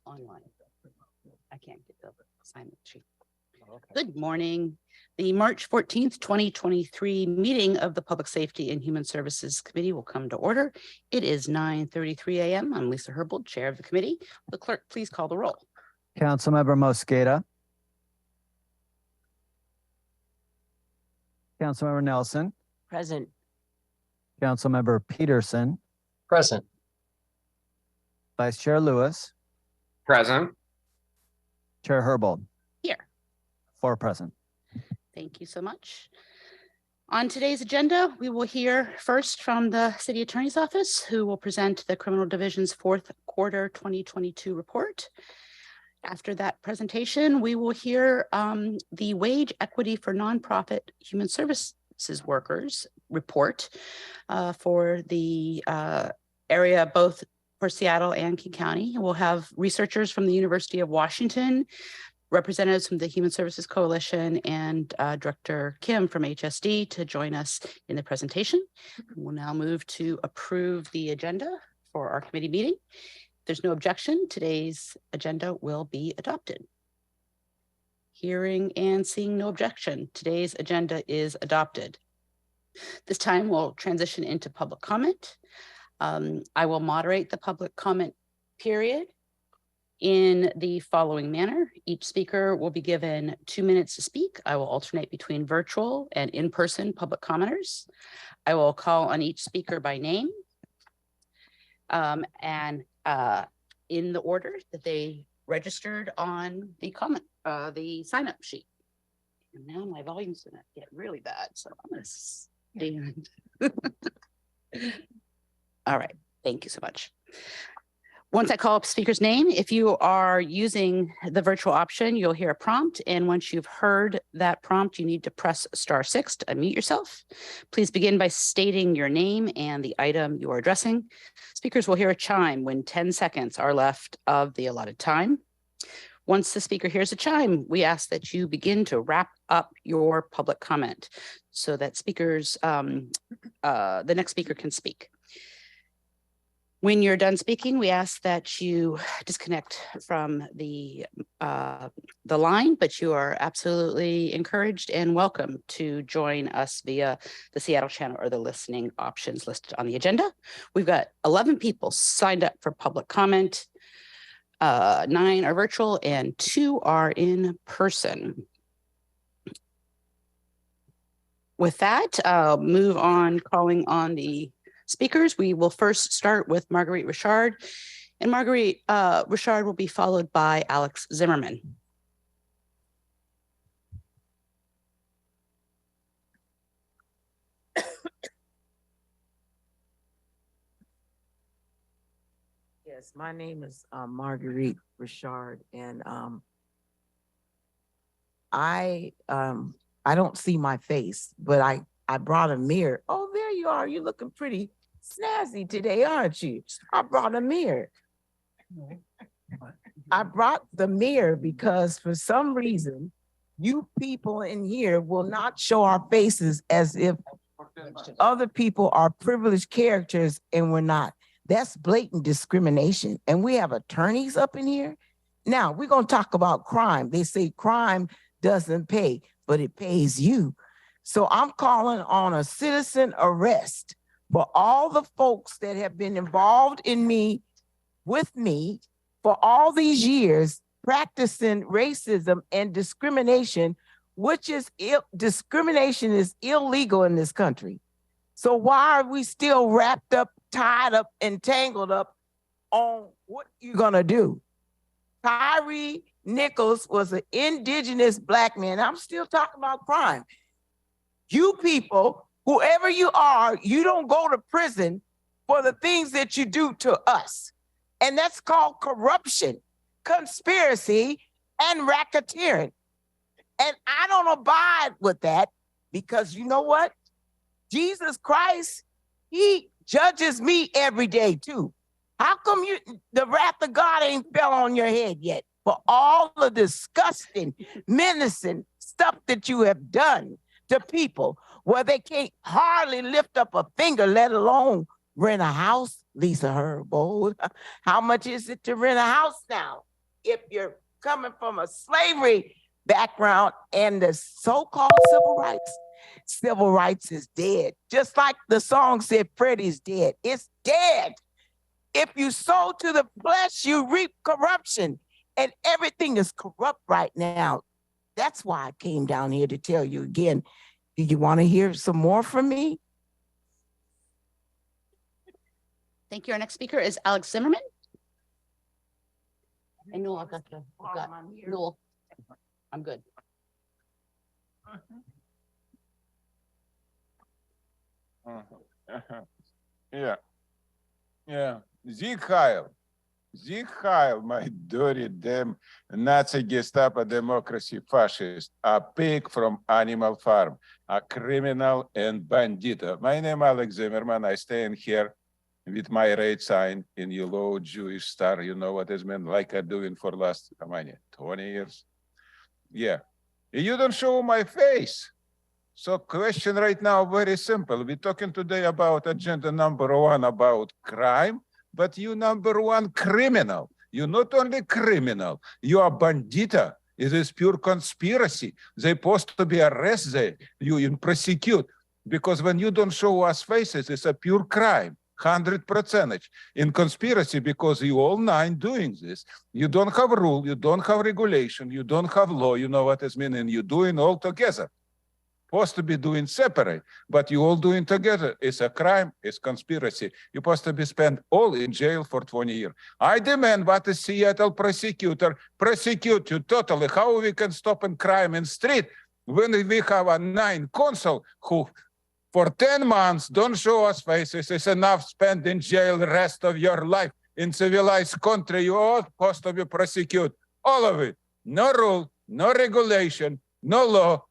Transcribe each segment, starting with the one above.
online. I can't get the assignment sheet. Good morning. The March 14th, 2023 meeting of the Public Safety and Human Services Committee will come to order. It is 9:33 a.m. I'm Lisa Herbold, chair of the committee. The clerk, please call the roll. Councilmember Mosqueda. Councilmember Nelson. Present. Councilmember Peterson. Present. Vice Chair Lewis. Present. Chair Herbold. Here. 4 present. Thank you so much. On today's agenda, we will hear first from the City Attorney's Office, who will present the Criminal Division's fourth quarter 2022 report. After that presentation, we will hear the Wage Equity for Nonprofit Human Services Workers report for the area, both for Seattle and King County. We'll have researchers from the University of Washington, representatives from the Human Services Coalition, and Director Kim from HSD to join us in the presentation. We'll now move to approve the agenda for our committee meeting. If there's no objection, today's agenda will be adopted. Hearing and seeing no objection, today's agenda is adopted. This time we'll transition into public comment. I will moderate the public comment period in the following manner. Each speaker will be given 2 minutes to speak. I will alternate between virtual and in-person public commenters. I will call on each speaker by name and in the order that they registered on the comment, the sign-up sheet. And now my volume's gonna get really bad, so I'm gonna stand. All right, thank you so much. Once I call up speaker's name, if you are using the virtual option, you'll hear a prompt. And once you've heard that prompt, you need to press *6 to unmute yourself. Please begin by stating your name and the item you are addressing. Speakers will hear a chime when 10 seconds are left of the allotted time. Once the speaker hears a chime, we ask that you begin to wrap up your public comment so that the next speaker can speak. When you're done speaking, we ask that you disconnect from the line, but you are absolutely encouraged and welcome to join us via the Seattle channel or the listening options listed on the agenda. We've got 11 people signed up for public comment. 9 are virtual and 2 are in person. With that, I'll move on calling on the speakers. We will first start with Marguerite Richard, and Marguerite Richard will be followed by Alex Zimmerman. Yes, my name is Marguerite Richard, and I don't see my face, but I brought a mirror. Oh, there you are. You're looking pretty snazzy today, aren't you? I brought a mirror. I brought the mirror because for some reason, you people in here will not show our faces as if other people are privileged characters and we're not. That's blatant discrimination. And we have attorneys up in here. Now, we're going to talk about crime. They say crime doesn't pay, but it pays you. So I'm calling on a citizen arrest for all the folks that have been involved with me for all these years, practicing racism and discrimination, which is discrimination is illegal in this country. So why are we still wrapped up, tied up, and tangled up on what you're gonna do? Tyree Nichols was an indigenous Black man. I'm still talking about crime. You people, whoever you are, you don't go to prison for the things that you do to us. And that's called corruption, conspiracy, and racketeering. And I don't abide with that because you know what? Jesus Christ, he judges me every day too. How come the wrath of God ain't fell on your head yet for all the disgusting, menacing stuff that you have done to people where they can't hardly lift up a finger, let alone rent a house? Lisa Herbold, how much is it to rent a house now? if you're coming from a slavery background and the so-called civil rights is dead. Just like the song said, Freddie's dead. It's dead. If you sow to the flesh, you reap corruption. And everything is corrupt right now. That's why I came down here to tell you again. Do you want to hear some more from me? Thank you. Our next speaker is Alex Zimmerman. And Noel, I've got Noel. I'm good. Yeah. Sieg Heil, my dirty damn Nazi Gestapo democracy fascist, a pig from Animal Farm, a criminal and bandito. My name is Alex Zimmerman. I stand here with my red sign in yellow Jewish star. You know what it's meant, like I'm doing for last, how many, 20 years? Yeah. You don't show my face. So question right now, very simple. We're talking today about agenda number one about crime, but you number one criminal. You're not only criminal, you are bandita. It is pure conspiracy. They're supposed to be arrested, you and prosecute. Because when you don't show us faces, it's a pure crime, 100% in conspiracy, because you all nine doing this. You don't have rule, you don't have regulation, you don't have law, you know what it means, and you're doing all together. Supposed to be doing separate, but you all doing together. It's a crime, it's conspiracy. You're supposed to be spent all in jail for 20 years. I demand what the Seattle prosecutor prosecute you totally. How we can stop in crime in street when we have a 9 consul who for 10 months don't show us faces. It's enough spent in jail the rest of your life. In civilized country, you all supposed to be prosecute. All of it. No rule, no regulation, no law.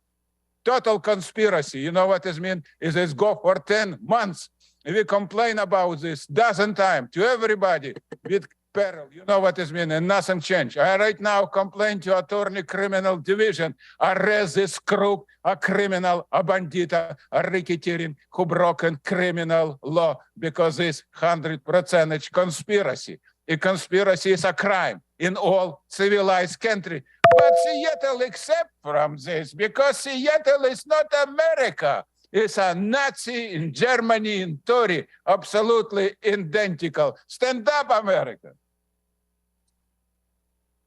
Total conspiracy. You know what this means? Is this go for 10 months. We complain about this dozen times to everybody with peril. You know what this means, and nothing changed. I right now complain to Attorney Criminal Division. Arrest this crook, a criminal, a bandita, a racketeering who broken criminal law because it's 100% conspiracy. A conspiracy is a crime in all civilized country. But Seattle except from this, because Seattle is not America. It's a Nazi in Germany, in Tory, absolutely identical. Stand up, America.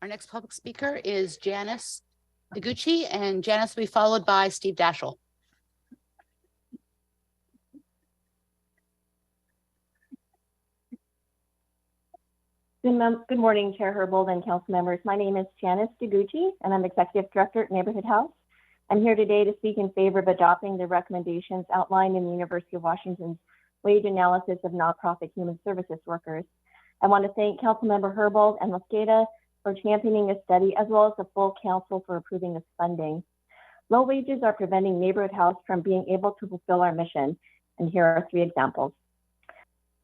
Our next public speaker is Janice Deguchi, and Janice will be followed by Steve Daschle. Good morning, Chair Herbold and council members. My name is Janice Deguchi, and I'm Executive Director at Neighborhood House. I'm here today to speak in favor of adopting the recommendations outlined in the University of Washington's wage analysis of nonprofit human services workers. I want to thank Councilmember Herbold and Mosqueda for championing this study, as well as the full council for approving this funding. Low wages are preventing Neighborhood House from being able to fulfill our mission, and here are 3 examples.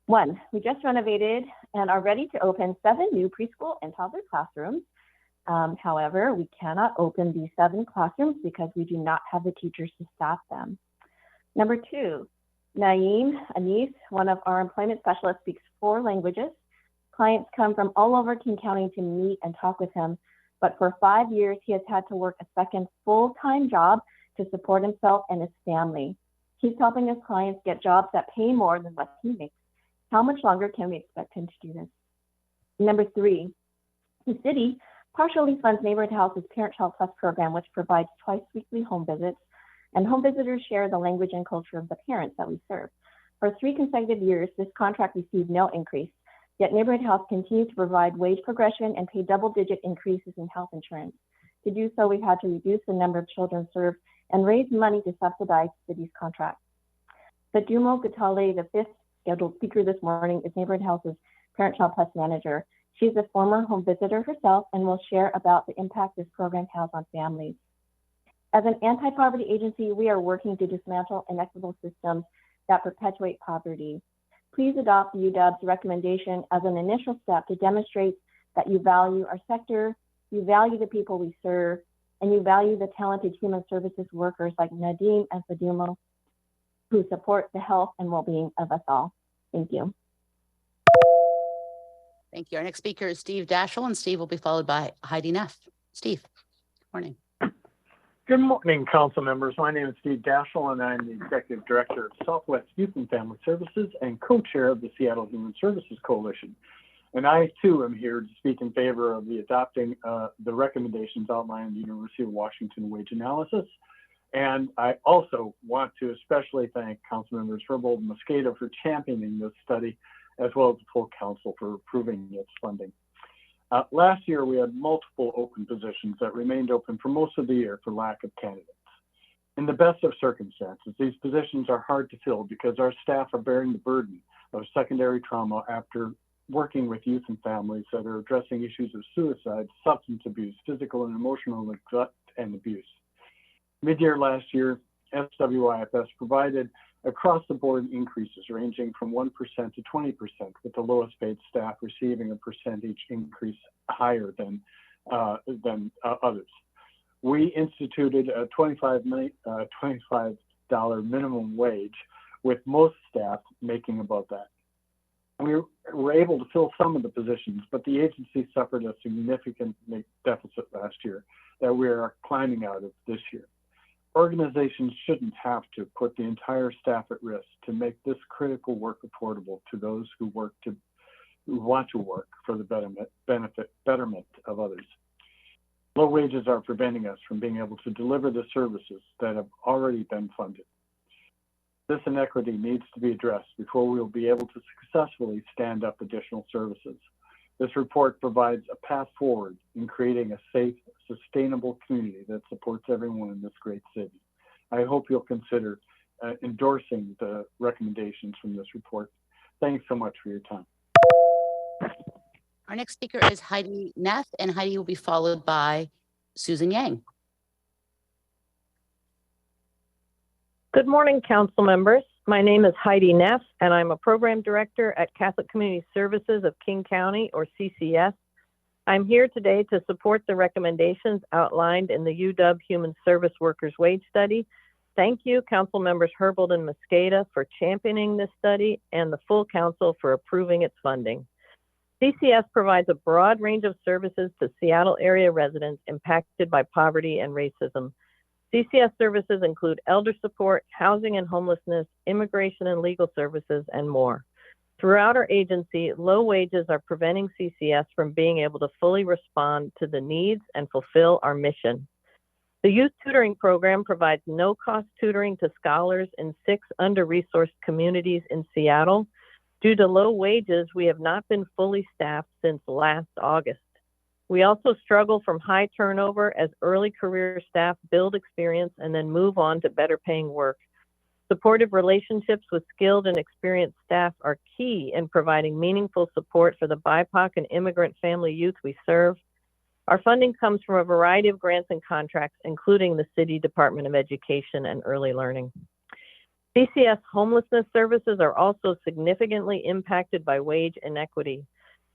1, we just renovated and are ready to open 7 new preschool and toddler classrooms. However, we cannot open these 7 classrooms because we do not have the teachers to staff them. Number 2, Naeem Anis, one of our employment specialists, speaks 4 languages. Clients come from all over King County to meet and talk with him, but for 5 years, he has had to work a second full-time job to support himself and his family. He's helping his clients get jobs that pay more than what he makes. How much longer can we expect him to do this? Number 3, the city partially funds Neighborhood House's Parent Child Plus program, which provides twice weekly home visits, and home visitors share the language and culture of the parents that we serve. For 3 consecutive years, this contract received no increase, yet Neighborhood House continued to provide wage progression and pay double-digit increases in health insurance. To do so, we had to reduce the number of children served and raise money to subsidize the city's contract. Fadumo Gatale, the 5th scheduled speaker this morning, is Neighborhood House's Parent Child Plus manager. She's a former home visitor herself and will share about the impact this program has on families. As an anti-poverty agency, we are working to dismantle inequitable systems that perpetuate poverty. Please adopt the UW's recommendation as an initial step to demonstrate that you value our sector, you value the people we serve, and you value the talented human services workers like Nadeem and Fadumo, who support the health and well-being of us all. Thank you. Thank you. Our next speaker is Steve Daschle, and Steve will be followed by Heidi Neff. Steve, morning. Good morning, council members. My name is Steve Daschle, and I'm the Executive Director of Southwest Youth and Family Services and co-chair of the Seattle Human Services Coalition. And I, too, am here to speak in favor of the adopting the recommendations outlined in the University of Washington wage analysis. And I also want to especially thank council members Herbold and Mosqueda for championing this study, as well as the full council for approving its funding. Last year, we had multiple open positions that remained open for most of the year for lack of candidates. In the best of circumstances, these positions are hard to fill because our staff are bearing the burden of secondary trauma after working with youth and families that are addressing issues of suicide, substance abuse, physical and emotional neglect, and abuse. Mid-year last year, SWIFS provided across-the-board increases ranging from 1% to 20%, with the lowest paid staff receiving a percentage increase higher than others. We instituted a $25 minimum wage, with most staff making above that. We were able to fill some of the positions, but the agency suffered a significant deficit last year that we are climbing out of this year. Organizations shouldn't have to put the entire staff at risk to make this critical work affordable to those who want to work for the betterment of others. Low wages are preventing us from being able to deliver the services that have already been funded. This inequity needs to be addressed before we will be able to successfully stand up additional services. This report provides a path forward in creating a safe, sustainable community that supports everyone in this great city. I hope you'll consider endorsing the recommendations from this report. Thanks so much for your time. Our next speaker is Heidi Neff, and Heidi will be followed by Susan Yang. Good morning, council members. My name is Heidi Neff, and I'm a program director at Catholic Community Services of King County, or CCS. I'm here today to support the recommendations outlined in the UW Human Service Workers Wage Study. Thank you, council members Herbold and Mosqueda, for championing this study and the full council for approving its funding. CCS provides a broad range of services to Seattle area residents impacted by poverty and racism. CCS services include elder support, housing and homelessness, immigration and legal services, and more. Throughout our agency, low wages are preventing CCS from being able to fully respond to the needs and fulfill our mission. The youth tutoring program provides no-cost tutoring to scholars in 6 under-resourced communities in Seattle. Due to low wages, we have not been fully staffed since last August. We also struggle from high turnover as early career staff build experience and then move on to better paying work. Supportive relationships with skilled and experienced staff are key in providing meaningful support for the BIPOC and immigrant family youth we serve. Our funding comes from a variety of grants and contracts, including the City Department of Education and Early Learning. CCS homelessness services are also significantly impacted by wage inequity.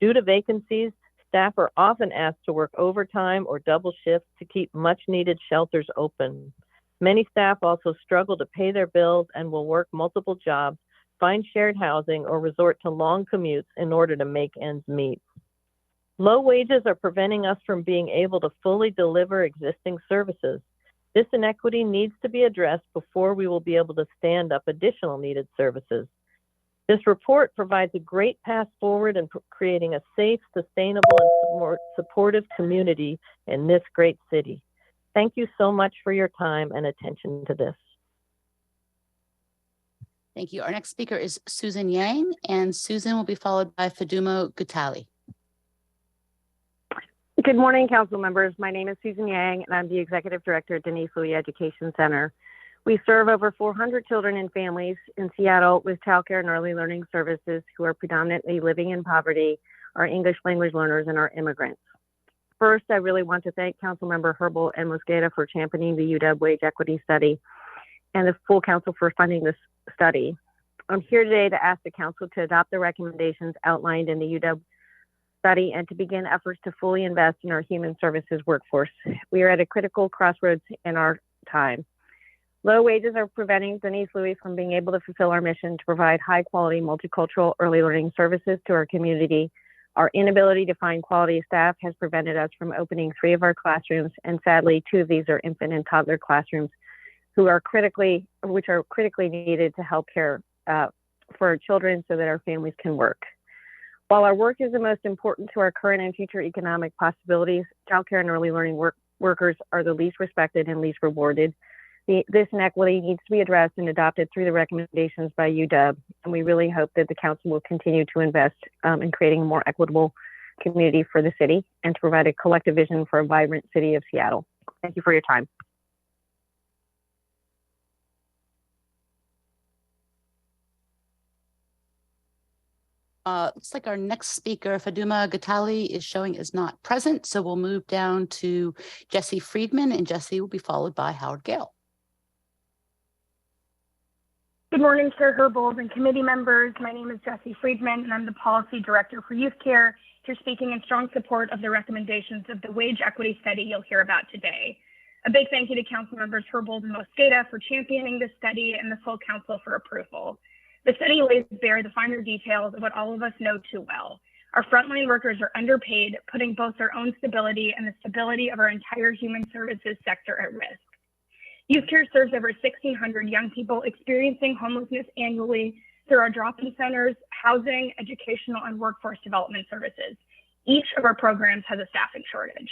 Due to vacancies, staff are often asked to work overtime or double shifts to keep much needed shelters open. Many staff also struggle to pay their bills and will work multiple jobs, find shared housing, or resort to long commutes in order to make ends meet. Low wages are preventing us from being able to fully deliver existing services. This inequity needs to be addressed before we will be able to stand up additional needed services. This report provides a great path forward in creating a safe, sustainable, and supportive community in this great city. Thank you so much for your time and attention to this. Thank you. Our next speaker is Susan Yang, and Susan will be followed by Fadumo Gutali. Good morning, council members. My name is Susan Yang, and I'm the Executive Director at Denise Louis Education Center. We serve over 400 children and families in Seattle with childcare and early learning services who are predominantly living in poverty, are English language learners, and are immigrants. First, I really want to thank Councilmember Herbold and Mosqueda for championing the UW Wage Equity Study and the full council for funding this study. I'm here today to ask the council to adopt the recommendations outlined in the UW study and to begin efforts to fully invest in our human services workforce. We are at a critical crossroads in our time. Low wages are preventing Denise Louis from being able to fulfill our mission to provide high quality multicultural early learning services to our community Our inability to find quality staff has prevented us from opening 3 of our classrooms, and sadly, 2 of these are infant and toddler classrooms, which are critically needed to help care for our children so that our families can work. While our work is the most important to our current and future economic possibilities, childcare and early learning workers are the least respected and least rewarded. This inequity needs to be addressed and adopted through the recommendations by UW, and we really hope that the council will continue to invest in creating a more equitable community for the city and to provide a collective vision for a vibrant city of Seattle. Thank you for your time. Looks like our next speaker, Faduma Gatali, is showing is not present, so we'll move down to Jesse Friedman, and Jesse will be followed by Howard Gale. Good morning, Chair Herbold and committee members. My name is Jesse Friedman, and I'm the Policy Director for Youth Care, here speaking in strong support of the recommendations of the wage equity study you'll hear about today. A big thank you to Council members Herbold and Mosqueda for championing this study and the full Council for approval. The study lays bare the finer details of what all of us know too well. Our frontline workers are underpaid, putting both their own stability and the stability of our entire human services sector at risk. Youth Care serves over 1,600 young people experiencing homelessness annually through our drop-in centers, housing, educational, and workforce development services. Each of our programs has a staffing shortage.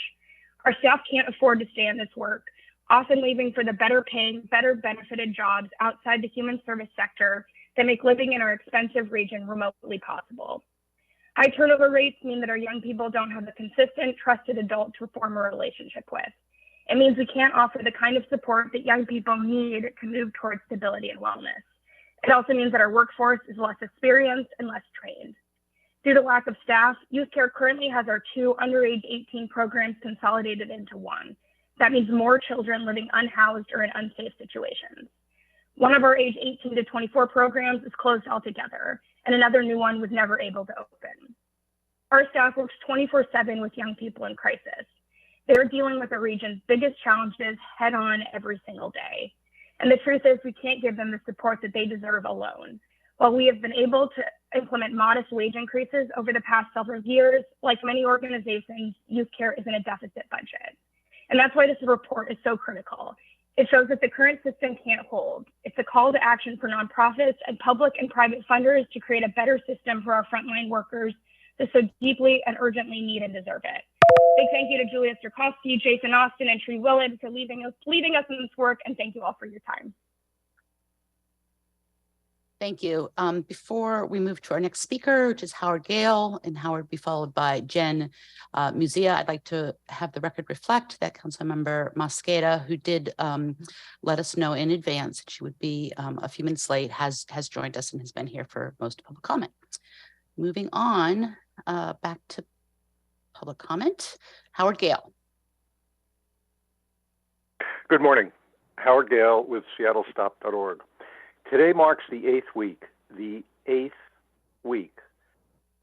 Our staff can't afford to stay in this work, often leaving for the better paying, better benefited jobs outside the human service sector that make living in our expensive region remotely possible. High turnover rates mean that our young people don't have a consistent, trusted adult to form a relationship with. It means we can't offer the kind of support that young people need to move towards stability and wellness. It also means that our workforce is less experienced and less trained. Due to lack of staff, Youth Care currently has our 2 underage 18 programs consolidated into 1. That means more children living unhoused or in unsafe situations. One of our age 18 to 24 programs is closed altogether, and another new one was never able to open. Our staff works 24/7 with young people in crisis. They're dealing with the region's biggest challenges head on every single day. And the truth is we can't give them the support that they deserve alone. While we have been able to implement modest wage increases over the past several years, like many organizations, Youth Care is in a deficit budget. And that's why this report is so critical. It shows that the current system can't hold. It's a call to action for nonprofits and public and private funders to create a better system for our frontline workers that so deeply and urgently need and deserve it. Big thank you to Julia Strakowski, Jason Austin, and Tree Willard for leading us in this work, and thank you all for your time. Thank you. Before we move to our next speaker, which is Howard Gale, and Howard will be followed by Jen Musia, I'd like to have the record reflect that Councilmember Mosqueda, who did let us know in advance that she would be a few minutes late, has joined us and has been here for most public comment. Moving on back to public comment, Howard Gale. Good morning. Howard Gale with seattle.gov. Today marks the 8th week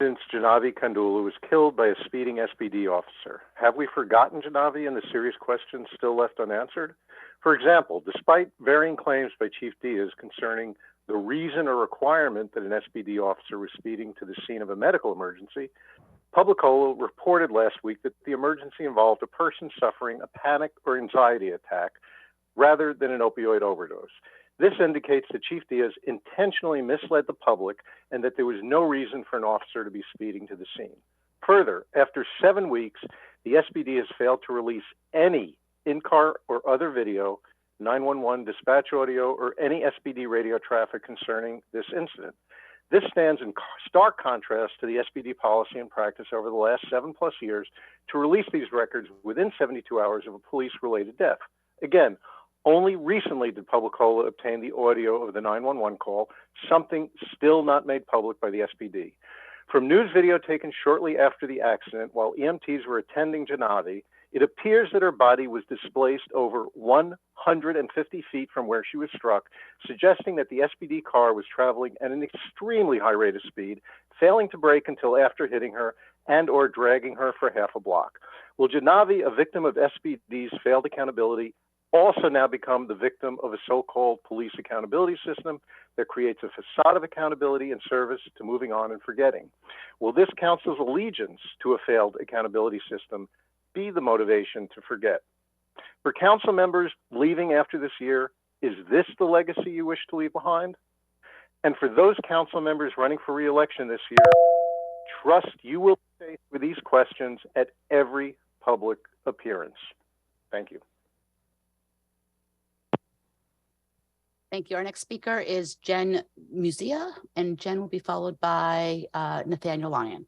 since Janavi Kandula was killed by a speeding SPD officer. Have we forgotten Janavi and the serious questions still left unanswered? For example, despite varying claims by Chief Diaz concerning the reason or requirement that an SPD officer was speeding to the scene of a medical emergency, Publicola reported last week that the emergency involved a person suffering a panic or anxiety attack rather than an opioid overdose. This indicates that Chief Diaz intentionally misled the public and that there was no reason for an officer to be speeding to the scene. Further, after 7 weeks, the SPD has failed to release any in-car or other video, 911 dispatch audio, or any SPD radio traffic concerning this incident. This stands in stark contrast to the SPD policy and practice over the last 7+ years to release these records within 72 hours of a police-related death. Again, only recently did Publicola obtain the audio of the 911 call, something still not made public by the SPD. From news video taken shortly after the accident while EMTs were attending Janavi, it appears that her body was displaced over 150 feet from where she was struck, suggesting that the SPD car was traveling at an extremely high rate of speed, failing to brake until after hitting her and or dragging her for half a block. Will Janavi, a victim of SPD's failed accountability, also now become the victim of a so-called police accountability system that creates a facade of accountability and service to moving on and forgetting. Will this council's allegiance to a failed accountability system be the motivation to forget? For council members leaving after this year, is this the legacy you wish to leave behind? And for those council members running for re-election this year, trust you will be faced with these questions at every public appearance. Thank you. Thank you. Our next speaker is Jen Musia, and Jen will be followed by Nathaniel Lyon.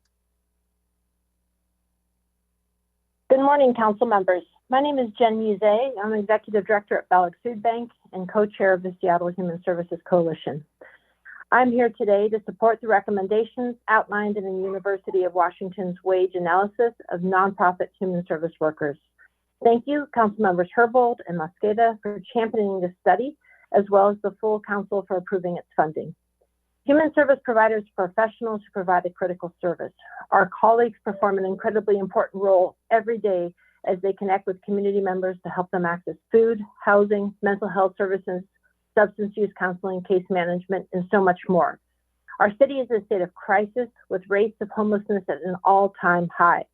Good morning, council members. My name is Jen Muse. I'm Executive Director at Ballard Food Bank and co-chair of the Seattle Human Services Coalition. I'm here today to support the recommendations outlined in the University of Washington's wage analysis of nonprofit human service workers. Thank you, council members Herbold and Mosqueda, for championing this study, as well as the full council for approving its funding. Human service providers are professionals who provide a critical service. Our colleagues perform an incredibly important role every day as they connect with community members to help them access food, housing, mental health services, substance use counseling, case management, and so much more. Our city is in a state of crisis with rates of homelessness at an all-time high.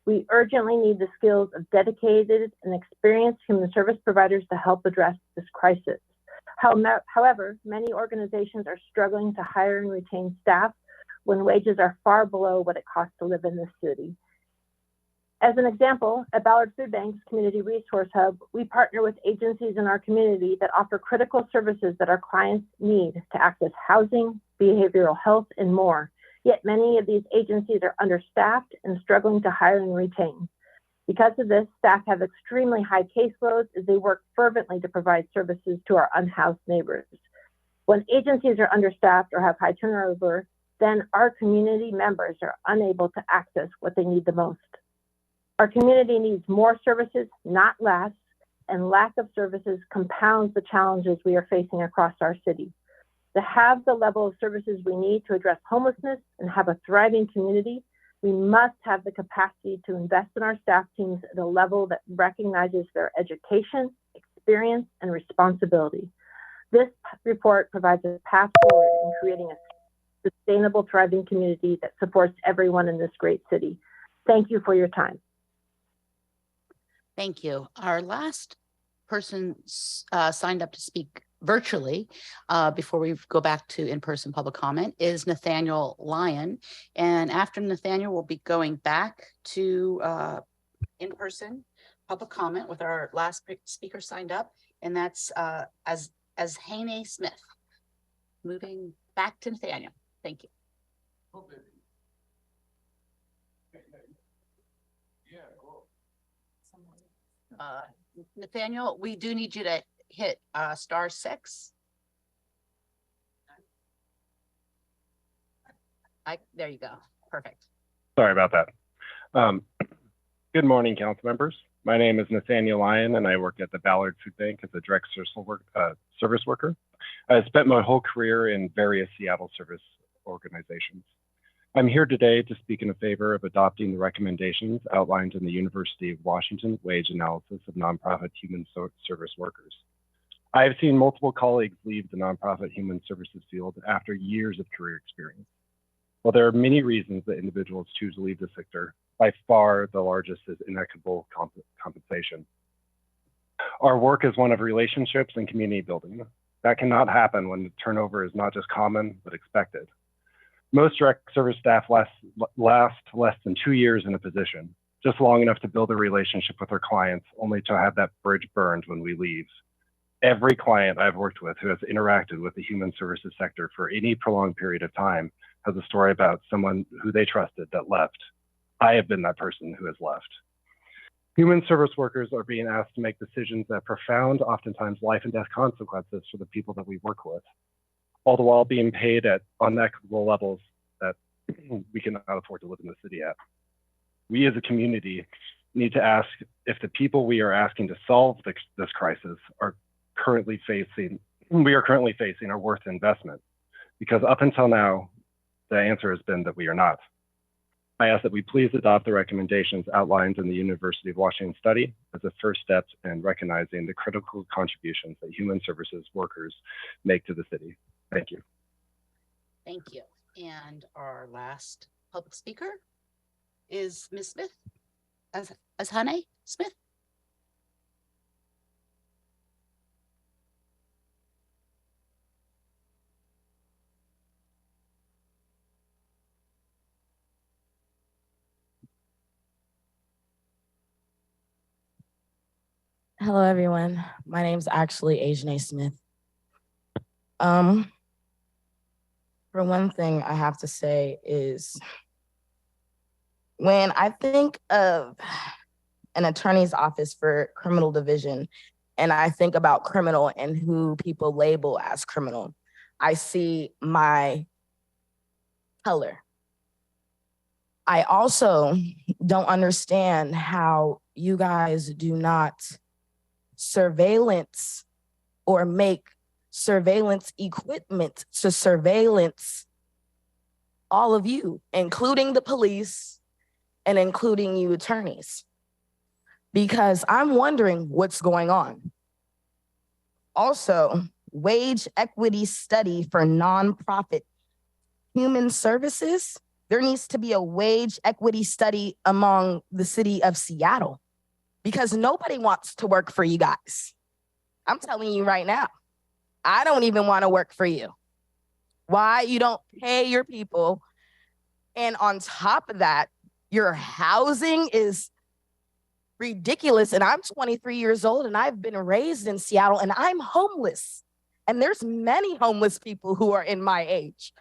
We urgently need the skills of dedicated and experienced human service providers to help address this crisis. However, many organizations are struggling to hire and retain staff when wages are far below what it costs to live in this city. As an example, at Ballard Food Bank's Community Resource Hub, we partner with agencies in our community that offer critical services that our clients need to access housing, behavioral health, and more. Yet many of these agencies are understaffed and struggling to hire and retain. Because of this, staff have extremely high caseloads as they work fervently to provide services to our unhoused neighbors. When agencies are understaffed or have high turnover, then our community members are unable to access what they need the most. Our community needs more services, not less, and lack of services compounds the challenges we are facing across our city. To have the level of services we need to address homelessness and have a thriving community, we must have the capacity to invest in our staff teams at a level that recognizes their education, experience, and responsibility. This report provides a path forward in creating a sustainable, thriving community that supports everyone in this great city. Thank you for your time. Thank you. Our last person signed up to speak virtually before we go back to in-person public comment is Nathaniel Lyon. And after Nathaniel, we'll be going back to in-person public comment with our last speaker signed up, and that's as Hane Smith. Moving back to Nathaniel. Thank you. Nathaniel, we do need you to hit *6. There you go. Perfect. Sorry about that. Good morning, council members. My name is Nathaniel Lyon, and I work at the Ballard Food Bank as a direct service worker. I spent my whole career in various Seattle service organizations. I'm here today to speak in favor of adopting the recommendations outlined in the University of Washington wage analysis of nonprofit human service workers. I have seen multiple colleagues leave the nonprofit human services field after years of career experience. While there are many reasons that individuals choose to leave the sector, by far the largest is inequitable compensation. Our work is one of relationships and community building. That cannot happen when the turnover is not just common, but expected. Most direct service staff last less than 2 years in a position, just long enough to build a relationship with their clients, only to have that bridge burned when we leave. Every client I've worked with who has interacted with the human services sector for any prolonged period of time has a story about someone who they trusted that left. I have been that person who has left. Human service workers are being asked to make decisions that have profound, oftentimes life and death consequences for the people that we work with, all the while being paid at unequitable levels that we cannot afford to live in the city at. We as a community need to ask if the people we are asking to solve this crisis are currently facing are worth investment, because up until now, the answer has been that we are not. I ask that we please adopt the recommendations outlined in the University of Washington study as a first step in recognizing the critical contributions that human services workers make to the city. Thank you. Thank you. And our last public speaker is Ms. Smith, Azhane Smith. Hello, everyone. My name's actually Ajane Smith. For one thing, I have to say is when I think of an attorney's office for criminal division, and I think about criminal and who people label as criminal, I see my color. I also don't understand how you guys do not surveillance or make surveillance equipment to surveillance all of you, including the police and including you attorneys, because I'm wondering what's going on. Also, wage equity study for nonprofit human services. There needs to be a wage equity study among the city of Seattle, because nobody wants to work for you guys. I'm telling you right now, I don't even want to work for you. Why? You don't pay your people. And on top of that, your housing is ridiculous. And I'm 23 years old and I've been raised in Seattle and I'm homeless. And there's many homeless people who are in my age.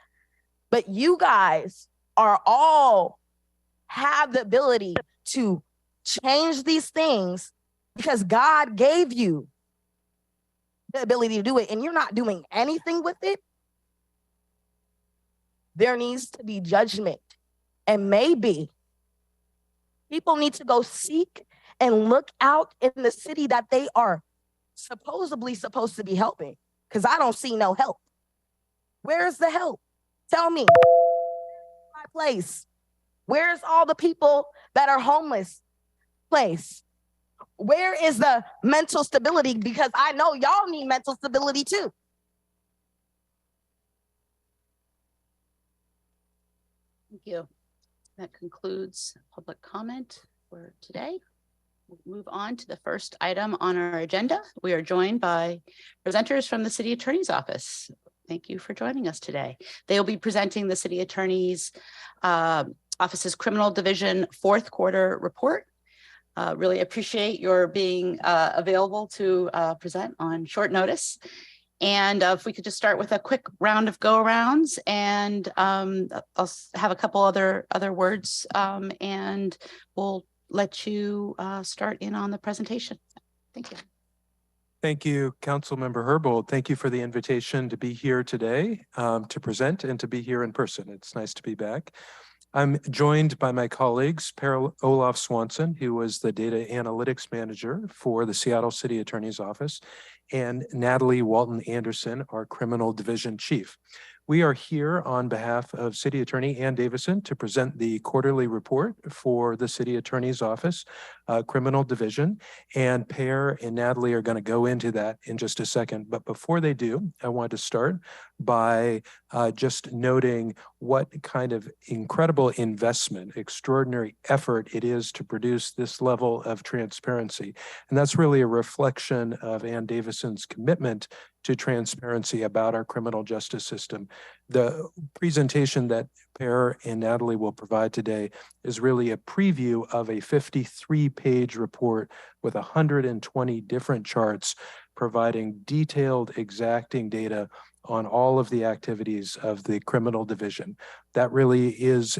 But you guys are all have the ability to change these things because God gave you the ability to do it and you're not doing anything with it. There needs to be judgment. And maybe people need to go seek and look out in the city that they are supposedly supposed to be helping, because I don't see no help. Where's the help? Tell me. My place. Where's all the people that are homeless place? Where is the mental stability? Because I know y'all need mental stability too. Thank you. That concludes public comment for today. We'll move on to the first item on our agenda. We are joined by presenters from the City Attorney's Office. Thank you for joining us today. They will be presenting the City Attorney's Office's Criminal Division fourth quarter report. Really appreciate your being available to present on short notice. And if we could just start with a quick round of go-arounds, and I'll have a couple other words, and we'll let you start in on the presentation. Thank you. Thank you, Councilmember Herbold. Thank you for the invitation to be here today to present and to be here in person. It's nice to be back. I'm joined by my colleagues, Per Olaf Swanson, who was the data analytics manager for the Seattle City Attorney's Office, and Natalie Walton Anderson, our criminal division chief. We are here on behalf of City Attorney Ann Davison to present the quarterly report for the City Attorney's Office Criminal Division, and Per and Natalie are going to go into that in just a second. But before they do, I want to start by just noting what kind of incredible investment, extraordinary effort it is to produce this level of transparency. And that's really a reflection of Ann Davison's commitment to transparency about our criminal justice system. The presentation that Per and Natalie will provide today is really a preview of a 53-page report with 120 different charts providing detailed, exacting data on all of the activities of the criminal division. That really is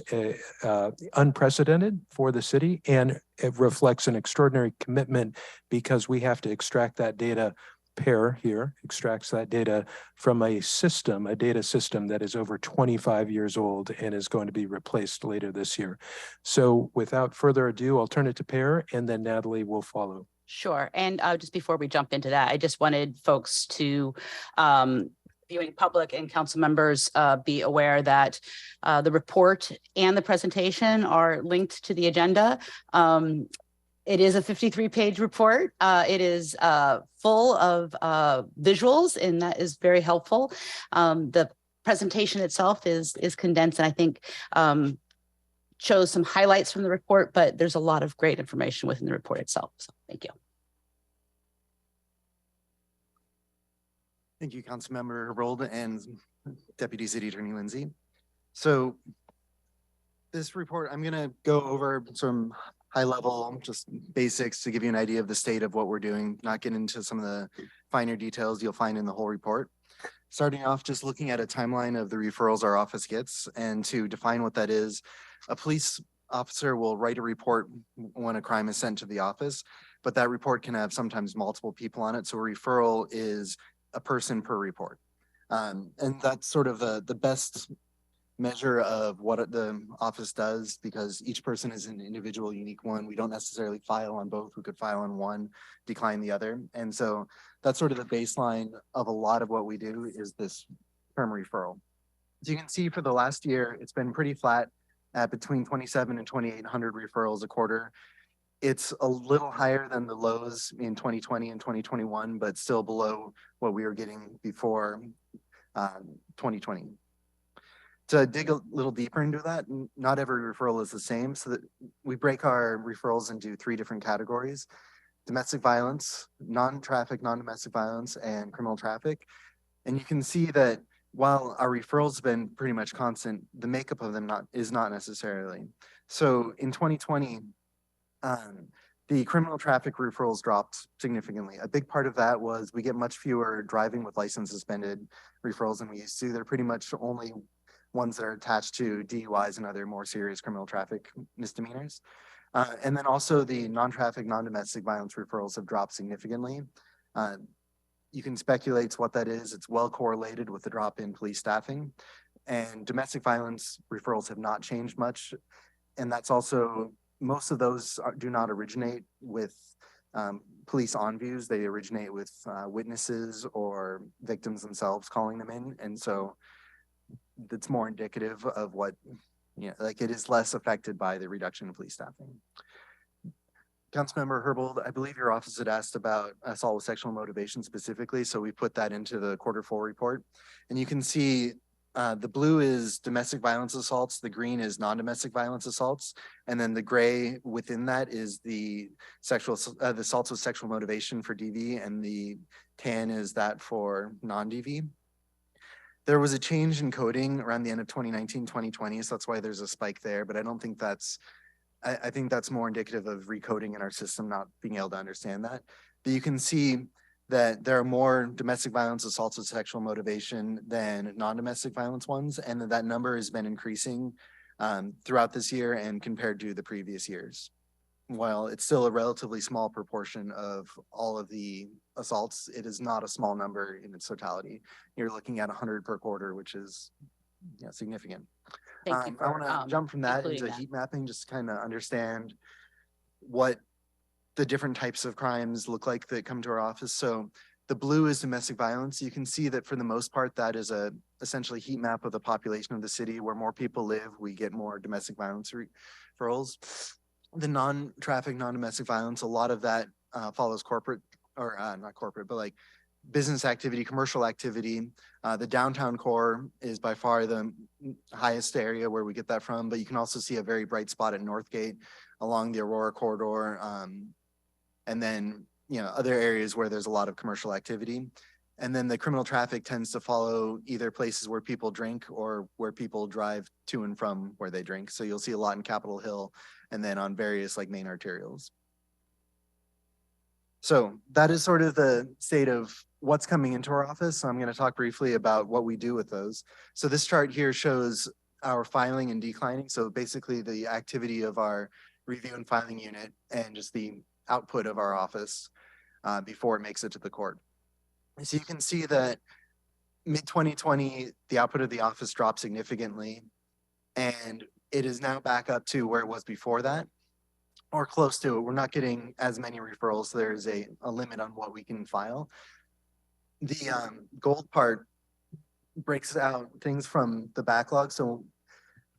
unprecedented for the city, and it reflects an extraordinary commitment because we have to extract that data. Per here extracts that data from a system, a data system that is over 25 years old and is going to be replaced later this year. So without further ado, I'll turn it to Per and then Natalie will follow. Sure. And just before we jump into that, I just wanted folks to viewing public and council members be aware that the report and the presentation are linked to the agenda. It is a 53-page report. It is full of visuals, and that is very helpful. The presentation itself is condensed, and I think shows some highlights from the report, but there's a lot of great information within the report itself. So thank you. Thank you, Councilmember Herbold and Deputy City Attorney Lindsay. So this report, I'm going to go over some high level, just basics to give you an idea of the state of what we're doing, not get into some of the finer details you'll find in the whole report. Starting off, just looking at a timeline of the referrals our office gets, and to define what that is, a police officer will write a report when a crime is sent to the office, but that report can have sometimes multiple people on it. So a referral is a person per report. And that's sort of the best measure of what the office does, because each person is an individual, unique one. We don't necessarily file on both. We could file on one, decline the other. And so that's sort of the baseline of a lot of what we do is this term referral. As you can see, for the last year, it's been pretty flat at between 27 and 2,800 referrals a quarter. It's a little higher than the lows in 2020 and 2021, but still below what we were getting before 2020. To dig a little deeper into that, not every referral is the same. So that we break our referrals into 3 different categories: domestic violence, non-traffic, non-domestic violence, and criminal traffic. And you can see that while our referrals have been pretty much constant, the makeup of them is not necessarily. So in 2020, the criminal traffic referrals dropped significantly. A big part of that was we get much fewer driving with license suspended referrals than we used to. They're pretty much only ones that are attached to DUIs and other more serious criminal traffic misdemeanors. And then also the non-traffic, non-domestic violence referrals have dropped significantly. You can speculate what that is. It's well correlated with the drop in police staffing. And domestic violence referrals have not changed much. And that's also, most of those do not originate with police on views. They originate with witnesses or victims themselves calling them in. And so that's more indicative of what, like it is less affected by the reduction in police staffing. Councilmember Herbold, I believe your office had asked about assault with sexual motivation specifically, so we put that into the Q4 report. And you can see the blue is domestic violence assaults, the green is non-domestic violence assaults, and then the gray within that is the the assaults with sexual motivation for DV, and the tan is that for non-DV. There was a change in coding around the end of 2019, 2020, so that's why there's a spike there, but I don't think that's, I think that's more indicative of recoding in our system, not being able to understand that. But you can see that there are more domestic violence assaults with sexual motivation than non-domestic violence ones, and that number has been increasing throughout this year and compared to the previous years. While it's still a relatively small proportion of all of the assaults, it is not a small number in its totality. You're looking at 100 per quarter, which is significant. Thank you for I want to jump from that into that. heat mapping, just to kind of understand what the different types of crimes look like that come to our office. So the blue is domestic violence. You can see that for the most part, that is a essentially heat map of the population of the city. Where more people live, we get more domestic violence referrals. The non-traffic, non-domestic violence, a lot of that follows corporate, or not corporate, but like business activity, commercial activity. The downtown core is by far the highest area where we get that from, but you can also see a very bright spot at Northgate along the Aurora corridor. And then, other areas where there's a lot of commercial activity. And then the criminal traffic tends to follow either places where people drink or where people drive to and from where they drink. So you'll see a lot in Capitol Hill and then on various like main arterials. So that is sort of the state of what's coming into our office. So I'm going to talk briefly about what we do with those. So this chart here shows our filing and declining. So basically the activity of our review and filing unit and just the output of our office before it makes it to the court. So you can see that mid-2020, the output of the office dropped significantly, and it is now back up to where it was before that, or close to it. We're not getting as many referrals. So there's a limit on what we can file. The gold part breaks out things from the backlog. So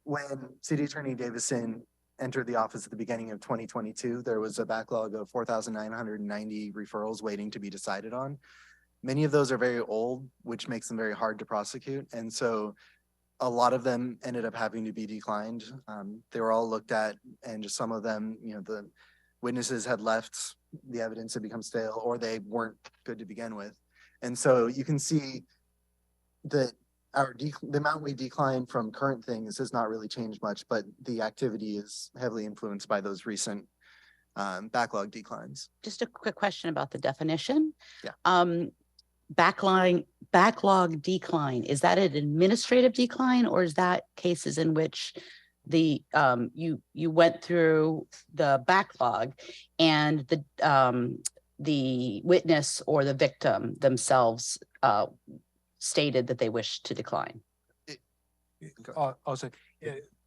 when City Attorney Davison entered the office at the beginning of 2022, there was a backlog of 4,990 referrals waiting to be decided on. Many of those are very old, which makes them very hard to prosecute. And so a lot of them ended up having to be declined. They were all looked at, and just some of them, the witnesses had left, the evidence had become stale, or they weren't good to begin with. And so you can see that the amount we decline from current things has not really changed much, but the activity is heavily influenced by those recent backlog declines. Just a quick question about the definition. Yeah. Backlog decline, is that an administrative decline, or is that cases in which the you went through the backlog and the witness or the victim themselves stated that they wished to decline? I'll say,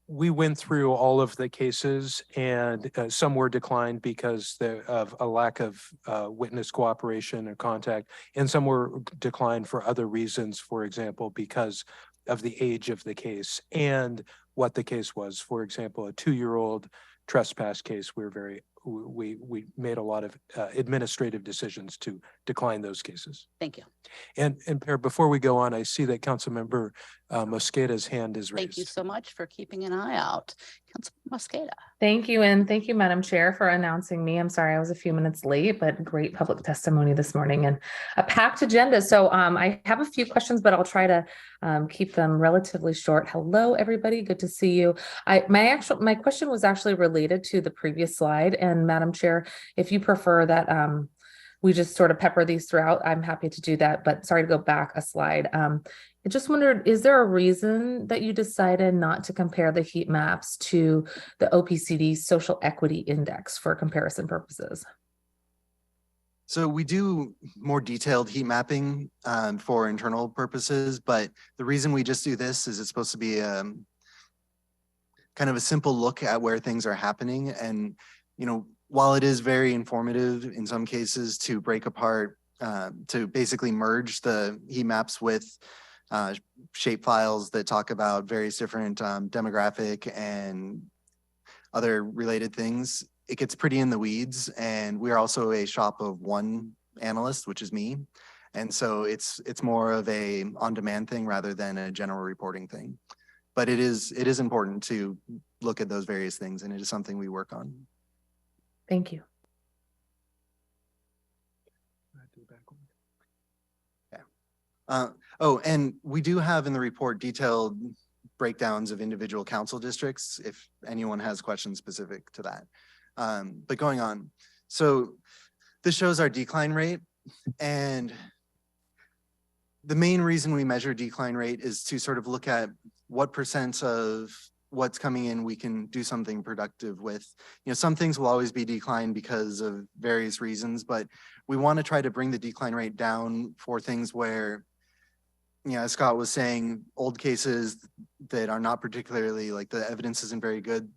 we went through all of the cases, and some were declined because of a lack of witness cooperation or contact, and some were declined for other reasons, for example, because of the age of the case and what the case was. For example, a 2-year-old trespass case, we made a lot of administrative decisions to decline those cases. Thank you. And Per, before we go on, I see that Councilmember Mosqueda's hand is raised. Thank you so much for keeping an eye out. Councilmember Mosqueda. Thank you. And thank you, Madam Chair, for announcing me. I'm sorry I was a few minutes late, but great public testimony this morning and a packed agenda. So I have a few questions, but I'll try to keep them relatively short. Hello, everybody. Good to see you. My question was actually related to the previous slide. And Madam Chair, if you prefer that we just sort of pepper these throughout, I'm happy to do that. But sorry to go back a slide. I just wondered, is there a reason that you decided not to compare the heat maps to the OECD Social Equity Index for comparison purposes? So we do more detailed heat mapping for internal purposes, but the reason we just do this is it's supposed to be kind of a simple look at where things are happening. And, while it is very informative in some cases to break apart, to basically merge the heat maps with shape files that talk about various different demographic and other related things, it gets pretty in the weeds. And we are also a shop of one analyst, which is me. And so it's more of a on-demand thing rather than a general reporting thing. But it is important to look at those various things, and it is something we work on. Thank you. And we do have in the report detailed breakdowns of individual council districts if anyone has questions specific to that. But going on, so this shows our decline rate, and the main reason we measure decline rate is to sort of look at what % of what's coming in we can do something productive with. Some things will always be declined because of various reasons, but we want to try to bring the decline rate down for things where, as Scott was saying, old cases that are not particularly, like, the evidence isn't very good.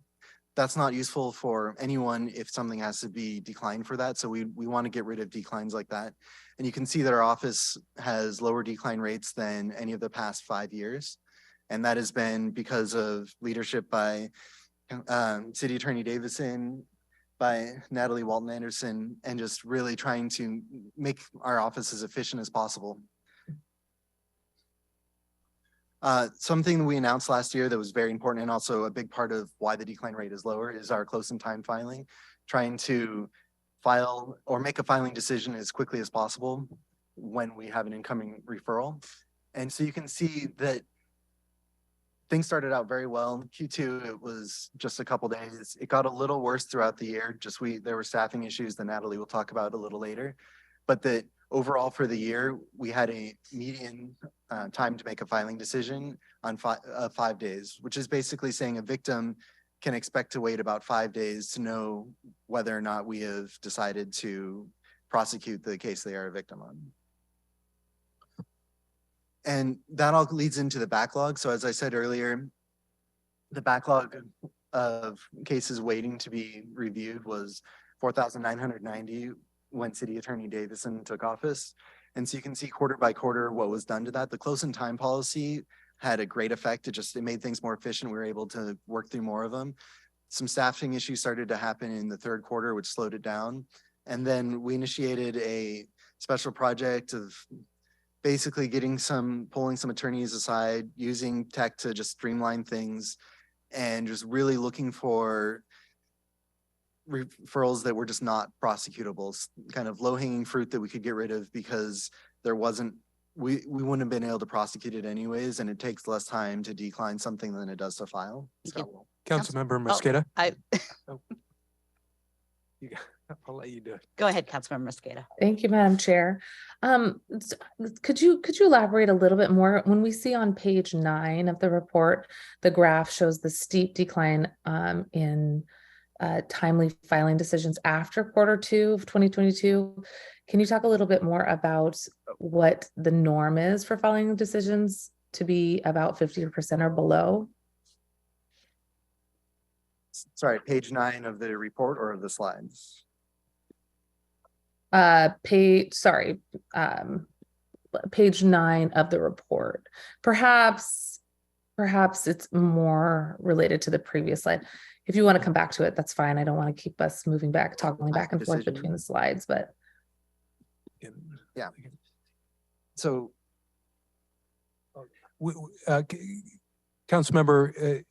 That's not useful for anyone if something has to be declined for that. So we want to get rid of declines like that. And you can see that our office has lower decline rates than any of the past 5 years. And that has been because of leadership by City Attorney Davison, by Natalie Walton Anderson, and just really trying to make our office as efficient as possible. Something we announced last year that was very important, and also a big part of why the decline rate is lower, is our close in time filing, trying to file or make a filing decision as quickly as possible when we have an incoming referral. And so you can see that things started out very well. Q2, it was just a couple days. It got a little worse throughout the year. There were staffing issues that Natalie will talk about a little later. But that overall for the year, we had a median time to make a filing decision on 5 days, which is basically saying a victim can expect to wait about 5 days to know whether or not we have decided to prosecute the case they are a victim on. And that all leads into the backlog. So as I said earlier, the backlog of cases waiting to be reviewed was 4,990 when City Attorney Davison took office. And so you can see quarter by quarter what was done to that. The close in time policy had a great effect. It made things more efficient. We were able to work through more of them. Some staffing issues started to happen in the third quarter, which slowed it down. And then we initiated a special project of basically pulling some attorneys aside, using tech to just streamline things, and just really looking for referrals that were just not prosecutable, kind of low-hanging fruit that we could get rid of because we wouldn't have been able to prosecute it anyways, and it takes less time to decline something than it does to file. So, Councilmember Mosqueda. Oh, I'll let you do it. go ahead, Councilmember Mosqueda. Thank you, Madam Chair. Could you elaborate a little bit more? When we see on page 9 of the report, the graph shows the steep decline in timely filing decisions after Q2 of 2022. Can you talk a little bit more about what the norm is for filing decisions to be about 50% or below? sorry, page 9 of the report or of the slides? Page 9 of the report. Perhaps it's more related to the previous slide. If you want to come back to it, that's fine. I don't want to keep us toggling back and forth between the slides, but. Yeah. So. Councilmember,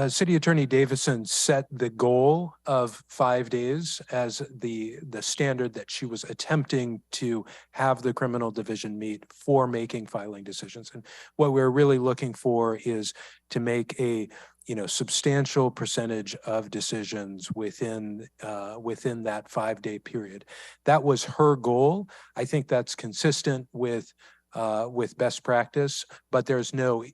City Attorney Davison set the goal of 5 days as the standard that she was attempting to have the criminal division meet for making filing decisions. And what we're really looking for is to make a substantial percentage of decisions within that 5-day period. That was her goal. I think that's consistent with best practice, but there's no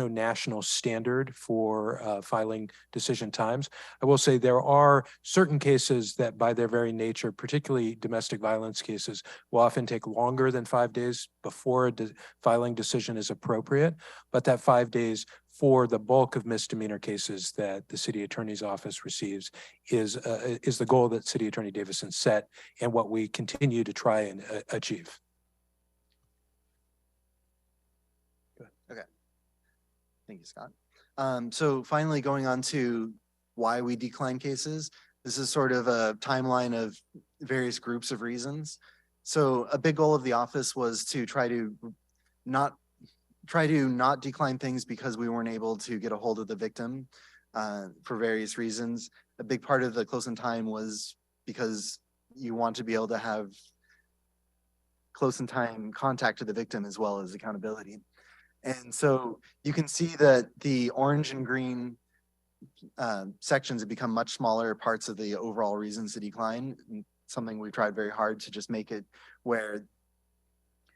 national standard for filing decision times. I will say there are certain cases that by their very nature, particularly domestic violence cases, will often take longer than 5 days before a filing decision is appropriate, but that 5 days for the bulk of misdemeanor cases that the city attorney's office receives is the goal that City Attorney Davison set and what we continue to try and achieve. Okay. Thank you, Scott. So finally, going on to why we decline cases. This is sort of a timeline of various groups of reasons. So a big goal of the office was to try to not decline things because we weren't able to get a hold of the victim for various reasons. A big part of the close in time was because you want to be able to have close in time contact to the victim as well as accountability. And so you can see that the orange and green sections have become much smaller parts of the overall reasons to decline. Something we've tried very hard to just make it where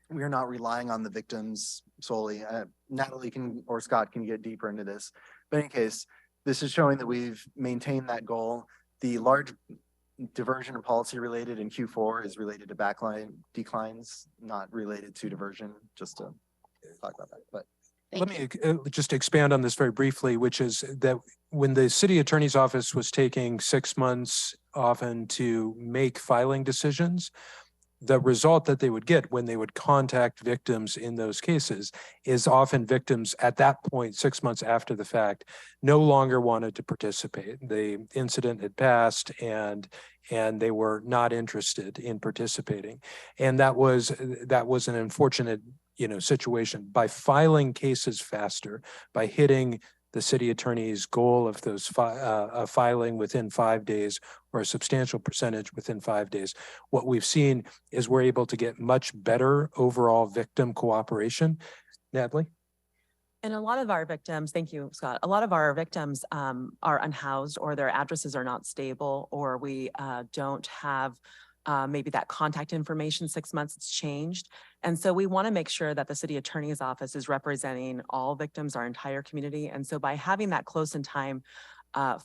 we're not relying on the victims solely. Natalie or Scott can get deeper into this. But in any case, this is showing that we've maintained that goal. The large diversion and policy related in Q4 is related to backline declines, not related to diversion, just to talk about that. But let me just expand on this very briefly, which is that when the city attorney's office was taking 6 months often to make filing decisions, the result that they would get when they would contact victims in those cases is often victims at that point, 6 months after the fact, no longer wanted to participate. The incident had passed and they were not interested in participating. And that was an unfortunate situation. By filing cases faster, by hitting the city attorney's goal of those filing within 5 days or a substantial percentage within 5 days, what we've seen is we're able to get much better overall victim cooperation. Natalie? And a lot of our victims, thank you, Scott, a lot of our victims are unhoused or their addresses are not stable, or we don't have maybe that contact information. 6 months, it's changed. And so we want to make sure that the city attorney's office is representing all victims, our entire community. And so by having that close in time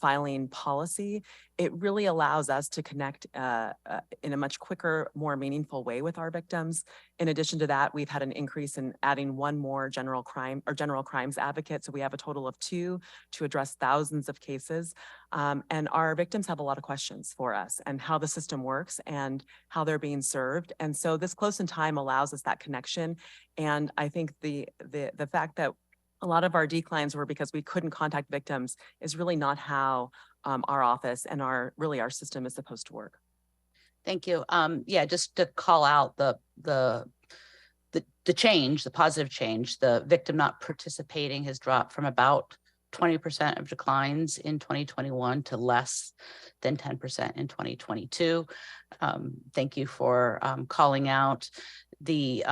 filing policy, it really allows us to connect in a much quicker, more meaningful way with our victims. In addition to that, we've had an increase in adding one more general crimes advocate. So we have a total of 2 to address thousands of cases. And our victims have a lot of questions for us and how the system works and how they're being served. And so this close in time allows us that connection. And I think the fact that a lot of our declines were because we couldn't contact victims is really not how our office and our system is supposed to work. Thank you. Yeah, just to call out the change, the positive change, the victim not participating has dropped from about 20% of declines in 2021 to less than 10% in 2022. Thank you for calling out the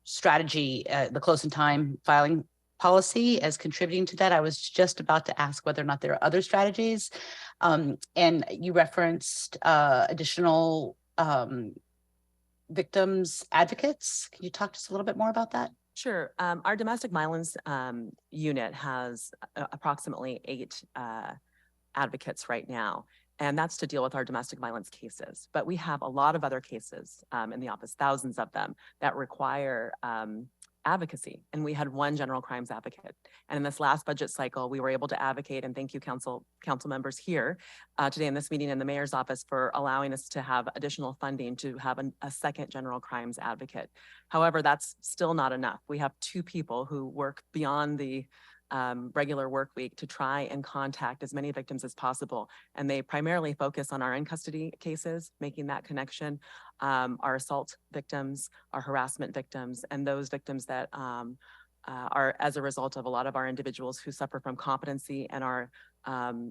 strategy, the close in time filing policy as contributing to that. I was just about to ask whether or not there are other strategies. And you referenced additional victims advocates. Can you talk to us a little bit more about that? Sure. Our domestic violence unit has approximately 8 advocates right now, and that's to deal with our domestic violence cases. But we have a lot of other cases in the office, thousands of them, that require advocacy. And we had 1 general crimes advocate. And in this last budget cycle, we were able to advocate, and thank you council members here today in this meeting in the mayor's office for allowing us to have additional funding to have a second general crimes advocate. However, that's still not enough. We have 2 people who work beyond the regular work week to try and contact as many victims as possible. And they primarily focus on our in custody cases, making that connection, our assault victims, our harassment victims, and those victims that are as a result of a lot of our individuals who suffer from competency and are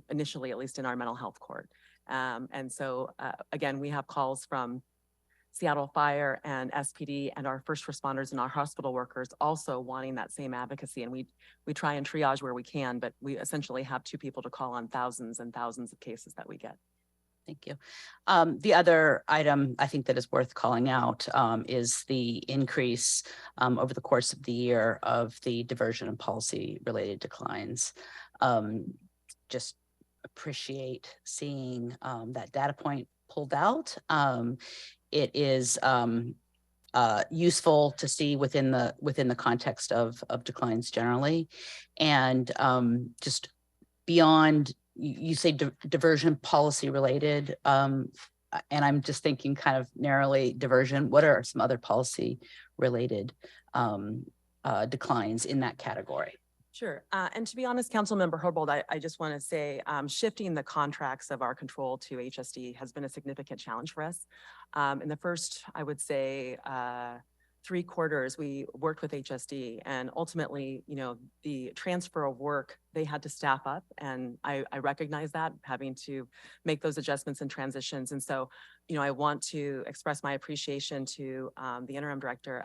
initially, at least in our mental health court. And so again, we have calls from Seattle Fire and SPD and our first responders and our hospital workers also wanting that same advocacy. And we try and triage where we can, but we essentially have 2 people to call on thousands and thousands of cases that we get. Thank you. The other item I think that is worth calling out is the increase over the course of the year of the diversion and policy related declines. Just appreciate seeing that data point pulled out. It is useful to see within the context of declines generally, and just beyond. You say diversion policy related, and I'm just thinking kind of narrowly diversion. What are some other policy related declines in that category? Sure. And to be honest, Councilmember Herbold, I just want to say shifting the contracts of our control to HSD has been a significant challenge for us. In the first, I would say, 3 quarters, we worked with HSD, and ultimately, you know, the transfer of work, they had to staff up, and I recognize that, having to make those adjustments and transitions. And so, you know, I want to express my appreciation to the interim director,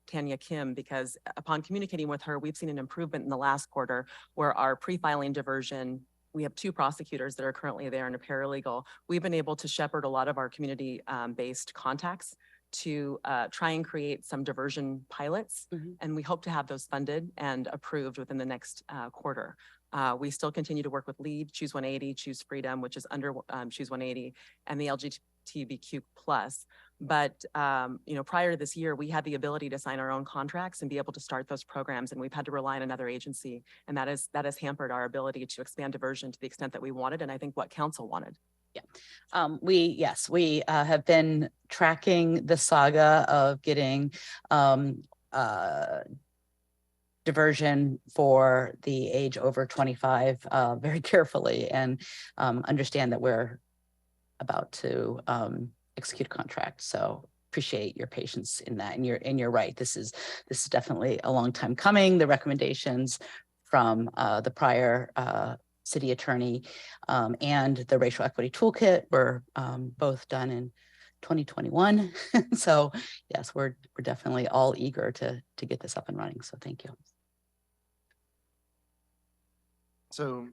Tanya Kim, because upon communicating with her, we've seen an improvement in the last quarter where our pre-filing diversion, we have 2 prosecutors that are currently there and a paralegal. We've been able to shepherd a lot of our community-based contacts to try and create some diversion pilots. And we hope to have those funded and approved within the next quarter. We still continue to work with LEAD, Choose 180, Choose Freedom, which is under Choose 180, and the LGBTQ+. But you know, prior to this year, we had the ability to sign our own contracts and be able to start those programs, and we've had to rely on another agency, and that has hampered our ability to expand diversion to the extent that we wanted, and I think what council wanted. Yeah, we have been tracking the saga of getting diversion for the age over 25 very carefully, and understand that we're about to execute a contract. So appreciate your patience in that, and you're right. This is definitely a long time coming. The recommendations from the prior city attorney and the racial equity toolkit were both done in 2021. So yes, we're definitely all eager to get this up and running. So thank you. So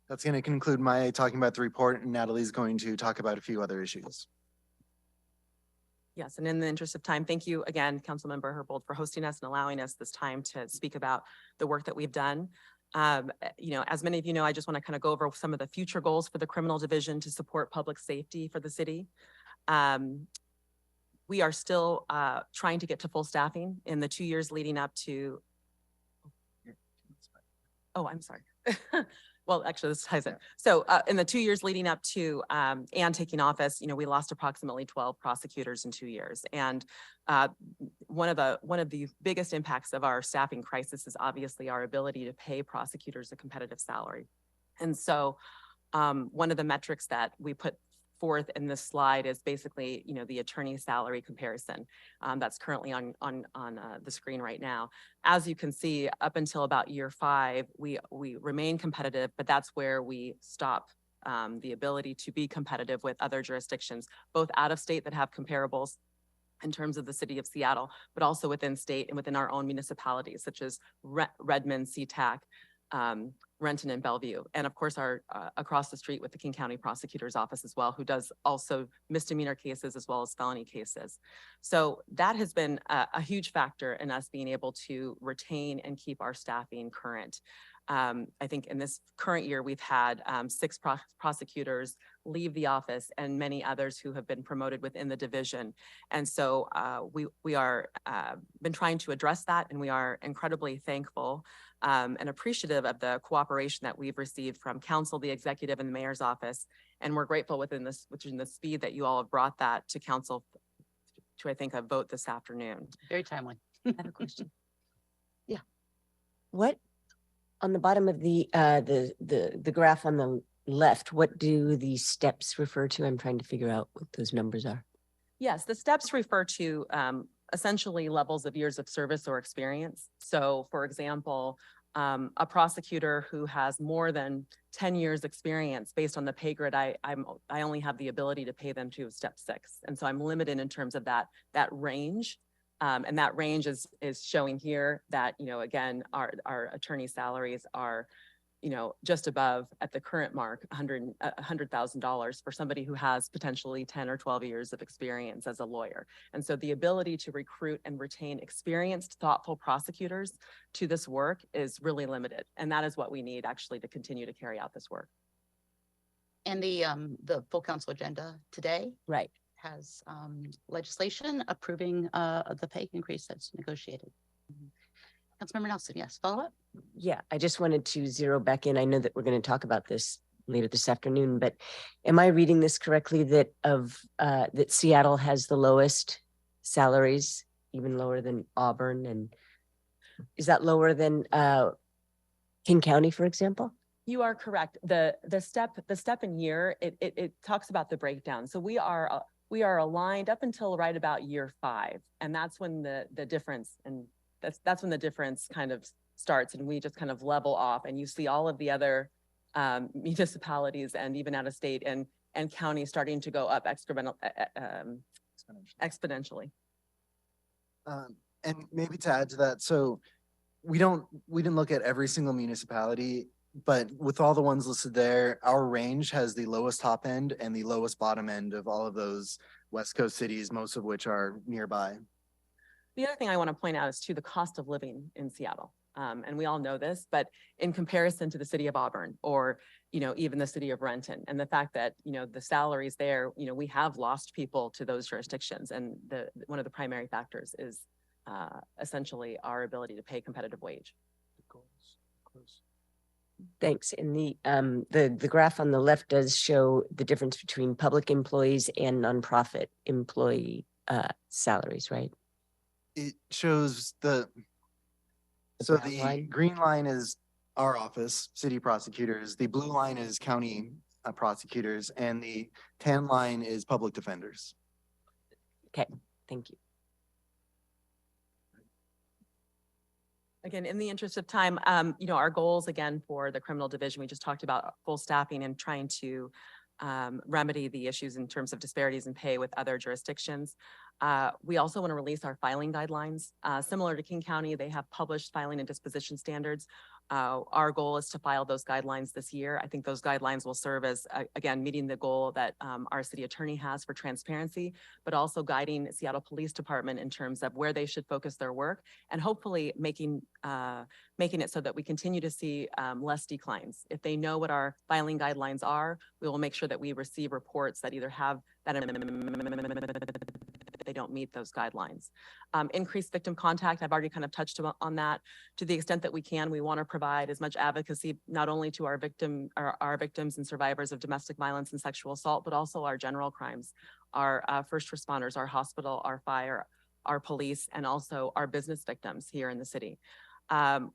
that's going to conclude my talking about the report, and Natalie's going to talk about a few other issues. Yes, and in the interest of time, thank you again, Councilmember Herbold, for hosting us and allowing us this time to speak about the work that we've done. As many of you know, I just want to kind of go over some of the future goals for the criminal division to support public safety for the city. We are still trying to get to full staffing in the 2 years leading up to. Oh, I'm sorry. Well, actually, this ties in. So in the 2 years leading up to Ann taking office, we lost approximately 12 prosecutors in 2 years. And one of the biggest impacts of our staffing crisis is obviously our ability to pay prosecutors a competitive salary. And so one of the metrics that we put forth in this slide is basically, the attorney salary comparison that's currently on the screen right now. As you can see, up until about year 5, we remain competitive, but that's where we stop the ability to be competitive with other jurisdictions, both out of state that have comparables in terms of the city of Seattle, but also within state and within our own municipalities, such as Redmond, SeaTac, Renton and Bellevue, and of course our across the street with the King County Prosecutor's Office as well, who does also misdemeanor cases as well as felony cases. So that has been a huge factor in us being able to retain and keep our staffing current. I think in this current year, we've had 6 prosecutors leave the office and many others who have been promoted within the division. And so we are been trying to address that, and we are incredibly thankful and appreciative of the cooperation that we've received from council, the executive, and the mayor's office. And we're grateful within the speed that you all have brought that to council to, I think, a vote this afternoon. Very timely. I have a question. Yeah. What, on the bottom of the graph on the left, what do these steps refer to? I'm trying to figure out what those numbers are. Yes, the steps refer to essentially levels of years of service or experience. So for example, a prosecutor who has more than 10 years experience based on the pay grid, I only have the ability to pay them to step 6. And so I'm limited in terms of that range. And that range is showing here that, again, our attorney salaries are, just above at the current mark, $100,000 for somebody who has potentially 10 or 12 years of experience as a lawyer. And so the ability to recruit and retain experienced, thoughtful prosecutors to this work is really limited. And that is what we need actually to continue to carry out this work. And the full council agenda today Right. has legislation approving the pay increase that's negotiated. Councilmember Nelson, yes, follow up? Yeah, I just wanted to zero back in. I know that we're going to talk about this later this afternoon, but am I reading this correctly that that Seattle has the lowest salaries, even lower than Auburn? And is that lower than King County, for example? You are correct. The step in year, it talks about the breakdown. So we are aligned up until right about year 5, and that's when the difference, and that's when the difference kind of starts, and we just kind of level off, and you see all of the other municipalities and even out of state and counties starting to go up exponentially. And maybe to add to that, so we didn't look at every single municipality, but with all the ones listed there, our range has the lowest top end and the lowest bottom end of all of those West Coast cities, most of which are nearby. The other thing I want to point out is too the cost of living in Seattle. And we all know this, but in comparison to the city of Auburn or, even the city of Renton, and the fact that, the salaries there, we have lost people to those jurisdictions. And one of the primary factors is essentially our ability to pay competitive wage. Thanks. And the graph on the left does show the difference between public employees and nonprofit employee salaries, right? It shows the green line is our office, city prosecutors. The blue line is county prosecutors, and the tan line is public defenders. Okay, thank you. Again, in the interest of time, our goals again for the criminal division, we just talked about full staffing and trying to remedy the issues in terms of disparities in pay with other jurisdictions. We also want to release our filing guidelines. Similar to King County, they have published filing and disposition standards. Our goal is to file those guidelines this year. I think those guidelines will serve as, again, meeting the goal that our city attorney has for transparency, but also guiding Seattle Police Department in terms of where they should focus their work, and hopefully making it so that we continue to see less declines. If they know what our filing guidelines are, we will make sure that we receive reports that either have that they don't meet those guidelines. Increased victim contact, I've already kind of touched on that. To the extent that we can, we want to provide as much advocacy, not only to our victims and survivors of domestic violence and sexual assault, but also our general crimes, our first responders, our hospital, our fire, our police, and also our business victims here in the city.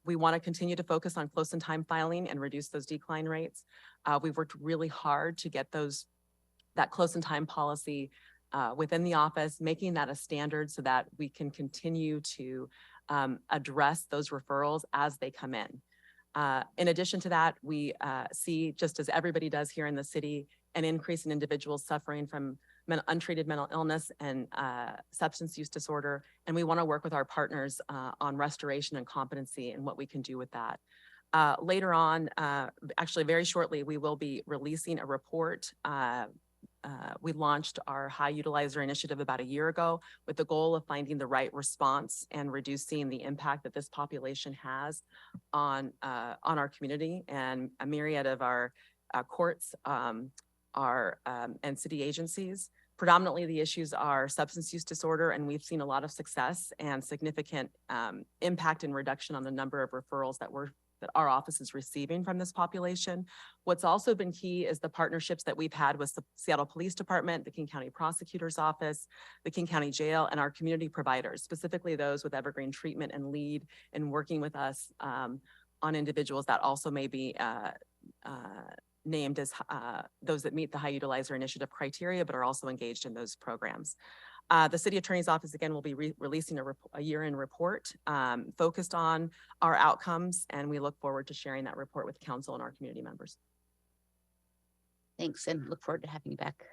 We want to continue to focus on close in time filing and reduce those decline rates. We've worked really hard to get that close in time policy within the office, making that a standard so that we can continue to address those referrals as they come in. In addition to that, we see, just as everybody does here in the city, an increase in individuals suffering from untreated mental illness and substance use disorder. And we want to work with our partners on restoration and competency and what we can do with that. Later on, actually very shortly, we will be releasing a report. We launched our high utilizer initiative about a year ago with the goal of finding the right response and reducing the impact that this population has on our community, and a myriad of our courts and city agencies. Predominantly, the issues are substance use disorder, and we've seen a lot of success and significant impact and reduction on the number of referrals that our office is receiving from this population. What's also been key is the partnerships that we've had with the Seattle Police Department, the King County Prosecutor's Office, the King County Jail, and our community providers, specifically those with Evergreen Treatment and LEAD, and working with us on individuals that also may be named as those that meet the high utilizer initiative criteria, but are also engaged in those programs. The City Attorney's Office, again, will be releasing a year-end report focused on our outcomes, and we look forward to sharing that report with council and our community members. Thanks, and look forward to having you back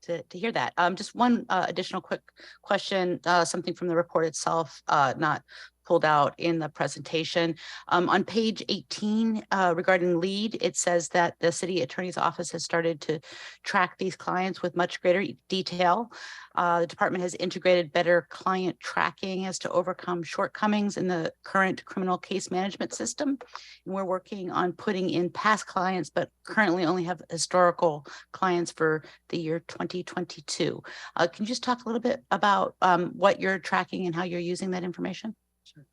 to hear that. Just one additional quick question, something from the report itself, not pulled out in the presentation. On page 18, regarding LEAD, it says that the City Attorney's Office has started to track these clients with much greater detail. The department has integrated better client tracking as to overcome shortcomings in the current criminal case management system. And we're working on putting in past clients, but currently only have historical clients for the year 2022. Can you just talk a little bit about what you're tracking and how you're using that information? Sure.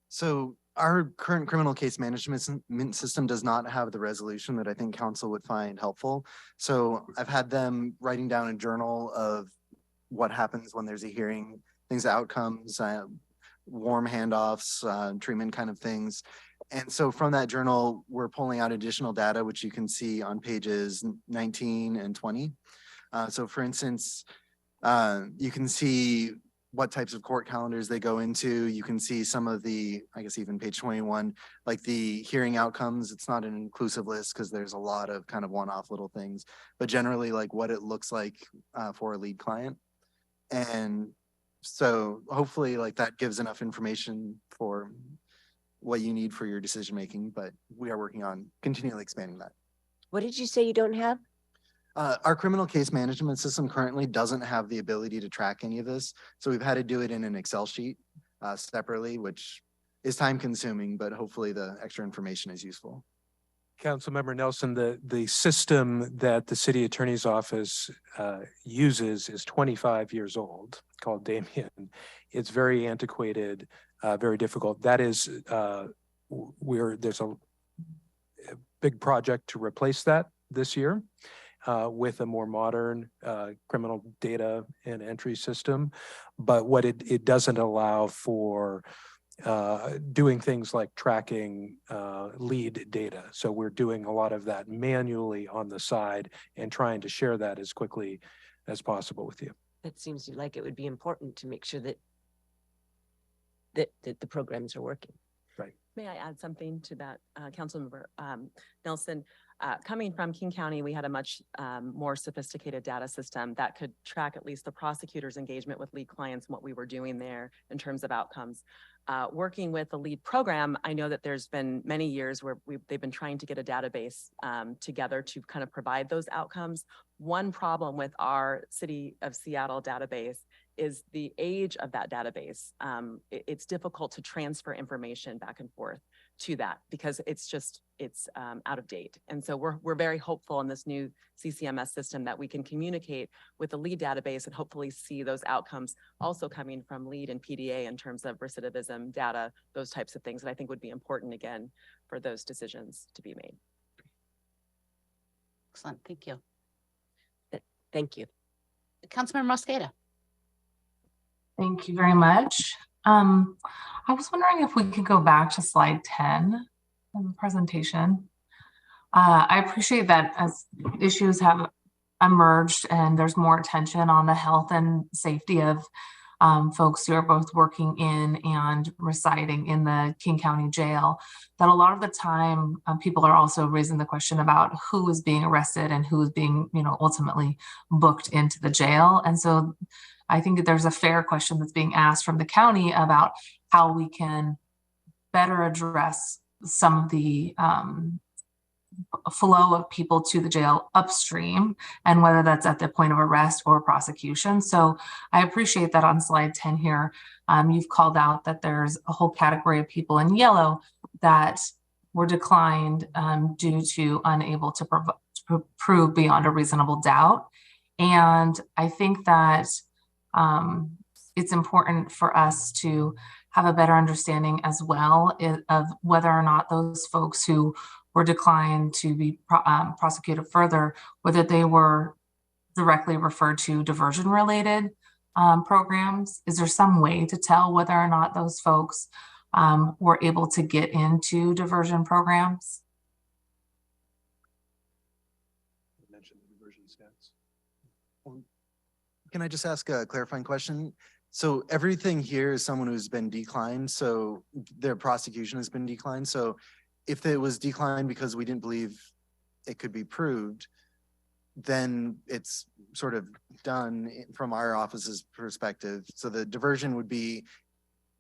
So our current criminal case management system does not have the resolution that I think council would find helpful. So I've had them writing down a journal of what happens when there's a hearing, things, outcomes, warm handoffs, treatment kind of things. And so from that journal, we're pulling out additional data, which you can see on pages 19 and 20. So for instance, you can see what types of court calendars they go into. You can see some of the, I guess even page 21, like the hearing outcomes. It's not an inclusive list because there's a lot of kind of one-off little things, but generally like what it looks like for a lead client. And so hopefully like that gives enough information for what you need for your decision-making, but we are working on continually expanding that. What did you say you don't have? Our criminal case management system currently doesn't have the ability to track any of this. So we've had to do it in an Excel sheet separately, which is time consuming, but hopefully the extra information is useful. Councilmember Nelson, the system that the City Attorney's Office uses is 25 years old, called Damien. It's very antiquated, very difficult. That is, there's a big project to replace that this year. With a more modern criminal data and entry system. But what it doesn't allow for doing things like tracking lead data. So we're doing a lot of that manually on the side and trying to share that as quickly as possible with you. That seems like it would be important to make sure that the programs are working. Right. May I add something to that, Councilmember Nelson? Coming from King County, we had a much more sophisticated data system that could track at least the prosecutor's engagement with lead clients and what we were doing there in terms of outcomes. Working with the LEAD program, I know that there's been many years where they've been trying to get a database together to kind of provide those outcomes. One problem with our City of Seattle database is the age of that database. It's difficult to transfer information back and forth to that because it's out of date. And so we're very hopeful in this new CCMS system that we can communicate with the LEAD database and hopefully see those outcomes also coming from LEAD and PDA in terms of recidivism data, those types of things that I think would be important again for those decisions to be made. Excellent, thank you. Thank you. Councilmember Mosqueda. Thank you very much. I was wondering if we could go back to slide 10 of the presentation. I appreciate that as issues have emerged and there's more attention on the health and safety of folks who are both working in and residing in the King County Jail, that a lot of the time people are also raising the question about who is being arrested and who is being, ultimately booked into the jail. And so I think that there's a fair question that's being asked from the county about how we can better address some of the flow of people to the jail upstream, and whether that's at the point of arrest or prosecution. So I appreciate that on slide 10 here, you've called out that there's a whole category of people in yellow that were declined due to unable to prove beyond a reasonable doubt. And I think that it's important for us to have a better understanding as well of whether or not those folks who were declined to be prosecuted further, whether they were directly referred to diversion related programs. Is there some way to tell whether or not those folks were able to get into diversion programs? You mentioned the diversion stats. Can I just ask a clarifying question? So everything here is someone who's been declined, so their prosecution has been declined. So if it was declined because we didn't believe it could be proved, then it's sort of done from our office's perspective. So the diversion would be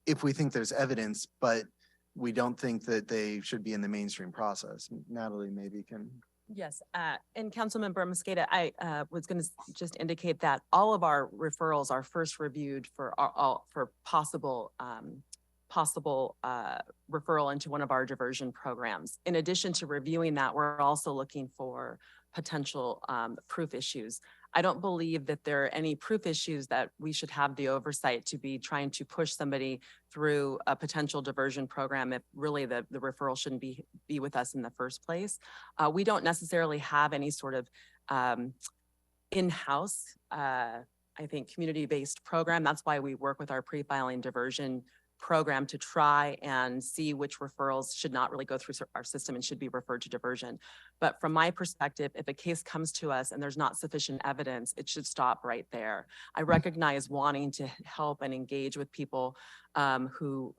if we think there's evidence, but we don't think that they should be in the mainstream process. Natalie maybe can. Yes, and Councilmember Mosqueda, I was going to just indicate that all of our referrals are first reviewed for possible referral into one of our diversion programs. In addition to reviewing that, we're also looking for potential proof issues. I don't believe that there are any proof issues that we should have the oversight to be trying to push somebody through a potential diversion program if really the referral shouldn't be with us in the first place. We don't necessarily have any sort of in-house, I think, community-based program. That's why we work with our pre-filing diversion program to try and see which referrals should not really go through our system and should be referred to diversion. But from my perspective, if a case comes to us and there's not sufficient evidence, it should stop right there. I recognize wanting to help and engage with people who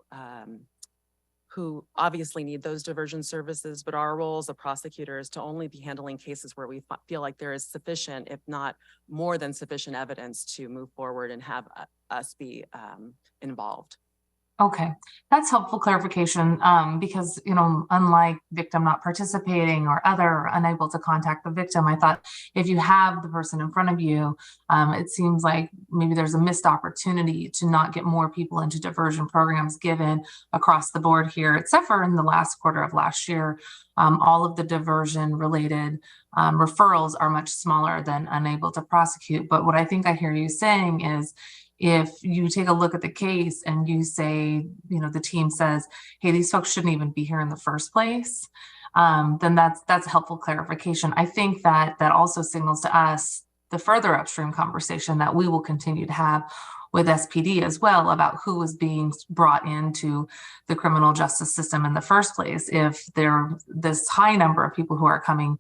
obviously need those diversion services, but our role as a prosecutor is to only be handling cases where we feel like there is sufficient, if not more than sufficient evidence to move forward and have us be involved. Okay, that's helpful clarification because, unlike victim not participating or other unable to contact the victim, I thought if you have the person in front of you, it seems like maybe there's a missed opportunity to not get more people into diversion programs given across the board here, except for in the last quarter of last year. All of the diversion related referrals are much smaller than unable to prosecute. But what I think I hear you saying is, if you take a look at the case and you say, the team says, hey, these folks shouldn't even be here in the first place, then that's a helpful clarification. I think that also signals to us the further upstream conversation that we will continue to have with SPD as well about who is being brought into the criminal justice system in the first place. If there are this high number of people who are coming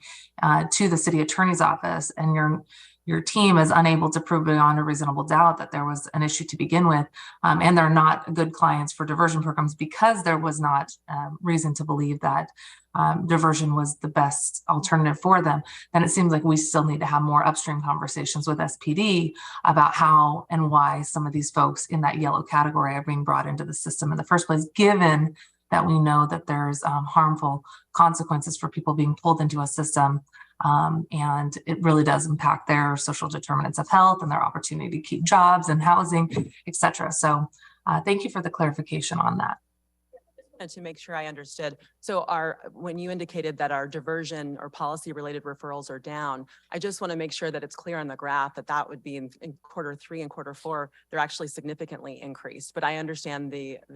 to the city attorney's office and you're your team is unable to prove beyond a reasonable doubt that there was an issue to begin with, and they're not good clients for diversion programs because there was not reason to believe that diversion was the best alternative for them, then it seems like we still need to have more upstream conversations with SPD about how and why some of these folks in that yellow category are being brought into the system in the first place, given that we know that there's harmful consequences for people being pulled into a system. And it really does impact their social determinants of health and their opportunity to keep jobs and housing, et cetera. So thank you for the clarification on that. And to make sure I understood, so when you indicated that our diversion or policy related referrals are down, I just want to make sure that it's clear on the graph that would be in Q3 and Q4, they're actually significantly increased. But I understand the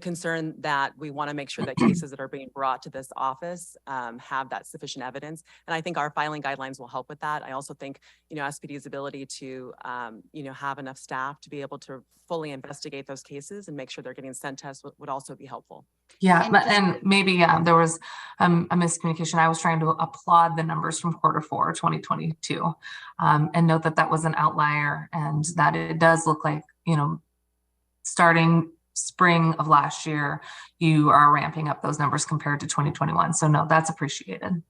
concern that we want to make sure that cases that are being brought to this office have that sufficient evidence. And I think our filing guidelines will help with that. I also think, SPD's ability to, have enough staff to be able to fully investigate those cases and make sure they're getting sent to us would also be helpful. Yeah, and maybe there was a miscommunication. I was trying to applaud the numbers from Q4 2022 and note that that was an outlier and that it does look like, starting spring of last year, you are ramping up those numbers compared to 2021. So no, that's appreciated.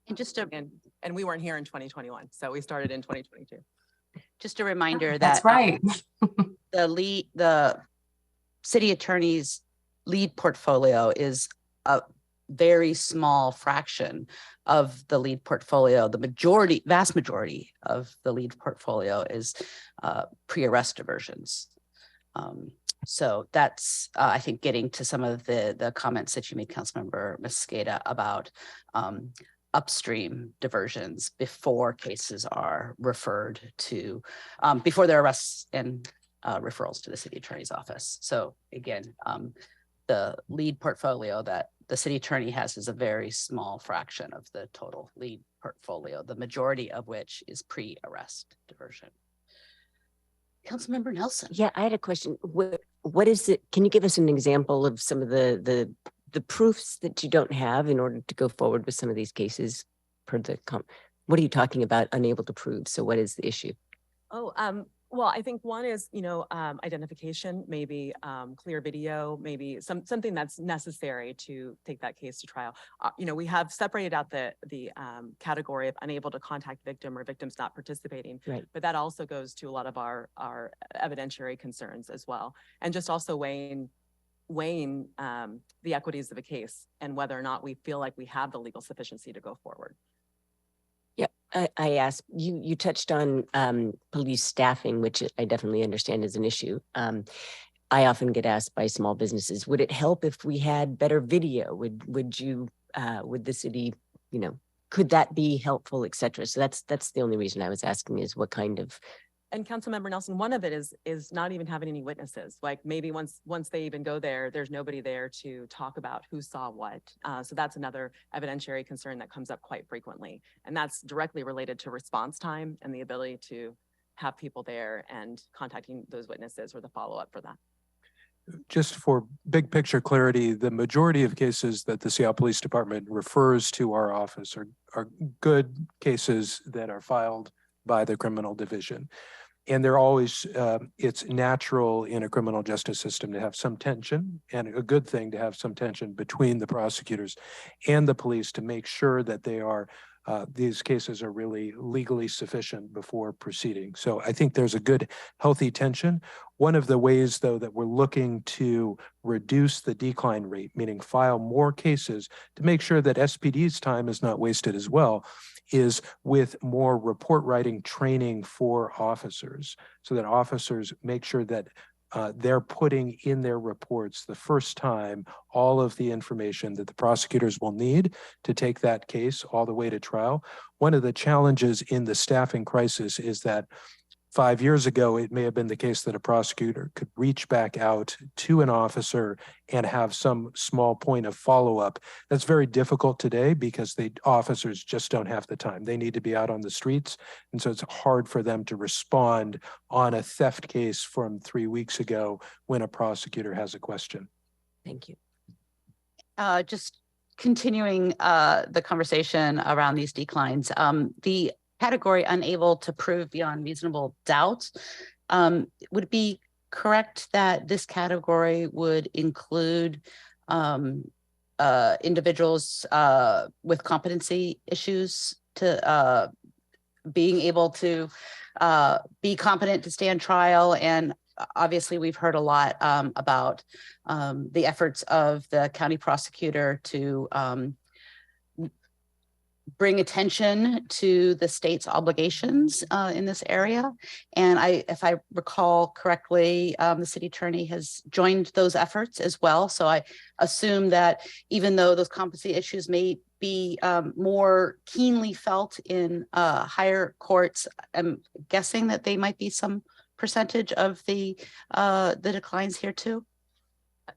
And and we weren't here in 2021, so we started in 2022. Just a reminder that that's right. The city attorney's lead portfolio is a very small fraction of the lead portfolio. The vast majority of the lead portfolio is pre-arrest diversions. So that's, I think, getting to some of the comments that you made, Councilmember Mosqueda, about upstream diversions before cases are referred to, before their arrests and referrals to the city attorney's office. So again, the lead portfolio that the city attorney has is a very small fraction of the total lead portfolio, the majority of which is pre-arrest diversion. Councilmember Nelson. Yeah, I had a question. What is it? Can you give us an example of some of the proofs that you don't have in order to go forward with some of these cases? What are you talking about unable to prove? So what is the issue? Well, I think one is, identification, maybe clear video, maybe something that's necessary to take that case to trial. We have separated out the category of unable to contact victim or victims not participating, right. But that also goes to a lot of our evidentiary concerns as well. And just also weighing the equities of a case and whether or not we feel like we have the legal sufficiency to go forward. I asked, you touched on police staffing, which I definitely understand is an issue. I often get asked by small businesses, would it help if we had better video? Would the city, could that be helpful, et cetera? So that's the only reason I was asking is what kind of. And Councilmember Nelson, one of it is not even having any witnesses. Like maybe once they even go there, there's nobody there to talk about who saw what. So that's another evidentiary concern that comes up quite frequently. And that's directly related to response time and the ability to have people there and contacting those witnesses or the follow-up for that. Just for big picture clarity, the majority of cases that the Seattle Police Department refers to our office are good cases that are filed by the criminal division. And they're always, it's natural in a criminal justice system to have some tension, and a good thing to have some tension between the prosecutors and the police to make sure that they are, these cases are really legally sufficient before proceeding. So I think there's a good, healthy tension. One of the ways, though, that we're looking to reduce the decline rate, meaning file more cases to make sure that SPD's time is not wasted as well, is with more report writing training for officers, so that officers make sure that they're putting in their reports the first time all of the information that the prosecutors will need to take that case all the way to trial. One of the challenges in the staffing crisis is that 5 years ago, it may have been the case that a prosecutor could reach back out to an officer and have some small point of follow-up. That's very difficult today because the officers just don't have the time. They need to be out on the streets. And so it's hard for them to respond on a theft case from 3 weeks ago when a prosecutor has a question. Thank you. Just continuing the conversation around these declines, the category unable to prove beyond reasonable doubt, would it be correct that this category would include individuals with competency issues to being able to be competent to stand trial? And obviously, we've heard a lot about the efforts of the county prosecutor to bring attention to the state's obligations in this area. And if I recall correctly, the city attorney has joined those efforts as well. So I assume that even though those competency issues may be more keenly felt in higher courts, I'm guessing that they might be some percentage of the declines here too.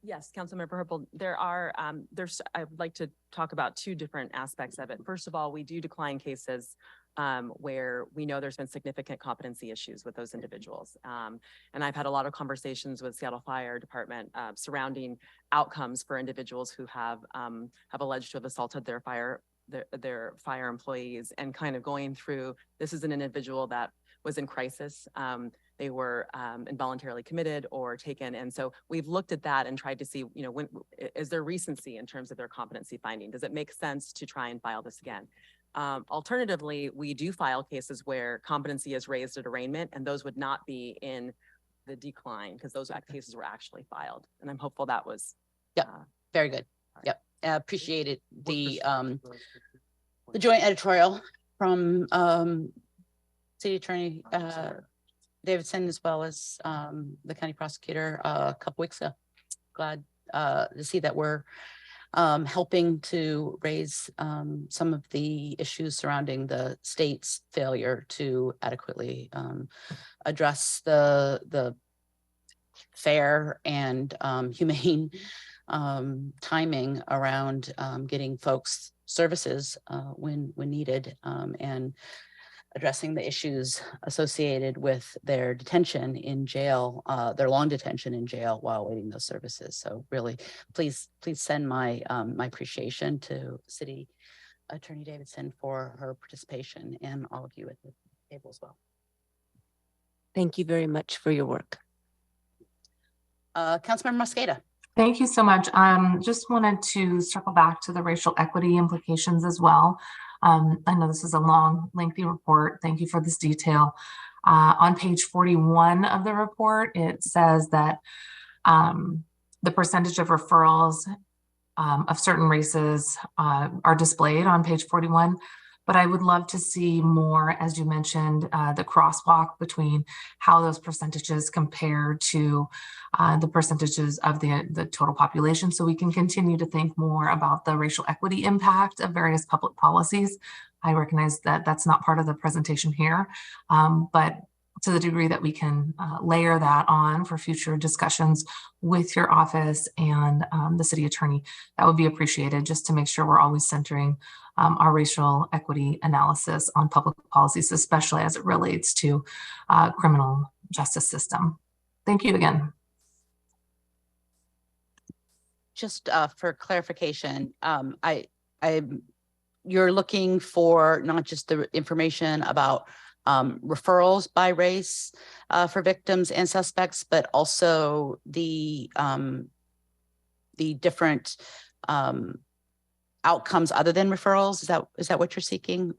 Yes, Councilmember Herbold, there are, I would like to talk about two different aspects of it. First of all, we do decline cases where we know there's been significant competency issues with those individuals. And I've had a lot of conversations with Seattle Fire Department surrounding outcomes for individuals who have alleged to have assaulted their fire employees, and kind of going through, this is an individual that was in crisis. They were involuntarily committed or taken. And so we've looked at that and tried to see, you know, when is there recency in terms of their competency finding? Does it make sense to try and file this again? Alternatively, we do file cases where competency is raised at arraignment, and those would not be in the decline because those cases were actually filed. And I'm hopeful that was. Yep, very good. Yep, appreciated the joint editorial from City Attorney Davidson, as well as the county prosecutor a couple weeks ago. Glad to see that we're helping to raise some of the issues surrounding the state's failure to adequately address the fair and humane timing around getting folks services when needed, and addressing the issues associated with their detention in jail, their long detention in jail while waiting those services. So really, please send my my appreciation to City Attorney Davidson for her participation, and all of you at the table as well. Thank you very much for your work. Councilmember Mosqueda. Thank you so much. Just wanted to circle back to the racial equity implications as well. I know this is a long, lengthy report. Thank you for this detail. On page 41 of the report, it says that the percentage of referrals of certain races are displayed on page 41. But I would love to see more, as you mentioned, the crosswalk between how those percentages compare to the percentages of the total population, so we can continue to think more about the racial equity impact of various public policies. I recognize that that's not part of the presentation here, but to the degree that we can layer that on for future discussions with your office and the city attorney, that would be appreciated, just to make sure we're always centering our racial equity analysis on public policies, especially as it relates to criminal justice system. Thank you again. Just for clarification, you're looking for not just the information about referrals by race for victims and suspects, but also the different outcomes other than referrals. Is that what you're seeking,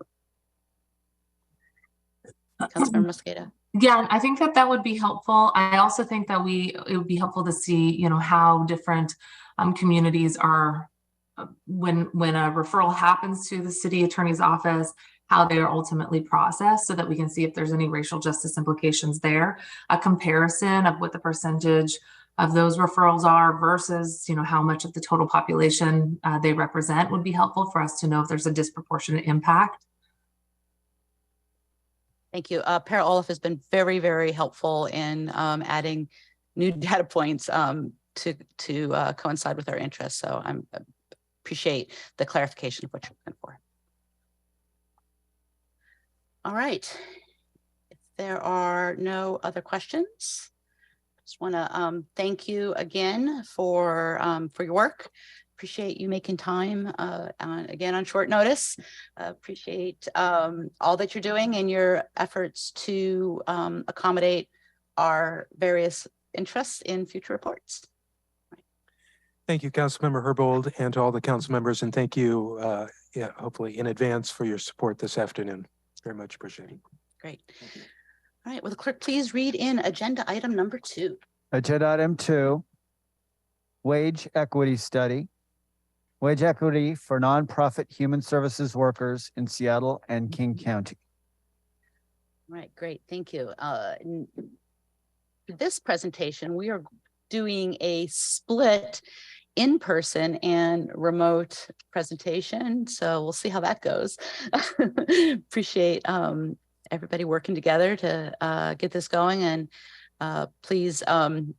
Councilmember Mosqueda? Yeah, I think that would be helpful. I also think that it would be helpful to see, you know, how different communities are, when a referral happens to the city attorney's office, how they are ultimately processed, so that we can see if there's any racial justice implications there. A comparison of what the percentage of those referrals are versus, you know, how much of the total population they represent would be helpful for us to know if there's a disproportionate impact. Thank you. Para Olaf has been very, very helpful in adding new data points to coincide with our interests. So I appreciate the clarification of what you're looking for. All right. If there are no other questions, just want to thank you again for your work. appreciate you making time again on short notice. Appreciate all that you're doing and your efforts to accommodate our various interests in future reports. Thank you, Councilmember Herbold, and to all the council members, and thank you, hopefully in advance for your support this afternoon. Very much appreciated. Great. All right, will the clerk please read in agenda item number 2? Agenda item 2, wage equity study. Wage equity for nonprofit human services workers in Seattle and King County. All right, great, thank you. For this presentation, we are doing a split in-person and remote presentation. So we'll see how that goes. Appreciate everybody working together to get this going, and please some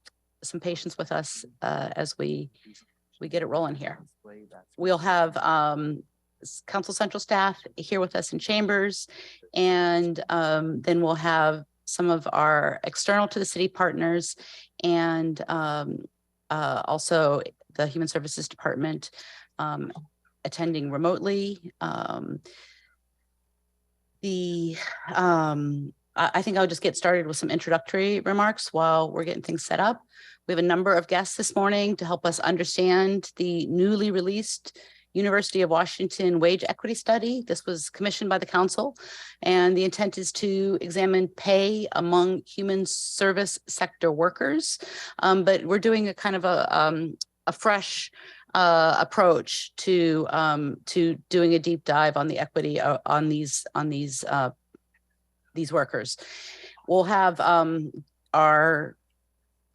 patience with us as we get it rolling here. We'll have Council Central staff here with us in chambers, and then we'll have some of our external to the city partners, and also the Human Services Department attending remotely. I think I'll just get started with some introductory remarks while we're getting things set up. We have a number of guests this morning to help us understand the newly released University of Washington wage equity study. This was commissioned by the council, and the intent is to examine pay among human service sector workers. But we're doing a kind of a fresh approach to doing a deep dive on the equity on these workers. We'll have our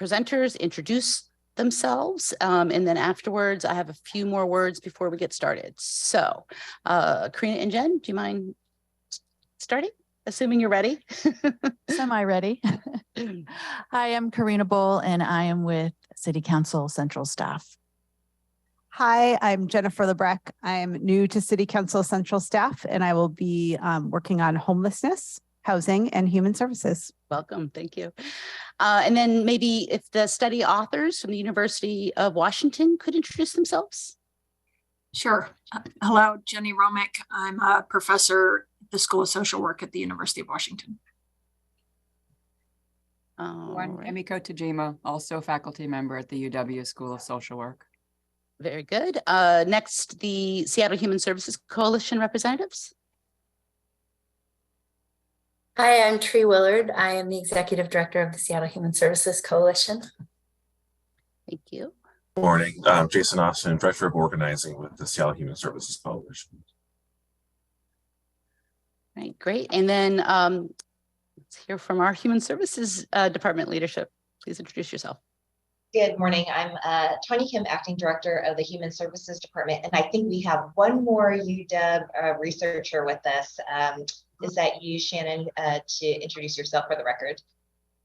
presenters introduce themselves, and then afterwards I have a few more words before we get started. So Karina and Jen, do you mind starting, assuming you're ready? Semi-ready. Hi, I'm Karina Bull, and I am with City Council Central staff. Hi, I'm Jennifer Lebrecht. I am new to City Council Central staff, and I will be working on homelessness, housing, and human services. Welcome, thank you. And then maybe if the study authors from the University of Washington could introduce themselves. Sure. Hello, Jenny Romick. I'm a professor at the School of Social Work at the University of Washington. I'm Emiko Tajima, also faculty member at the UW School of Social Work. Very good. Next, the Seattle Human Services Coalition representatives. Hi, I'm Tree Willard. I am the Executive Director of the Seattle Human Services Coalition. Thank you. Morning, I'm Jason Austin, Director of Organizing with the Seattle Human Services Coalition. Right, great. And then let's hear from our Human Services Department leadership. Please introduce yourself. Good morning. I'm Tanya Kim, Acting Director of the Human Services Department, and I think we have one more UW researcher with us. Is that you, Shannon, to introduce yourself for the record?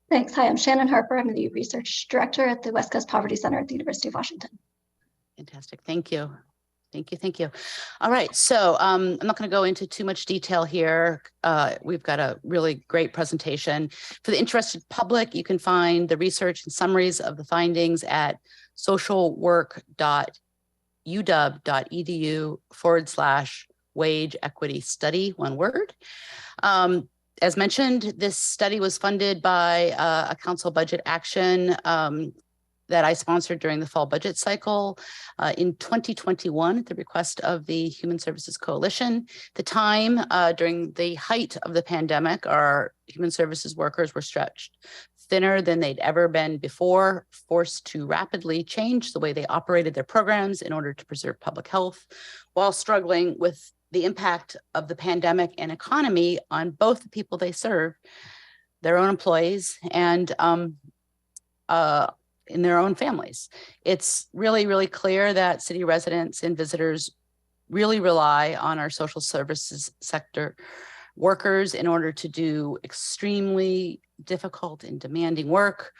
Thanks. Hi, I'm Shannon Harper. I'm the Research Director at the West Coast Poverty Center at the University of Washington. Fantastic. Thank you. Thank you. Thank you. All right. So I'm not going to go into too much detail here. We've got a really great presentation. For the interested public, you can find the research and summaries of the findings at socialwork.uw.edu/wage equity study, one word. As mentioned, this study was funded by a council budget action that I sponsored during the fall budget cycle in 2021 at the request of the Human Services Coalition. At the time, during the height of the pandemic, our human services workers were stretched thinner than they'd ever been before, forced to rapidly change the way they operated their programs in order to preserve public health, while struggling with the impact of the pandemic and economy on both the people they serve, their own employees, and in their own families. It's really, really clear that city residents and visitors really rely on our social services sector workers in order to do extremely difficult and demanding work.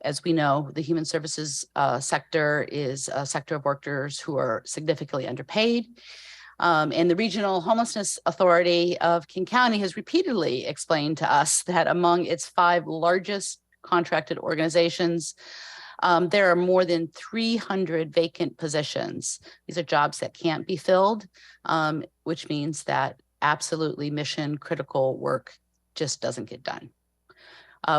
As we know, the human services sector is a sector of workers who are significantly underpaid. And the Regional Homelessness Authority of King County has repeatedly explained to us that among its 5 largest contracted organizations, There are more than 300 vacant positions. These are jobs that can't be filled, which means that absolutely mission critical work just doesn't get done.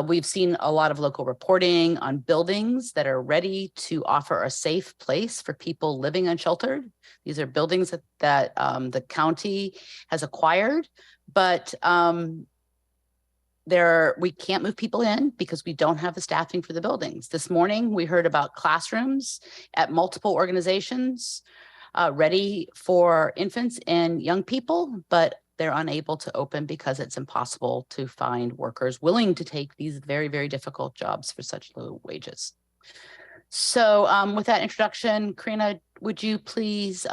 We've seen a lot of local reporting on buildings that are ready to offer a safe place for people living unsheltered. These are buildings that the county has acquired, but we can't move people in because we don't have the staffing for the buildings. This morning, we heard about classrooms at multiple organizations ready for infants and young people, but they're unable to open because it's impossible to find workers willing to take these very, very difficult jobs for such low wages. So with that introduction, Karina, would you please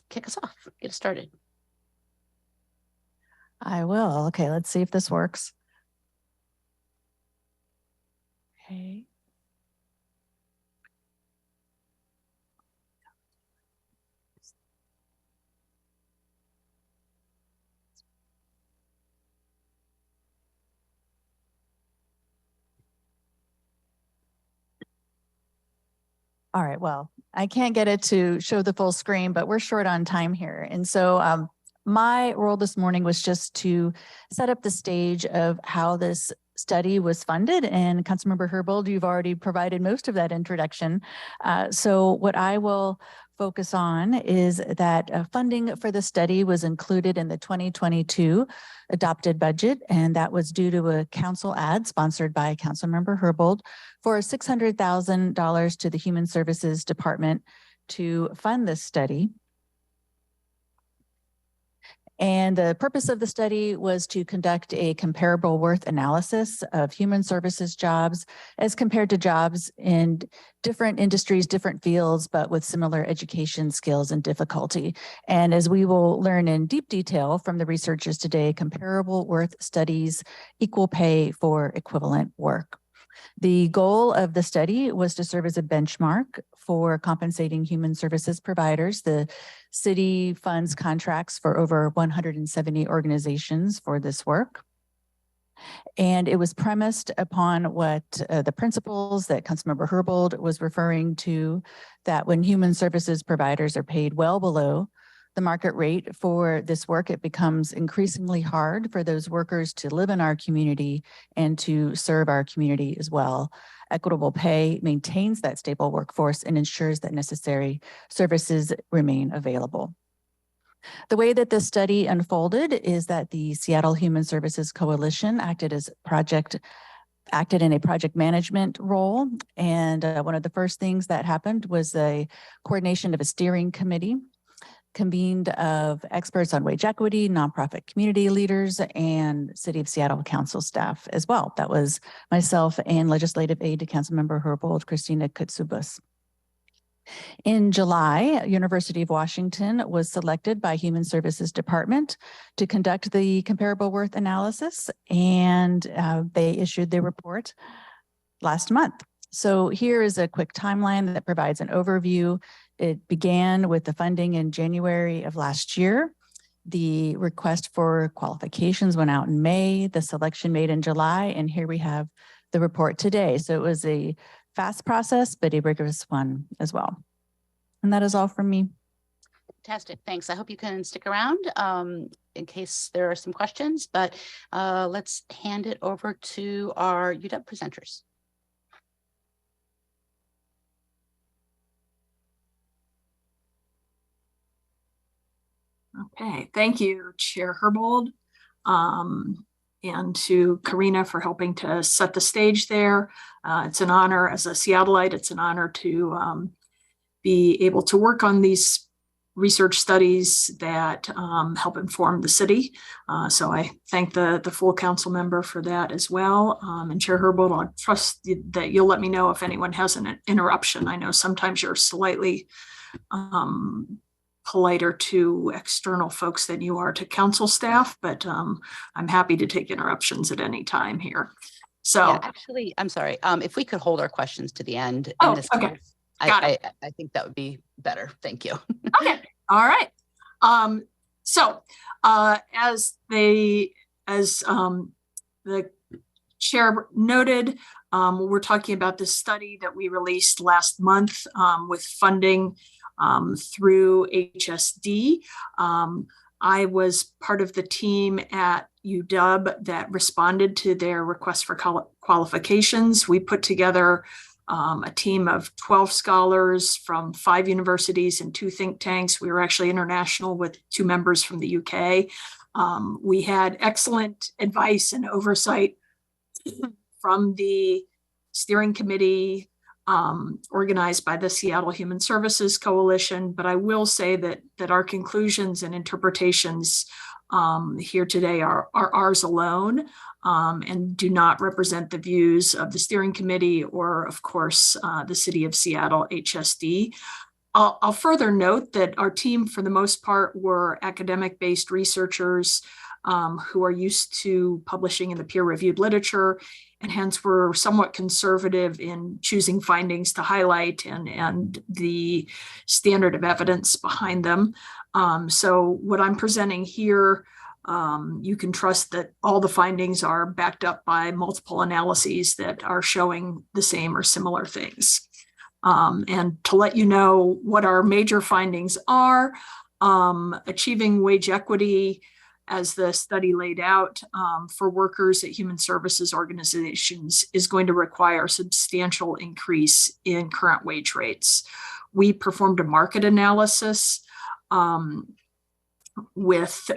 kick us off, get us started? I will. Okay, let's see if this works. Okay. All right, well, I can't get it to show the full screen, but we're short on time here. And so my role this morning was just to set up the stage of how this study was funded. And Councilmember Herbold, you've already provided most of that introduction. So what I will focus on is that funding for the study was included in the 2022 adopted budget, and that was due to a council ad sponsored by Councilmember Herbold for $600,000 to the Human Services Department to fund this study. And the purpose of the study was to conduct a comparable worth analysis of human services jobs as compared to jobs in different industries, different fields, but with similar education skills and difficulty. And as we will learn in deep detail from the researchers today, comparable worth studies equal pay for equivalent work. The goal of the study was to serve as a benchmark for compensating human services providers. The city funds contracts for over 170 organizations for this work. And it was premised upon what the principles that Councilmember Herbold was referring to, that when human services providers are paid well below the market rate for this work, it becomes increasingly hard for those workers to live in our community and to serve our community as well. Equitable pay maintains that stable workforce and ensures that necessary services remain available. The way that this study unfolded is that the Seattle Human Services Coalition acted in a project management role. And one of the first things that happened was a coordination of a steering committee convened of experts on wage equity, nonprofit community leaders, and City of Seattle Council staff as well. That was myself and legislative aide to Councilmember Herbold, Christina Kutsubus. In July, University of Washington was selected by Human Services Department to conduct the comparable worth analysis, and they issued their report last month. So here is a quick timeline that provides an overview. It began with the funding in January of last year. The request for qualifications went out in May, the selection made in July, and here we have the report today. So it was a fast process, but a rigorous one as well. And that is all from me. Fantastic, thanks. I hope you can stick around in case there are some questions, but let's hand it over to our UW presenters. Okay, thank you, Chair Herbold, and to Karina for helping to set the stage there. It's an honor as a Seattleite, it's an honor to be able to work on these research studies that help inform the city. So I thank the full council member for that as well. And Chair Herbold, I trust that you'll let me know if anyone has an interruption. I know sometimes you're slightly politer to external folks than you are to council staff, but I'm happy to take interruptions at any time here. So yeah, actually, I'm sorry. If we could hold our questions to the end. Oh, in this okay. case, I think that would be better. Thank you. Okay. All right. So as the Chair noted, we're talking about this study that we released last month with funding through HSD. I was part of the team at UW that responded to their request for qualifications. We put together a team of 12 scholars from 5 universities and 2 think tanks. We were actually international with 2 members from the UK. We had excellent advice and oversight from the steering committee organized by the Seattle Human Services Coalition. But I will say that our conclusions and interpretations here today are ours alone and do not represent the views of the steering committee or, of course, the City of Seattle HSD. I'll further note that our team, for the most part, were academic-based researchers who are used to publishing in the peer-reviewed literature, and hence we're somewhat conservative in choosing findings to highlight and the standard of evidence behind them. So what I'm presenting here, you can trust that all the findings are backed up by multiple analyses that are showing the same or similar things. And to let you know what our major findings are, achieving wage equity, as the study laid out, for workers at human services organizations is going to require a substantial increase in current wage rates. We performed a market analysis with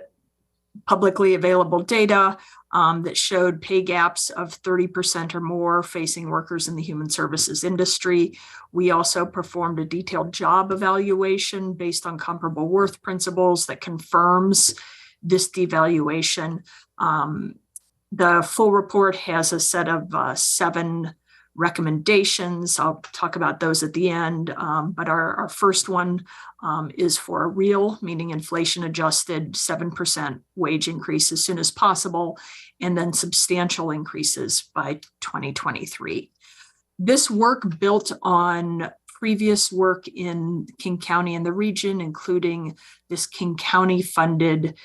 publicly available data that showed pay gaps of 30% or more facing workers in the human services industry. We also performed a detailed job evaluation based on comparable worth principles that confirms this devaluation. The full report has a set of 7 recommendations. I'll talk about those at the end, but our first one is for a real, meaning inflation adjusted 7% wage increase as soon as possible, and then substantial increases by 2023. This work built on previous work in King County and the region, including this King County funded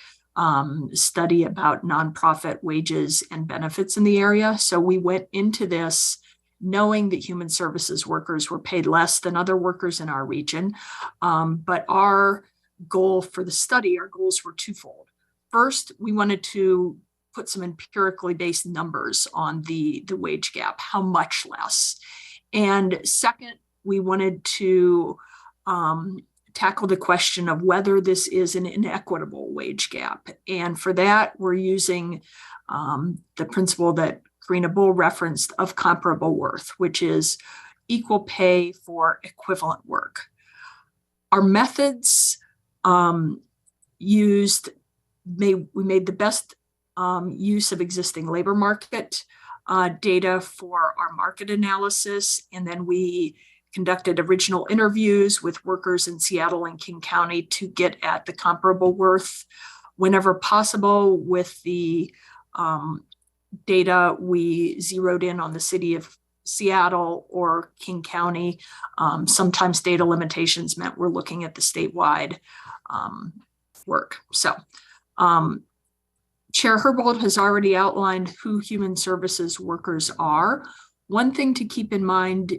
study about nonprofit wages and benefits in the area. So we went into this knowing that human services workers were paid less than other workers in our region. But our goal for the study, our goals were twofold. First, we wanted to put some empirically based numbers on the wage gap, how much less. And second, we wanted to tackle the question of whether this is an inequitable wage gap. And for that, we're using the principle that Karina Bull referenced of comparable worth, which is equal pay for equivalent work. Our methods we made the best use of existing labor market data for our market analysis, and then we conducted original interviews with workers in Seattle and King County to get at the comparable worth. Whenever possible, with the data, we zeroed in on the City of Seattle or King County. Sometimes data limitations meant we're looking at the statewide work. So Chair Herbold has already outlined who human services workers are. One thing to keep in mind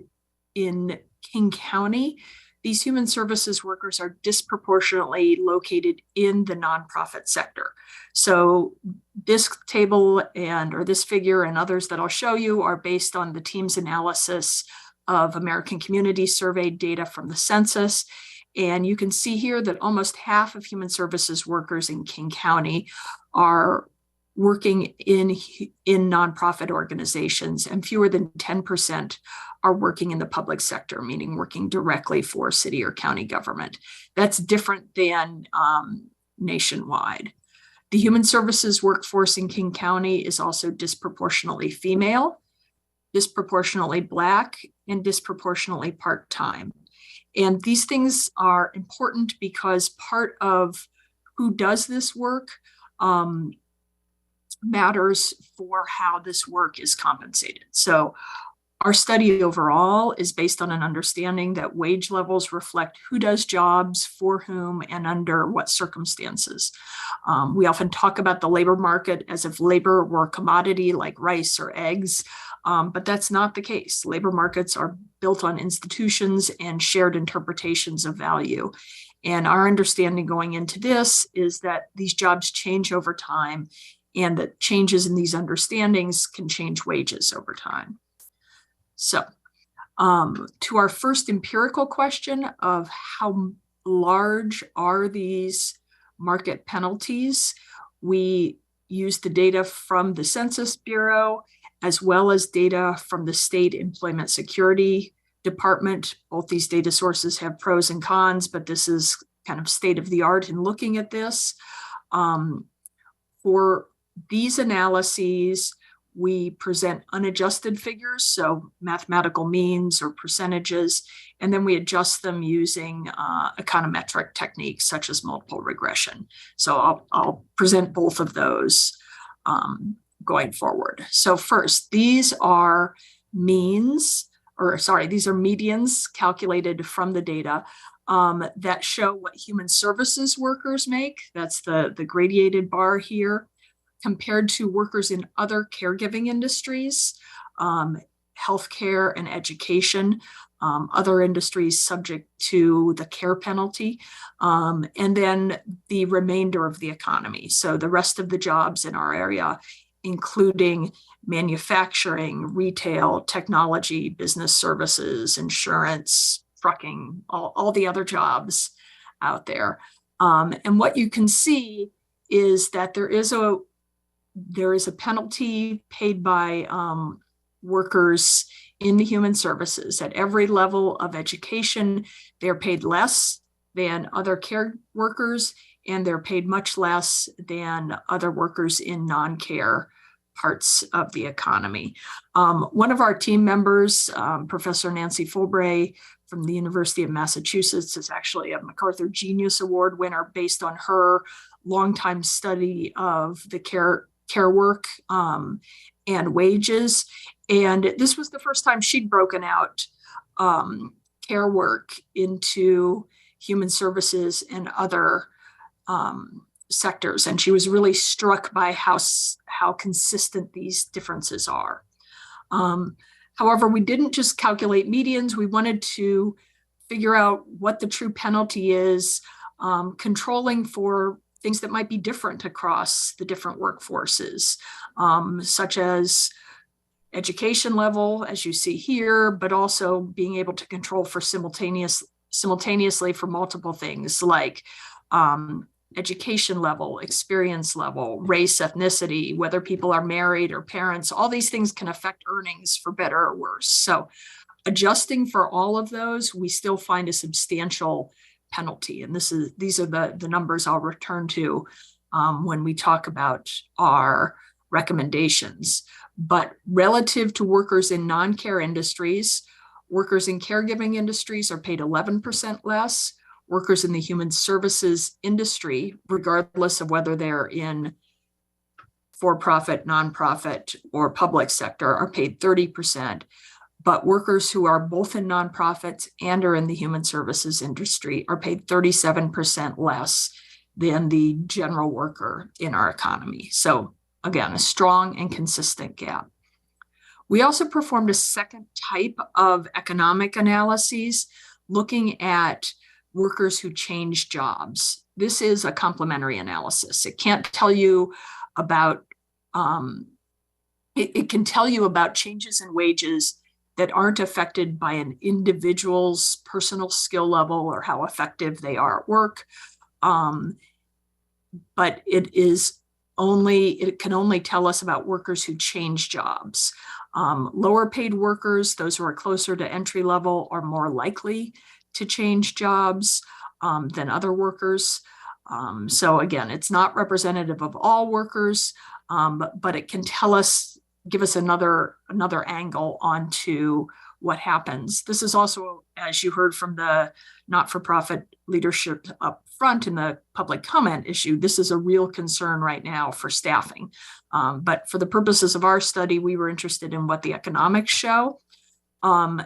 in King County, these human services workers are disproportionately located in the nonprofit sector. So this table or this figure and others that I'll show you are based on the team's analysis of American Community Survey data from the census. And you can see here that almost half of human services workers in King County are working in nonprofit organizations, and fewer than 10% are working in the public sector, meaning working directly for city or county government. That's different than nationwide. The human services workforce in King County is also disproportionately female, disproportionately Black, and disproportionately part-time. And these things are important because part of who does this work matters for how this work is compensated. So Our study overall is based on an understanding that wage levels reflect who does jobs, for whom, and under what circumstances. We often talk about the labor market as if labor were a commodity like rice or eggs, but that's not the case. Labor markets are built on institutions and shared interpretations of value. And our understanding going into this is that these jobs change over time, and that changes in these understandings can change wages over time. So to our first empirical question of how large are these market penalties, we used the data from the Census Bureau as well as data from the State Employment Security Department. Both these data sources have pros and cons, but this is kind of state of the art in looking at this. For these analyses, we present unadjusted figures, so mathematical means or percentages, and then we adjust them using econometric techniques such as multiple regression. So I'll present both of those going forward. So first, these are medians calculated from the data that show what human services workers make. That's the gradiated bar here, compared to workers in other caregiving industries, healthcare and education, other industries subject to the care penalty, and then the remainder of the economy. So the rest of the jobs in our area, including manufacturing, retail, technology, business services, insurance, trucking, all the other jobs out there. And what you can see is that there is a penalty paid by workers in the human services. At every level of education, they're paid less than other care workers, and they're paid much less than other workers in non-care parts of the economy. One of our team members, Professor Nancy Fulbray from the University of Massachusetts, is actually a MacArthur Genius Award winner based on her longtime study of the care work and wages. And this was the first time she'd broken out care work into human services and other sectors. And she was really struck by how consistent these differences are. However, we didn't just calculate medians. We wanted to figure out what the true penalty is, controlling for things that might be different across the different workforces, such as education level, as you see here, but also being able to control for simultaneously for multiple things like education level, experience level, race, ethnicity, whether people are married or parents. All these things can affect earnings for better or worse. So adjusting for all of those, we still find a substantial penalty. And these are the numbers I'll return to when we talk about our recommendations. But relative to workers in non-care industries, workers in caregiving industries are paid 11% less. Workers in the human services industry, regardless of whether they're in for-profit, nonprofit, or public sector, are paid 30%. But workers who are both in nonprofits and are in the human services industry are paid 37% less than the general worker in our economy. So again, a strong and consistent gap. We also performed a second type of economic analyses looking at workers who change jobs. This is a complementary analysis. It can't tell you about, it can tell you about changes in wages that aren't affected by an individual's personal skill level or how effective they are at work. But it can only tell us about workers who change jobs. Lower paid workers, those who are closer to entry level, are more likely to change jobs than other workers. So again, it's not representative of all workers, but it can give us another angle onto what happens. This is also, as you heard from the not-for-profit leadership up front in the public comment issue, this is a real concern right now for staffing. But for the purposes of our study, we were interested in what the economics show.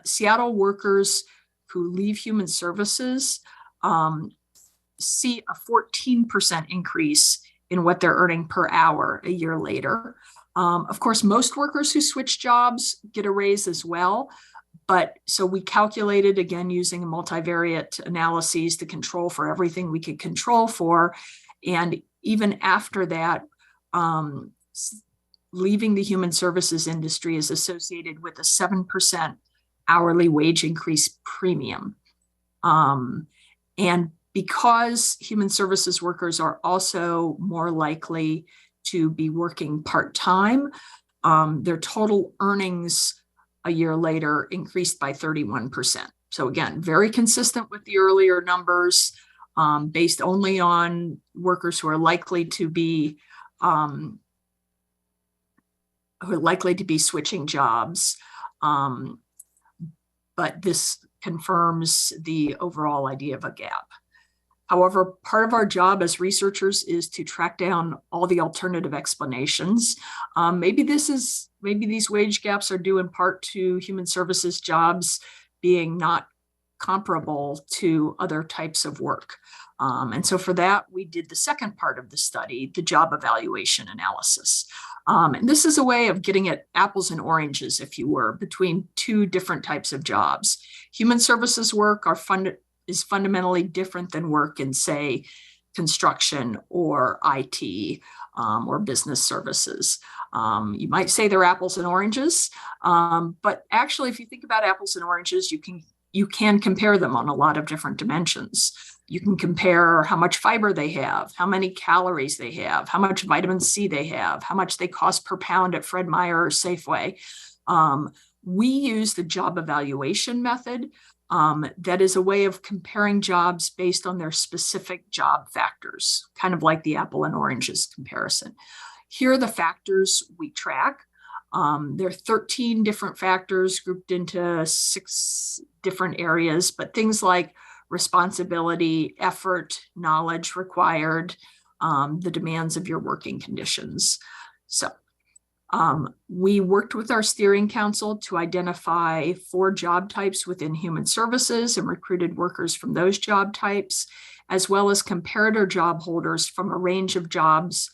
Seattle workers who leave human services see a 14% increase in what they're earning per hour a year later. Of course, most workers who switch jobs get a raise as well. But so we calculated, again, using multivariate analyses to control for everything we could control for. And even after that, leaving the human services industry is associated with a 7% hourly wage increase premium. And because human services workers are also more likely to be working part-time, their total earnings a year later increased by 31%. So again, very consistent with the earlier numbers, based only on workers who are likely to be switching jobs. But this confirms the overall idea of a gap. However, part of our job as researchers is to track down all the alternative explanations. Maybe these wage gaps are due in part to human services jobs being not comparable to other types of work. And so for that, we did the second part of the study, the job evaluation analysis. And this is a way of getting at apples and oranges, if you were, between two different types of jobs. Human services work is fundamentally different than work in, say, construction or IT or business services. You might say they're apples and oranges, but actually, if you think about apples and oranges, you can compare them on a lot of different dimensions. You can compare how much fiber they have, how many calories they have, how much vitamin C they have, how much they cost per pound at Fred Meyer or Safeway. We use the job evaluation method. That is a way of comparing jobs based on their specific job factors, kind of like the apple and oranges comparison. Here are the factors we track. There are 13 different factors grouped into 6 different areas, but things like responsibility, effort, knowledge required, the demands of your working conditions. So we worked with our steering council to identify 4 job types within human services and recruited workers from those job types, as well as comparator job holders from a range of jobs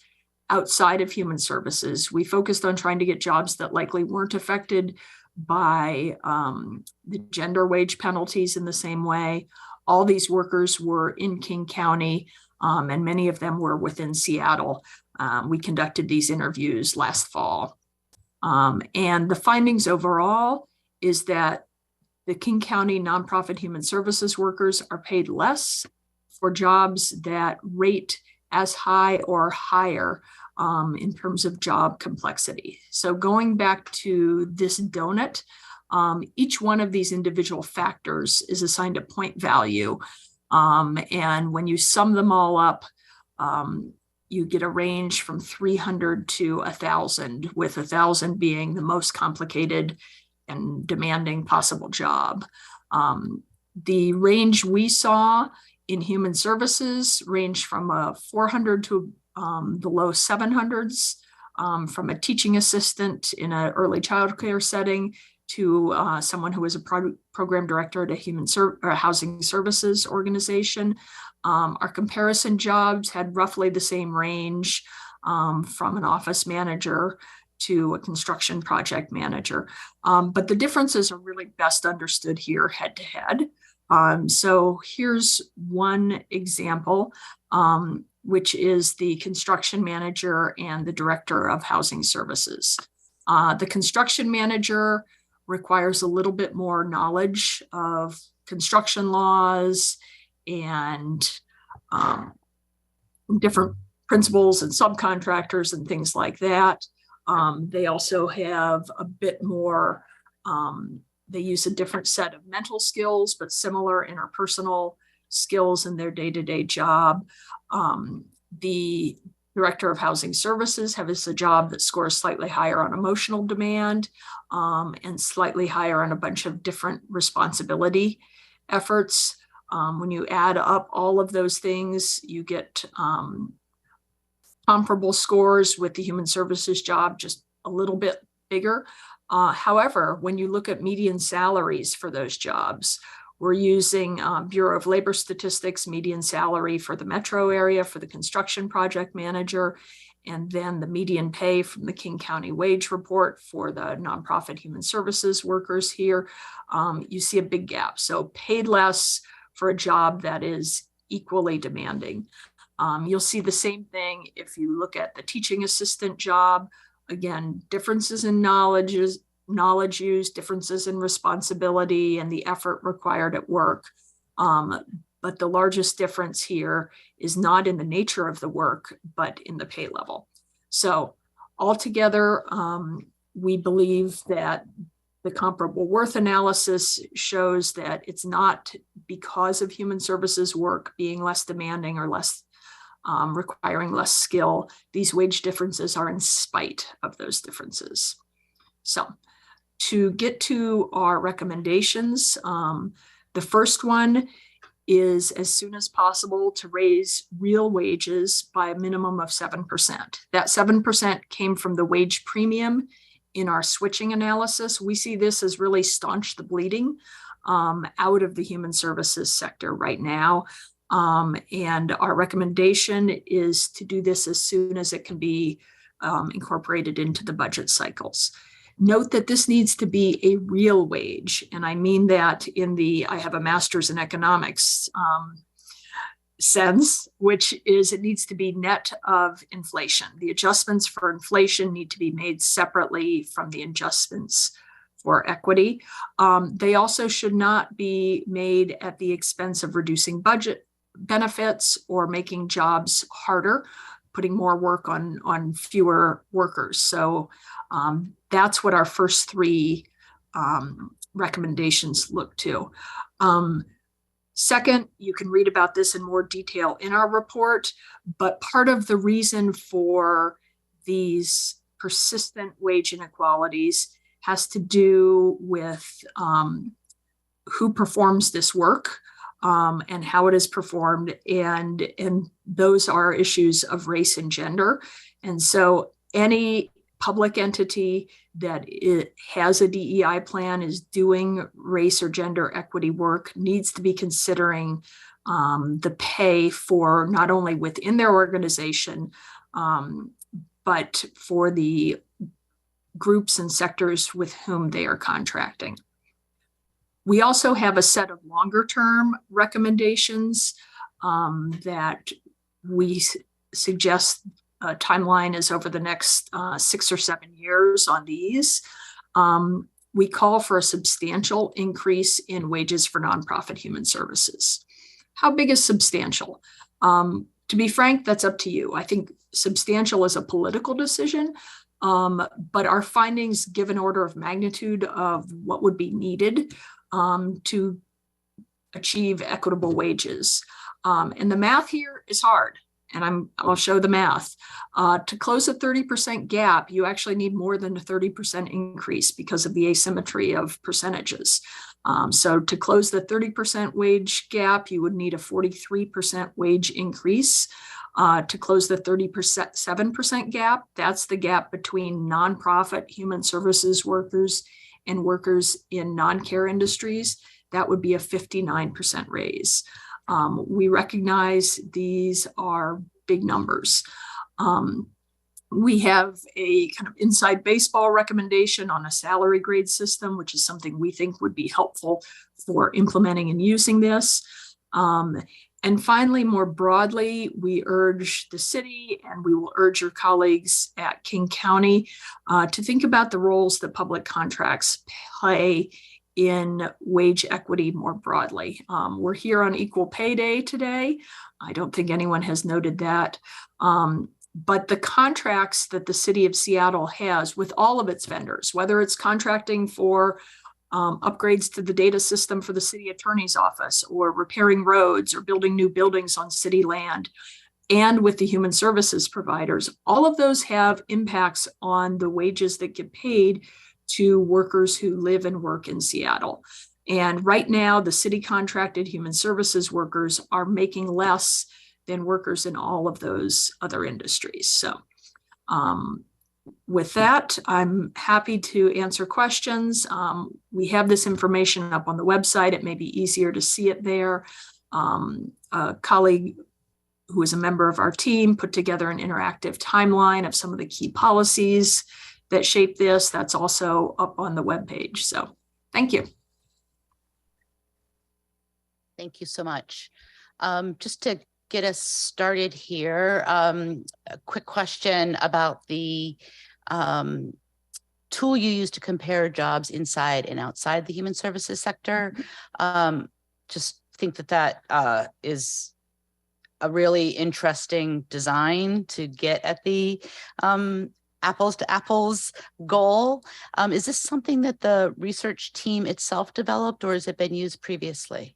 outside of human services. We focused on trying to get jobs that likely weren't affected by the gender wage penalties in the same way. All these workers were in King County, and many of them were within Seattle. We conducted these interviews last fall. And the findings overall is that the King County nonprofit human services workers are paid less for jobs that rate as high or higher in terms of job complexity. So going back to this donut, each one of these individual factors is assigned a point value. And when you sum them all up, you get a range from 300 to 1,000, with 1,000 being the most complicated and demanding possible job. The range we saw in human services ranged from 400 to the low 700s, from a teaching assistant in an early childcare setting to someone who was a program director at a housing services organization. Our comparison jobs had roughly the same range, from an office manager to a construction project manager. But the differences are really best understood here head to head. So here's one example, which is the construction manager and the director of housing services. The construction manager requires a little bit more knowledge of construction laws and different principals and subcontractors and things like that. They also have a bit more, they use a different set of mental skills, but similar interpersonal skills in their day-to-day job. The director of housing services has a job that scores slightly higher on emotional demand, and slightly higher on a bunch of different responsibility efforts. When you add up all of those things, you get comparable scores with the human services job, just a little bit bigger. However, when you look at median salaries for those jobs, we're using Bureau of Labor Statistics median salary for the metro area for the construction project manager, and then the median pay from the King County Wage Report for the nonprofit human services workers here. You see a big gap. So paid less for a job that is equally demanding. You'll see the same thing if you look at the teaching assistant job. Again, differences in knowledge use, differences in responsibility and the effort required at work. But the largest difference here is not in the nature of the work, but in the pay level. So altogether, we believe that the comparable worth analysis shows that it's not because of human services work being less demanding or less requiring less skill. These wage differences are in spite of those differences. So to get to our recommendations, the first one is as soon as possible to raise real wages by a minimum of 7%. That 7% came from the wage premium in our switching analysis. We see this as really staunch the bleeding out of the human services sector right now. And our recommendation is to do this as soon as it can be incorporated into the budget cycles. Note that this needs to be a real wage. And I mean that in the, I have a master's in economics sense, which is it needs to be net of inflation. The adjustments for inflation need to be made separately from the adjustments for equity. They also should not be made at the expense of reducing budget benefits or making jobs harder, putting more work on fewer workers. So that's what our first three recommendations look to. Second, you can read about this in more detail in our report, but part of the reason for these persistent wage inequalities has to do with who performs this work and how it is performed. And those are issues of race and gender. And so any public entity that it has a DEI plan is doing race or gender equity work needs to be considering the pay for not only within their organization, but for the groups and sectors with whom they are contracting. We also have a set of longer term recommendations that we suggest a timeline is over the next 6 or 7 years on these. We call for a substantial increase in wages for nonprofit human services. How big is substantial? To be frank, that's up to you. I think substantial is a political decision, but our findings give an order of magnitude of what would be needed to achieve equitable wages. And the math here is hard. And I'll show the math. To close a 30% gap, you actually need more than a 30% increase because of the asymmetry of percentages. So to close the 30% wage gap, you would need a 43% wage increase. To close the 7% gap, that's the gap between nonprofit human services workers and workers in non-care industries. That would be a 59% raise. We recognize these are big numbers. We have a kind of inside baseball recommendation on a salary grade system, which is something we think would be helpful for implementing and using this. And finally, more broadly, we urge the city and we will urge your colleagues at King County to think about the roles that public contracts play in wage equity more broadly. We're here on Equal Pay Day today. I don't think anyone has noted that. But the contracts that the city of Seattle has with all of its vendors, whether it's contracting for upgrades to the data system for the city attorney's office or repairing roads or building new buildings on city land, and with the human services providers, all of those have impacts on the wages that get paid to workers who live and work in Seattle. And right now, the city contracted human services workers are making less than workers in all of those other industries. So With that, I'm happy to answer questions. We have this information up on the website. It may be easier to see it there. A colleague who is a member of our team put together an interactive timeline of some of the key policies that shape this. That's also up on the webpage. So thank you. Thank you so much. Just to get us started here, a quick question about the tool you use to compare jobs inside and outside the human services sector. Just think that is a really interesting design to get at the apples to apples goal. Is this something that the research team itself developed, or has it been used previously?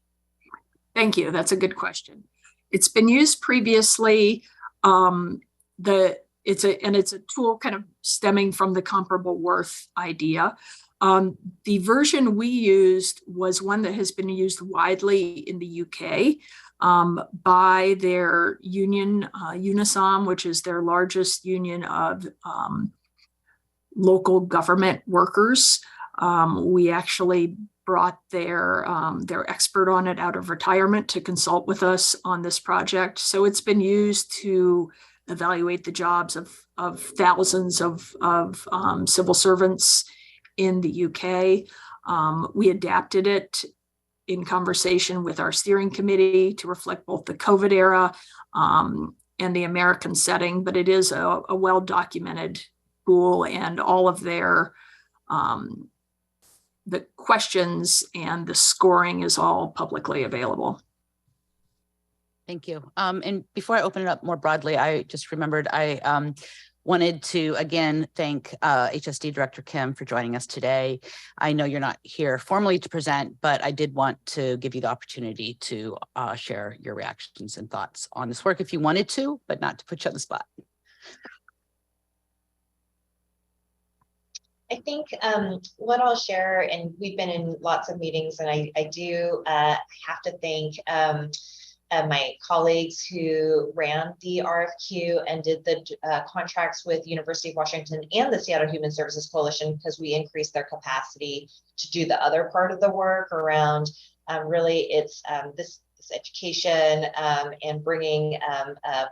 Thank you. That's a good question. It's been used previously. It's a tool kind of stemming from the comparable worth idea. The version we used was one that has been used widely in the UK by their union, UNISOM, which is their largest union of local government workers. We actually brought their expert on it out of retirement to consult with us on this project. So it's been used to evaluate the jobs of thousands of civil servants in the UK. We adapted it in conversation with our steering committee to reflect both the COVID era and the American setting, but it is a well-documented tool, and all of their the questions and the scoring is all publicly available. Thank you. And before I open it up more broadly, I just remembered I wanted to again thank HSD Director Kim for joining us today. I know you're not here formally to present, but I did want to give you the opportunity to share your reactions and thoughts on this work if you wanted to, but not to put you on the spot. I think what I'll share, and we've been in lots of meetings, and I do have to thank my colleagues who ran the RFQ and did the contracts with University of Washington and the Seattle Human Services Coalition, because we increased their capacity to do the other part of the work around really it's this education and bringing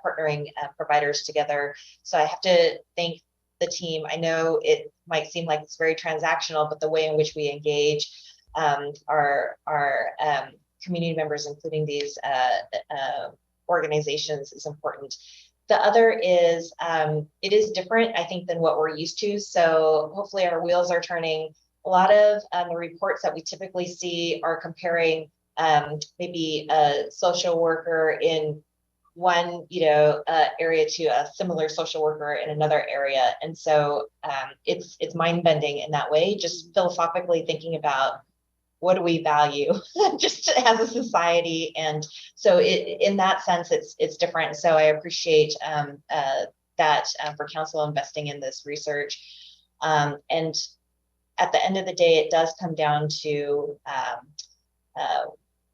partnering providers together. So I have to thank the team. I know it might seem like it's very transactional, but the way in which we engage our community members, including these organizations, is important. The other is it is different, I think, than what we're used to. So hopefully our wheels are turning. A lot of the reports that we typically see are comparing maybe a social worker in one area to a similar social worker in another area, and so it's mind-bending in that way, just philosophically thinking about what do we value just as a society. And so in that sense it's different. So I appreciate that for council investing in this research, and at the end of the day it does come down to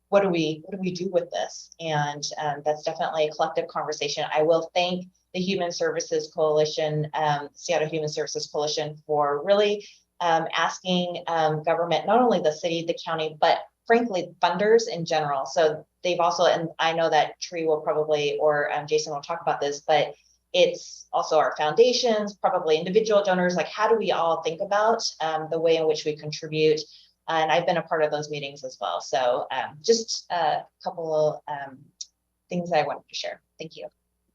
what do we do with this? And that's definitely a collective conversation. I will thank the Human Services Coalition, Seattle Human Services Coalition, for really asking government, not only the city, the county, but frankly, funders in general. So they've also, and I know that Tree will probably, or Jason will talk about this, but it's also our foundations, probably individual donors, like how do we all think about the way in which we contribute? And I've been a part of those meetings as well. So just a couple of things I wanted to share. Thank you.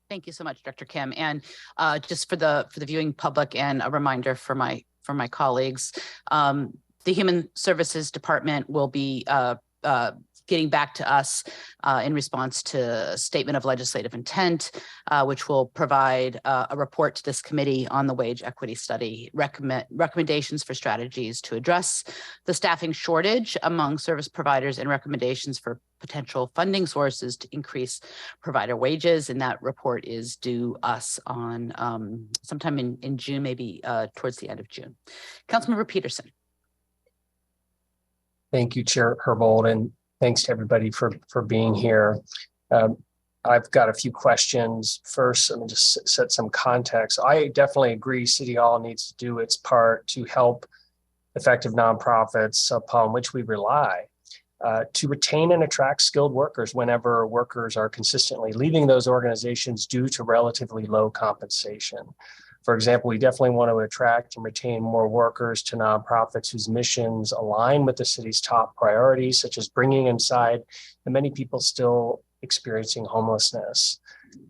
Thank you so much, Dr. Kim. And just for the viewing public, and a reminder for my colleagues, the Human Services Department will be getting back to us in response to a statement of legislative intent, which will provide a report to this committee on the wage equity study, recommendations for strategies to address the staffing shortage among service providers, and recommendations for potential funding sources to increase provider wages. And that report is due us on sometime in June, maybe towards the end of June. Councilmember Peterson. Thank you, Chair Herbold, and thanks to everybody for being here. I've got a few questions. First, let me just set some context. I definitely agree City Hall needs to do its part to help effective nonprofits upon which we rely to retain and attract skilled workers whenever workers are consistently leaving those organizations due to relatively low compensation. For example, we definitely want to attract and retain more workers to nonprofits whose missions align with the city's top priorities, such as bringing inside the many people still experiencing homelessness.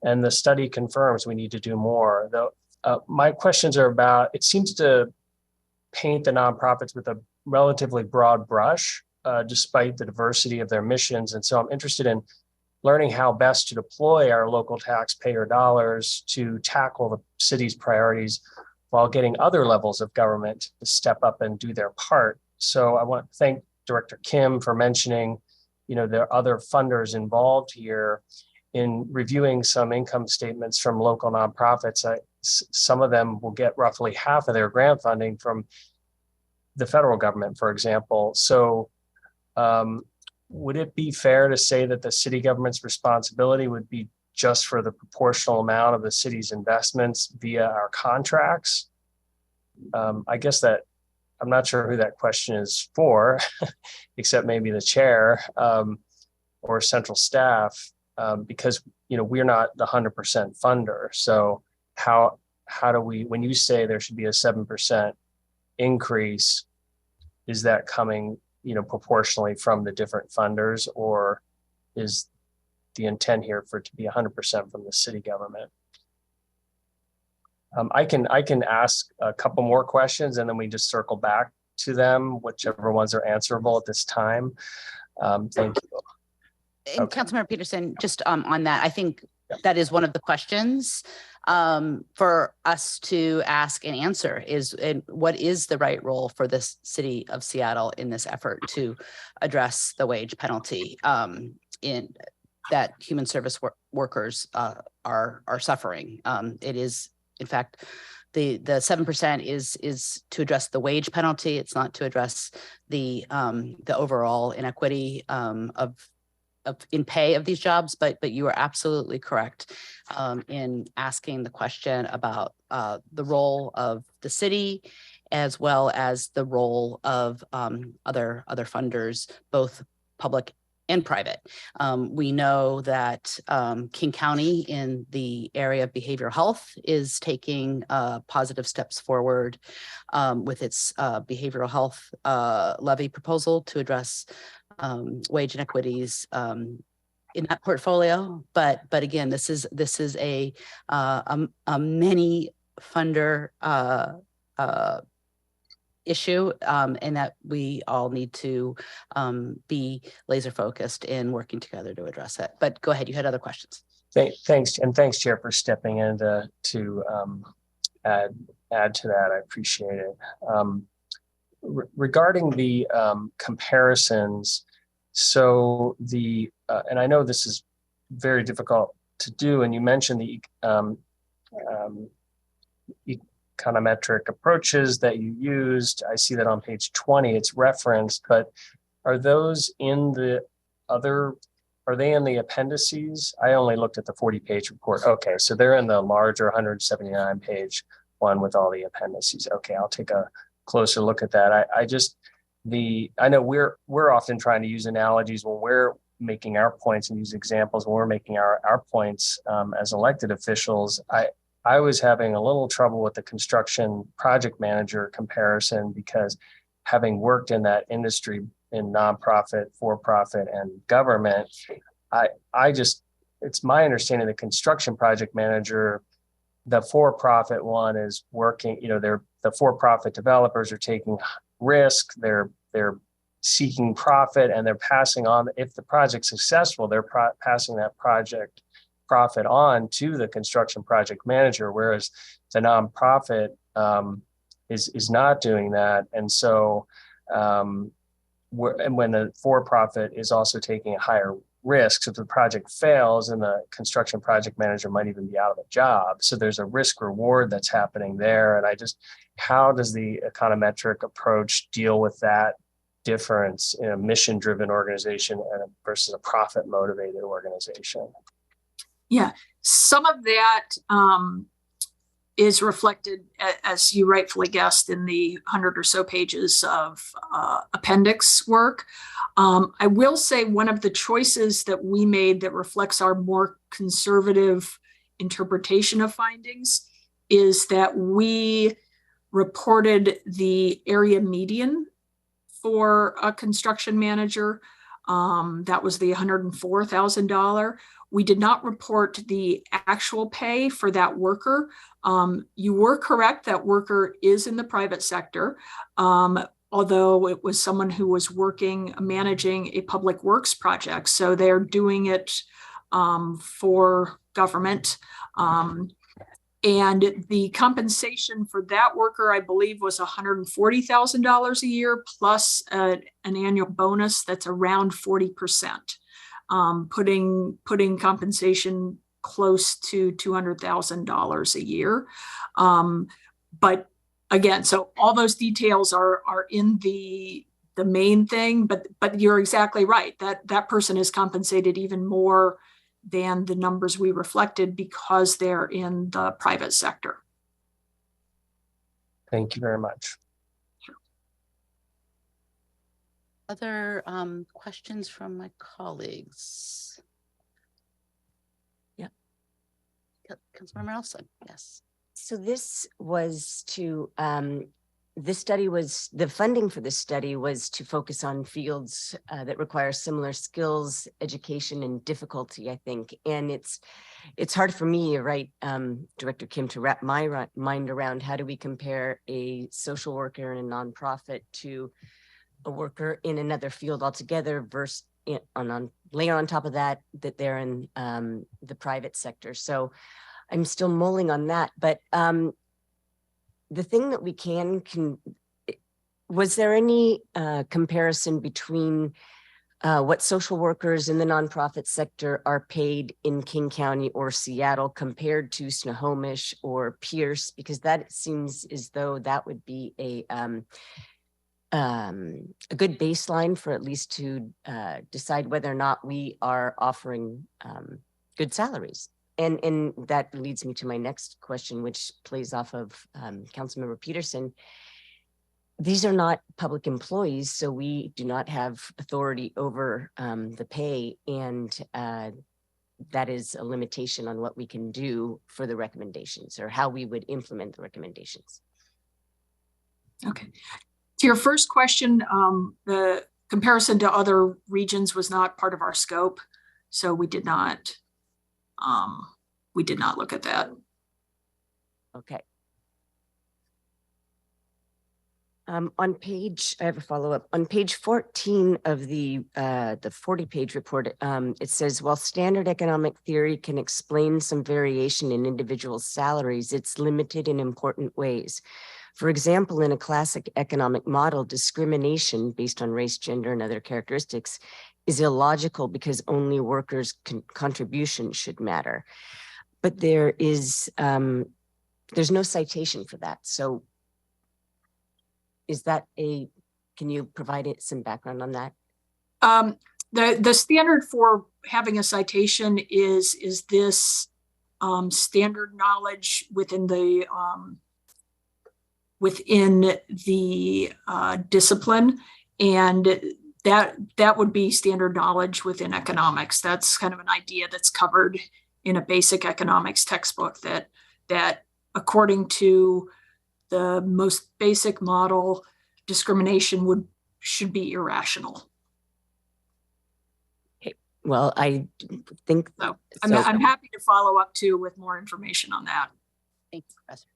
And the study confirms we need to do more. Though my questions are about, it seems to paint the nonprofits with a relatively broad brush, despite the diversity of their missions. And so I'm interested in learning how best to deploy our local taxpayer dollars to tackle the city's priorities while getting other levels of government to step up and do their part. So I want to thank Director Kim for mentioning, there are other funders involved here. In reviewing some income statements from local nonprofits, some of them will get roughly half of their grant funding from the federal government, for example. So would it be fair to say that the city government's responsibility would be just for the proportional amount of the city's investments via our contracts? I guess that I'm not sure who that question is for, except maybe the chair or central staff, because we're not the 100% funder. So how do we, when you say there should be a 7% increase, is that coming proportionally from the different funders, or is the intent here for it to be 100% from the city government? I can ask a couple more questions and then we just circle back to them, whichever ones are answerable at this time. Thank you. And Councilmember Peterson, just on that, I think that is one of the questions for us to ask and answer is what is the right role for the city of Seattle in this effort to address the wage penalty in that human service workers are suffering. It is, in fact, the 7% is to address the wage penalty. It's not to address the overall inequity in pay of these jobs, but you are absolutely correct in asking the question about the role of the city as well as the role of other funders, both public and private. We know that King County in the area of behavioral health is taking positive steps forward with its behavioral health levy proposal to address wage inequities in that portfolio. But again, this is a many funder issue, and that we all need to be laser focused in working together to address it. But go ahead, you had other questions. Thanks, and thanks, Chair, for stepping in to add to that. I appreciate it. Regarding the comparisons, so and I know this is very difficult to do, and you mentioned the econometric approaches that you used. I see that on page 20, it's referenced, but are those in the are they in the appendices? I only looked at the 40-page report. Okay, so they're in the larger 179-page one with all the appendices. Okay, I'll take a closer look at that. I know we're often trying to use analogies when we're making our points and use examples when we're making our points as elected officials. I was having a little trouble with the construction project manager comparison because having worked in that industry in nonprofit, for-profit, and government, it's my understanding the construction project manager, the for-profit one is working, the for-profit developers are taking risk, they're seeking profit, and they're passing on, if the project's successful, they're passing that project profit on to the construction project manager, whereas the nonprofit is not doing that. And so and when the for-profit is also taking a higher risk, so if the project fails, and the construction project manager might even be out of a job. So there's a risk reward that's happening there. And how does the econometric approach deal with that difference in a mission-driven organization versus a profit-motivated organization? Yeah, some of that is reflected, as you rightfully guessed, in the 100 or so pages of appendix work. I will say one of the choices that we made that reflects our more conservative interpretation of findings is that we reported the area median for a construction manager. That was the $104,000. We did not report the actual pay for that worker. You were correct, that worker is in the private sector, although it was someone who was managing a public works project. So they're doing it for government. And the compensation for that worker, I believe, was $140,000 a year plus an annual bonus that's around 40%, putting compensation close to $200,000 a year. But again, so all those details are in the main thing, but you're exactly right, that person is compensated even more than the numbers we reflected because they're in the private sector. Thank you very much. Other questions from my colleagues? Yeah. Councilmember Nelson, yes. So this was to, the funding for this study was to focus on fields that require similar skills, education, and difficulty, I think. And it's hard for me, right, Director Kim, to wrap my mind around how do we compare a social worker in a nonprofit to a worker in another field altogether versus layer on top of that they're in the private sector. So I'm still mulling on that, but the thing that we was there any comparison between what social workers in the nonprofit sector are paid in King County or Seattle compared to Snohomish or Pierce? Because that seems as though that would be a good baseline for at least to decide whether or not we are offering good salaries. And that leads me to my next question, which plays off of Councilmember Peterson. These are not public employees, so we do not have authority over the pay, and that is a limitation on what we can do for the recommendations or how we would implement the recommendations. Okay. To your first question, the comparison to other regions was not part of our scope, so we did not look at that. Okay. I have a follow-up. On page 14 of the 40-page report, it says, while standard economic theory can explain some variation in individual salaries, it's limited in important ways. For example, in a classic economic model, discrimination based on race, gender, and other characteristics is illogical because only workers' contribution should matter. But there's no citation for that. So is that can you provide some background on that? The standard for having a citation is this standard knowledge within the discipline, and that would be standard knowledge within economics. That's kind of an idea that's covered in a basic economics textbook that according to the most basic model, discrimination should be irrational. Okay. Well, I think so. I'm happy to follow up too with more information on that. Thank you, Professor.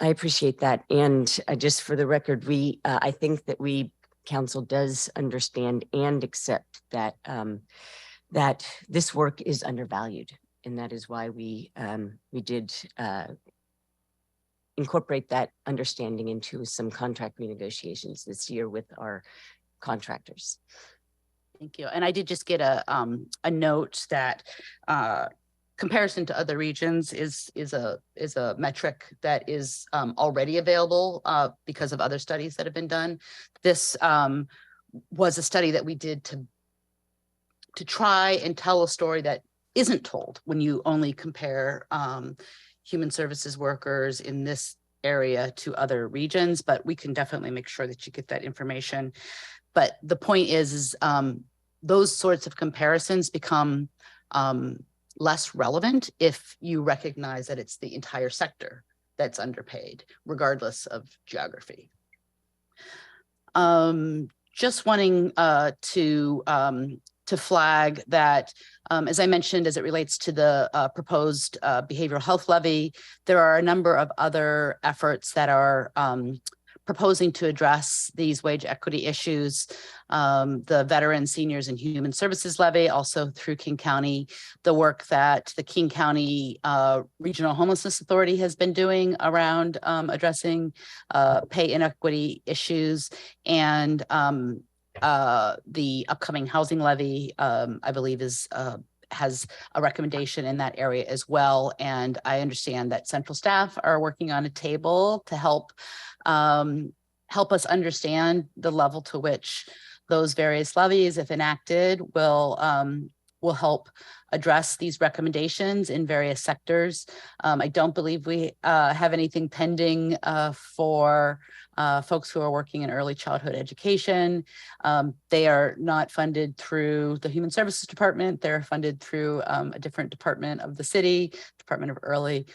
I appreciate that. And just for the record, I think that council does understand and accept that that this work is undervalued, and that is why we did incorporate that understanding into some contract renegotiations this year with our contractors. Thank you. And I did just get a note that comparison to other regions is a metric that is already available because of other studies that have been done. This was a study that we did to try and tell a story that isn't told when you only compare human services workers in this area to other regions, but we can definitely make sure that you get that information. But the point is those sorts of comparisons become less relevant if you recognize that it's the entire sector that's underpaid, regardless of geography. Just wanting to flag that, as I mentioned, as it relates to the proposed behavioral health levy, there are a number of other efforts that are proposing to address these wage equity issues. The Veteran, Seniors, and Human Services Levy, also through King County, the work that the King County Regional Homelessness Authority has been doing around addressing pay inequity issues, and the upcoming housing levy, I believe, has a recommendation in that area as well. And I understand that central staff are working on a table to help us understand the level to which those various levies, if enacted, will help address these recommendations in various sectors. I don't believe we have anything pending for folks who are working in early childhood education. They are not funded through the Human Services Department. They're funded through a different department of the city, Department of Early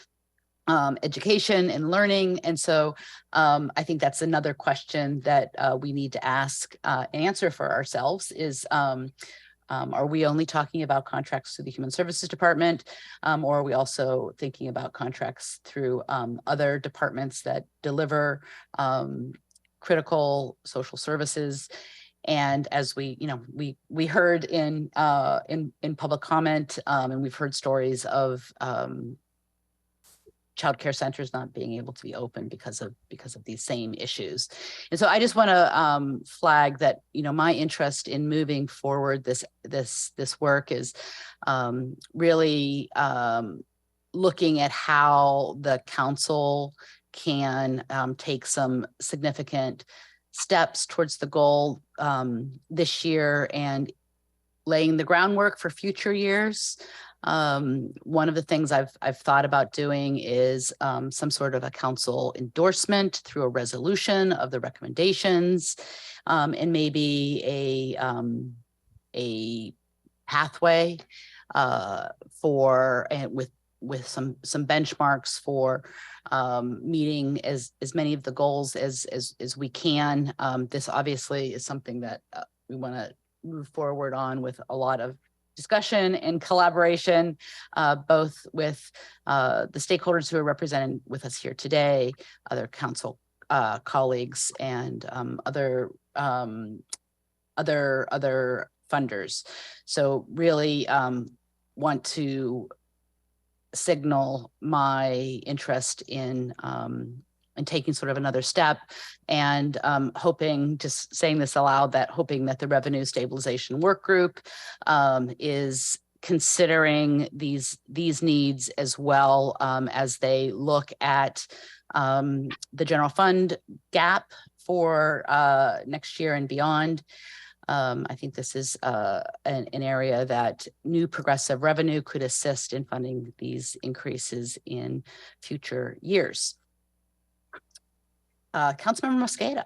Education and Learning. And so I think that's another question that we need to ask and answer for ourselves is, are we only talking about contracts through the Human Services Department, or are we also thinking about contracts through other departments that deliver critical social services? And as we heard in public comment, and we've heard stories of child care centers not being able to be open because of these same issues. And so I just want to flag that, my interest in moving forward this work is really looking at how the council can take some significant steps towards the goal this year and laying the groundwork for future years. One of the things I've thought about doing is some sort of a council endorsement through a resolution of the recommendations, and maybe a pathway with some benchmarks for meeting as many of the goals as we can. This obviously is something that we want to move forward on with a lot of discussion and collaboration, both with the stakeholders who are represented with us here today, other council colleagues, and other funders. So really want to signal my interest in taking sort of another step, and hoping, just saying this aloud, that hoping that the Revenue Stabilization Work Group is considering these needs as well, as they look at the general fund gap for next year and beyond. I think this is an area that new progressive revenue could assist in funding these increases in future years. Councilmember Mosqueda.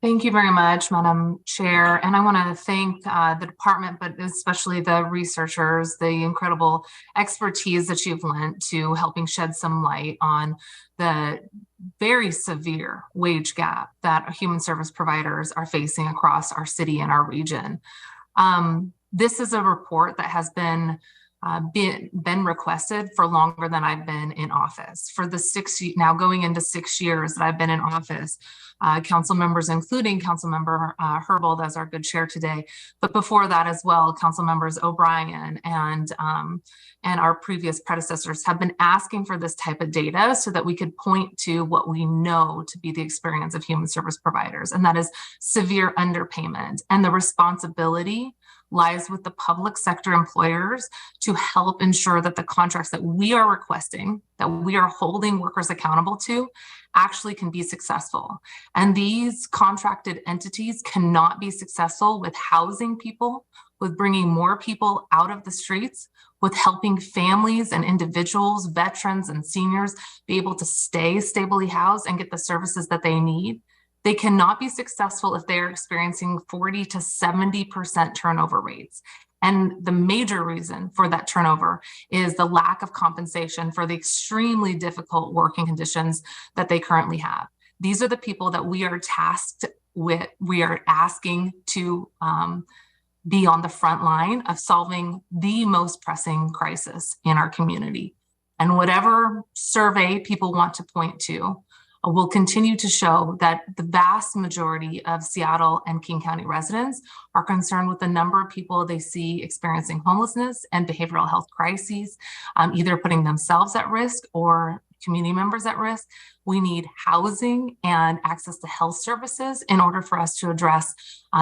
Thank you very much, Madam Chair. And I want to thank the department, but especially the researchers, the incredible expertise that you've lent to helping shed some light on the very severe wage gap that human service providers are facing across our city and our region. This is a report that has been requested for longer than I've been in office. For the now going into 6 years that I've been in office, council members, including Councilmember Herbold as our good chair today, but before that as well, Council members O'Brien and our previous predecessors have been asking for this type of data so that we could point to what we know to be the experience of human service providers, and that is severe underpayment. And the responsibility lies with the public sector employers to help ensure that the contracts that we are requesting, that we are holding workers accountable to, actually can be successful. And these contracted entities cannot be successful with housing people with bringing more people out of the streets, with helping families and individuals, veterans and seniors be able to stay stably housed and get the services that they need. They cannot be successful if they are experiencing 40 to 70% turnover rates. And the major reason for that turnover is the lack of compensation for the extremely difficult working conditions that they currently have. These are the people that we are tasked with, we are asking to be on the front line of solving the most pressing crisis in our community. And whatever survey people want to point to will continue to show that the vast majority of Seattle and King County residents are concerned with the number of people they see experiencing homelessness and behavioral health crises, either putting themselves at risk or community members at risk. We need housing and access to health services in order for us to address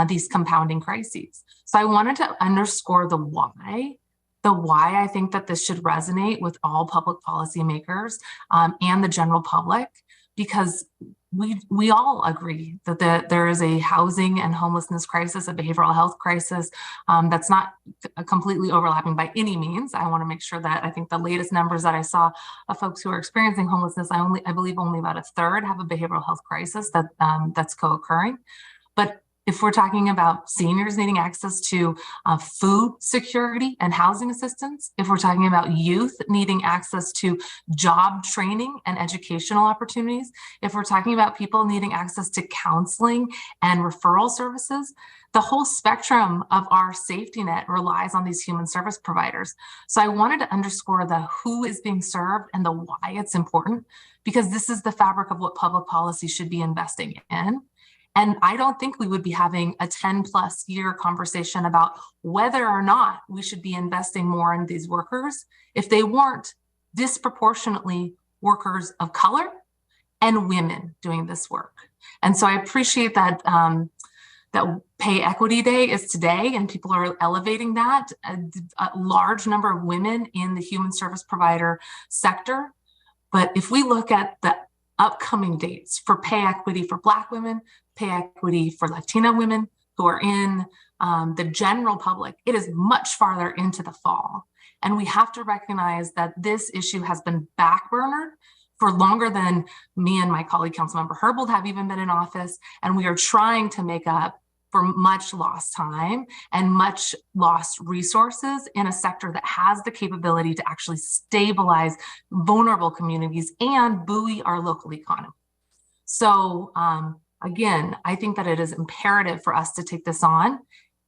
these compounding crises. So I wanted to underscore the why I think that this should resonate with all public policymakers and the general public, because we all agree that there is a housing and homelessness crisis, a behavioral health crisis that's not completely overlapping by any means. I want to make sure that I think the latest numbers that I saw of folks who are experiencing homelessness, I believe only about a third have a behavioral health crisis that's co-occurring. But if we're talking about seniors needing access to food security and housing assistance, if we're talking about youth needing access to job training and educational opportunities, if we're talking about people needing access to counseling and referral services, the whole spectrum of our safety net relies on these human service providers. So I wanted to underscore the who is being served and the why it's important, because this is the fabric of what public policy should be investing in. And I don't think we would be having a 10+ year conversation about whether or not we should be investing more in these workers if they weren't disproportionately workers of color and women doing this work. And so I appreciate that that Pay Equity Day is today, and people are elevating that. A large number of women in the human service provider sector. But if we look at the upcoming dates for pay equity for Black women, pay equity for Latina women who are in the general public, it is much farther into the fall. And we have to recognize that this issue has been backburnered for longer than me and my colleague, Councilmember Herbold, have even been in office. And we are trying to make up for much lost time and much lost resources in a sector that has the capability to actually stabilize vulnerable communities and buoy our local economy. So again, I think that it is imperative for us to take this on,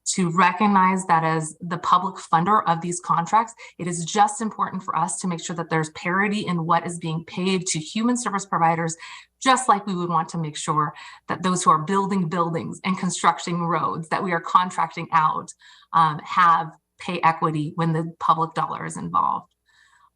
to recognize that as the public funder of these contracts, it is just important for us to make sure that there's parity in what is being paid to human service providers, just like we would want to make sure that those who are building buildings and constructing roads that we are contracting out have pay equity when the public dollar is involved.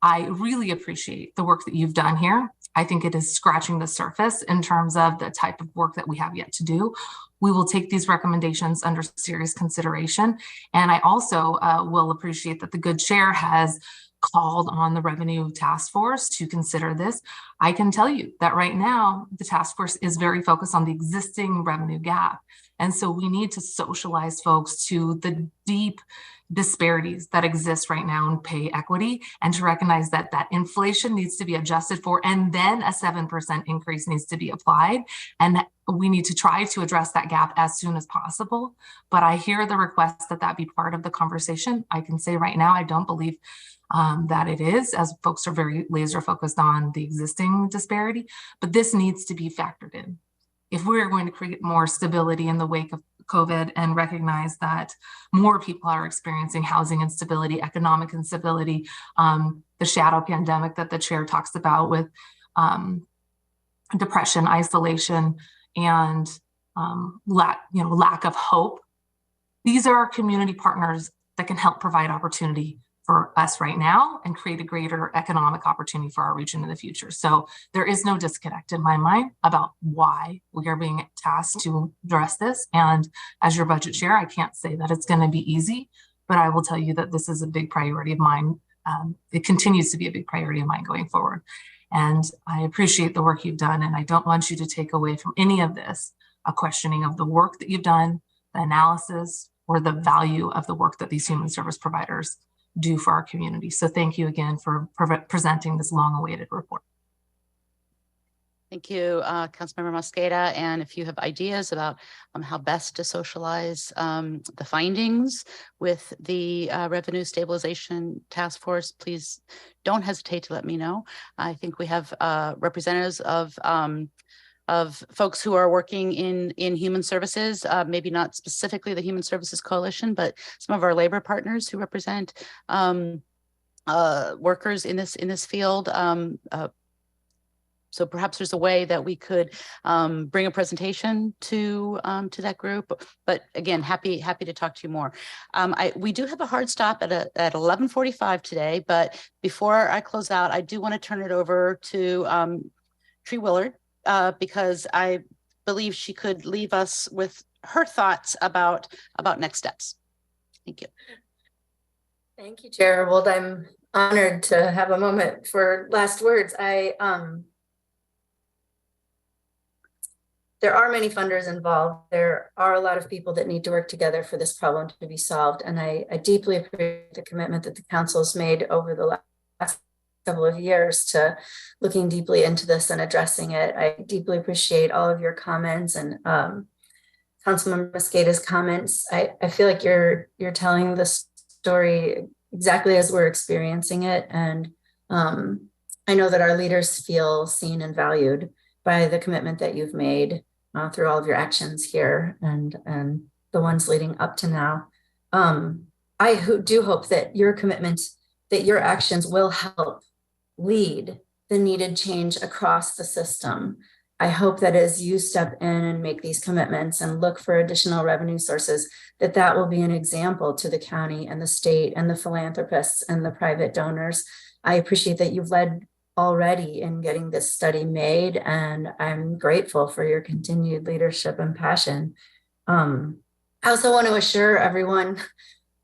I really appreciate the work that you've done here. I think it is scratching the surface in terms of the type of work that we have yet to do. We will take these recommendations under serious consideration. And I also will appreciate that the good chair has called on the Revenue Task Force to consider this. I can tell you that right now, the task force is very focused on the existing revenue gap. And so we need to socialize folks to the deep disparities that exist right now in pay equity, and to recognize that that inflation needs to be adjusted for, and then a 7% increase needs to be applied. And we need to try to address that gap as soon as possible. But I hear the request that that be part of the conversation. I can say right now, I don't believe that it is, as folks are very laser focused on the existing disparity, but this needs to be factored in. If we're going to create more stability in the wake of COVID and recognize that more people are experiencing housing instability, economic instability, the shadow pandemic that the chair talks about with depression, isolation, and lack of hope. These are our community partners that can help provide opportunity for us right now and create a greater economic opportunity for our region in the future. So there is no disconnect in my mind about why we are being tasked to address this. And as your budget chair, I can't say that it's going to be easy, but I will tell you that this is a big priority of mine. It continues to be a big priority of mine going forward. And I appreciate the work you've done. And I don't want you to take away from any of this a questioning of the work that you've done, the analysis, or the value of the work that these human service providers do for our community. So thank you again for presenting this long-awaited report. Thank you, Councilmember Mosqueda. And if you have ideas about how best to socialize the findings with the Revenue Stabilization Task Force, please don't hesitate to let me know. I think we have representatives of folks who are working in human services, maybe not specifically the Human Services Coalition, but some of our labor partners who represent workers in this field. So perhaps there's a way that we could bring a presentation to that group. But again, happy to talk to you more. We do have a hard stop at 11:45 today. But before I close out, I do want to turn it over to Tree Willard because I believe she could leave us with her thoughts about next steps. Thank you. Thank you, Chair. Well, I'm honored to have a moment for last words. There are many funders involved. There are a lot of people that need to work together for this problem to be solved. And I deeply appreciate the commitment that the council has made over the last couple of years to looking deeply into this and addressing it. I deeply appreciate all of your comments and Councilmember Mosqueda's comments. I feel like you're telling the story exactly as we're experiencing it. And I know that our leaders feel seen and valued by the commitment that you've made through all of your actions here and the ones leading up to now. I do hope that your commitment, that your actions will help lead the needed change across the system. I hope that as you step in and make these commitments and look for additional revenue sources, that will be an example to the county and the state and the philanthropists and the private donors. I appreciate that you've led already in getting this study made, and I'm grateful for your continued leadership and passion. I also want to assure everyone,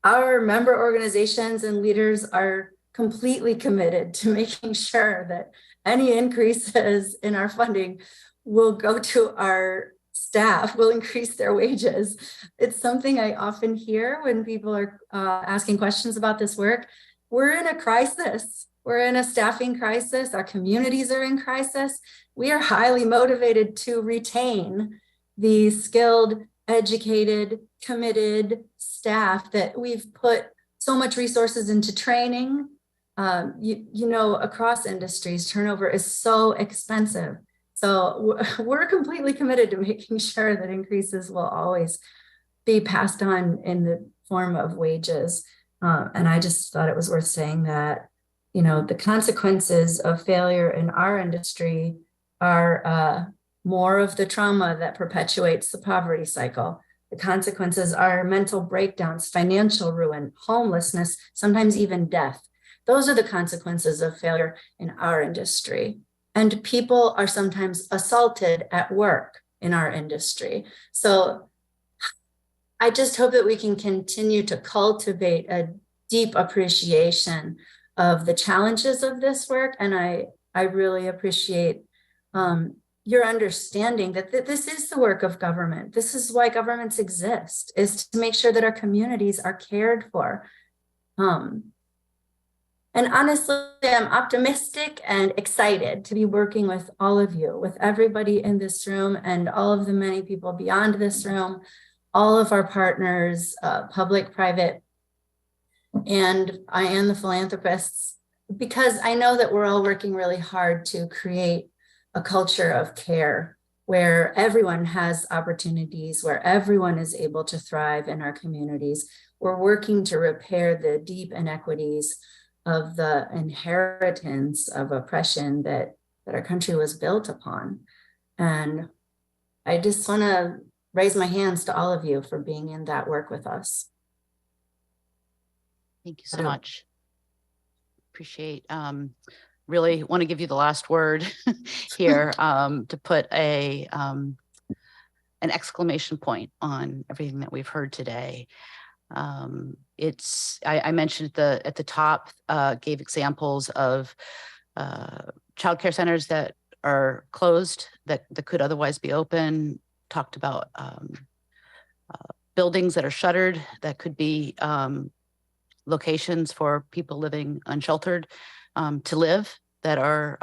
our member organizations and leaders are completely committed to making sure that any increases in our funding will go to our staff, will increase their wages. It's something I often hear when people are asking questions about this work. We're in a crisis. We're in a staffing crisis. Our communities are in crisis. We are highly motivated to retain the skilled, educated, committed staff that we've put so much resources into training. You know, across industries, turnover is so expensive. So we're completely committed to making sure that increases will always be passed on in the form of wages. And I just thought it was worth saying that, you know, the consequences of failure in our industry are more of the trauma that perpetuates the poverty cycle. The consequences are mental breakdowns, financial ruin, homelessness, sometimes even death. Those are the consequences of failure in our industry. And people are sometimes assaulted at work in our industry. So I just hope that we can continue to cultivate a deep appreciation of the challenges of this work. And I really appreciate your understanding that this is the work of government. This is why governments exist, is to make sure that our communities are cared for. And honestly, I'm optimistic and excited to be working with all of you, with everybody in this room and all of the many people beyond this room, all of our partners, public, private, and the philanthropists, because I know that we're all working really hard to create a culture of care where everyone has opportunities, where everyone is able to thrive in our communities. We're working to repair the deep inequities of the inheritance of oppression that our country was built upon. And I just want to raise my hands to all of you for being in that work with us. Thank you so much. Appreciate, really want to give you the last word here to put an exclamation point on everything that we've heard today. I mentioned at the top, gave examples of childcare centers that are closed that could otherwise be open, talked about buildings that are shuttered, that could be locations for people living unsheltered to live that are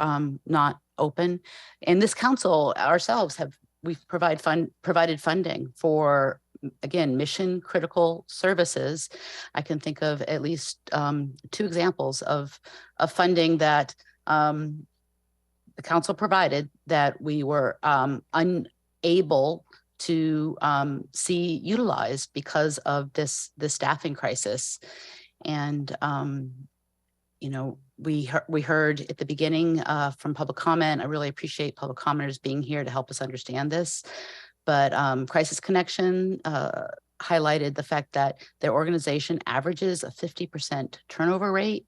not open. And this council ourselves we've provided funding for, again, mission critical services. I can think of at least 2 examples of funding that the council provided that we were unable to see utilized because of this staffing crisis. And you know, we heard at the beginning from public comment. I really appreciate public commenters being here to help us understand this. But Crisis Connection highlighted the fact that their organization averages a 50% turnover rate,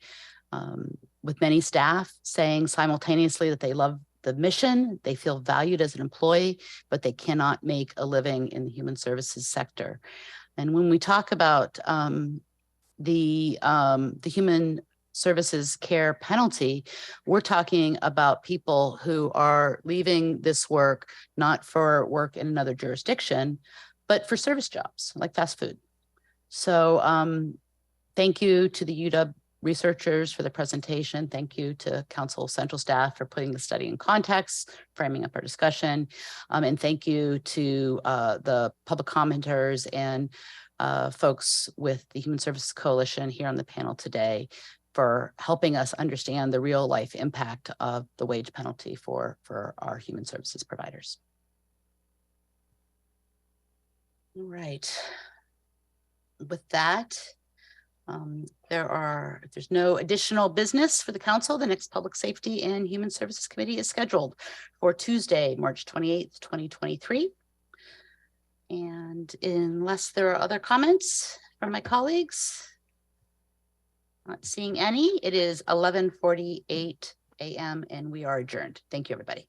with many staff saying simultaneously that they love the mission, they feel valued as an employee, but they cannot make a living in the human services sector. And when we talk about the human services care penalty, we're talking about people who are leaving this work not for work in another jurisdiction, but for service jobs like fast food. So thank you to the UW researchers for the presentation. Thank you to Council Central staff for putting the study in context, framing up our discussion. And thank you to the public commenters and folks with the Human Services Coalition here on the panel today for helping us understand the real life impact of the wage penalty for our human services providers. All right. With that, if there's no additional business for the council, the next Public Safety and Human Services Committee is scheduled for Tuesday, March 28th, 2023. And unless there are other comments from my colleagues, not seeing any, it is 11:48 a.m. and we are adjourned. Thank you, everybody.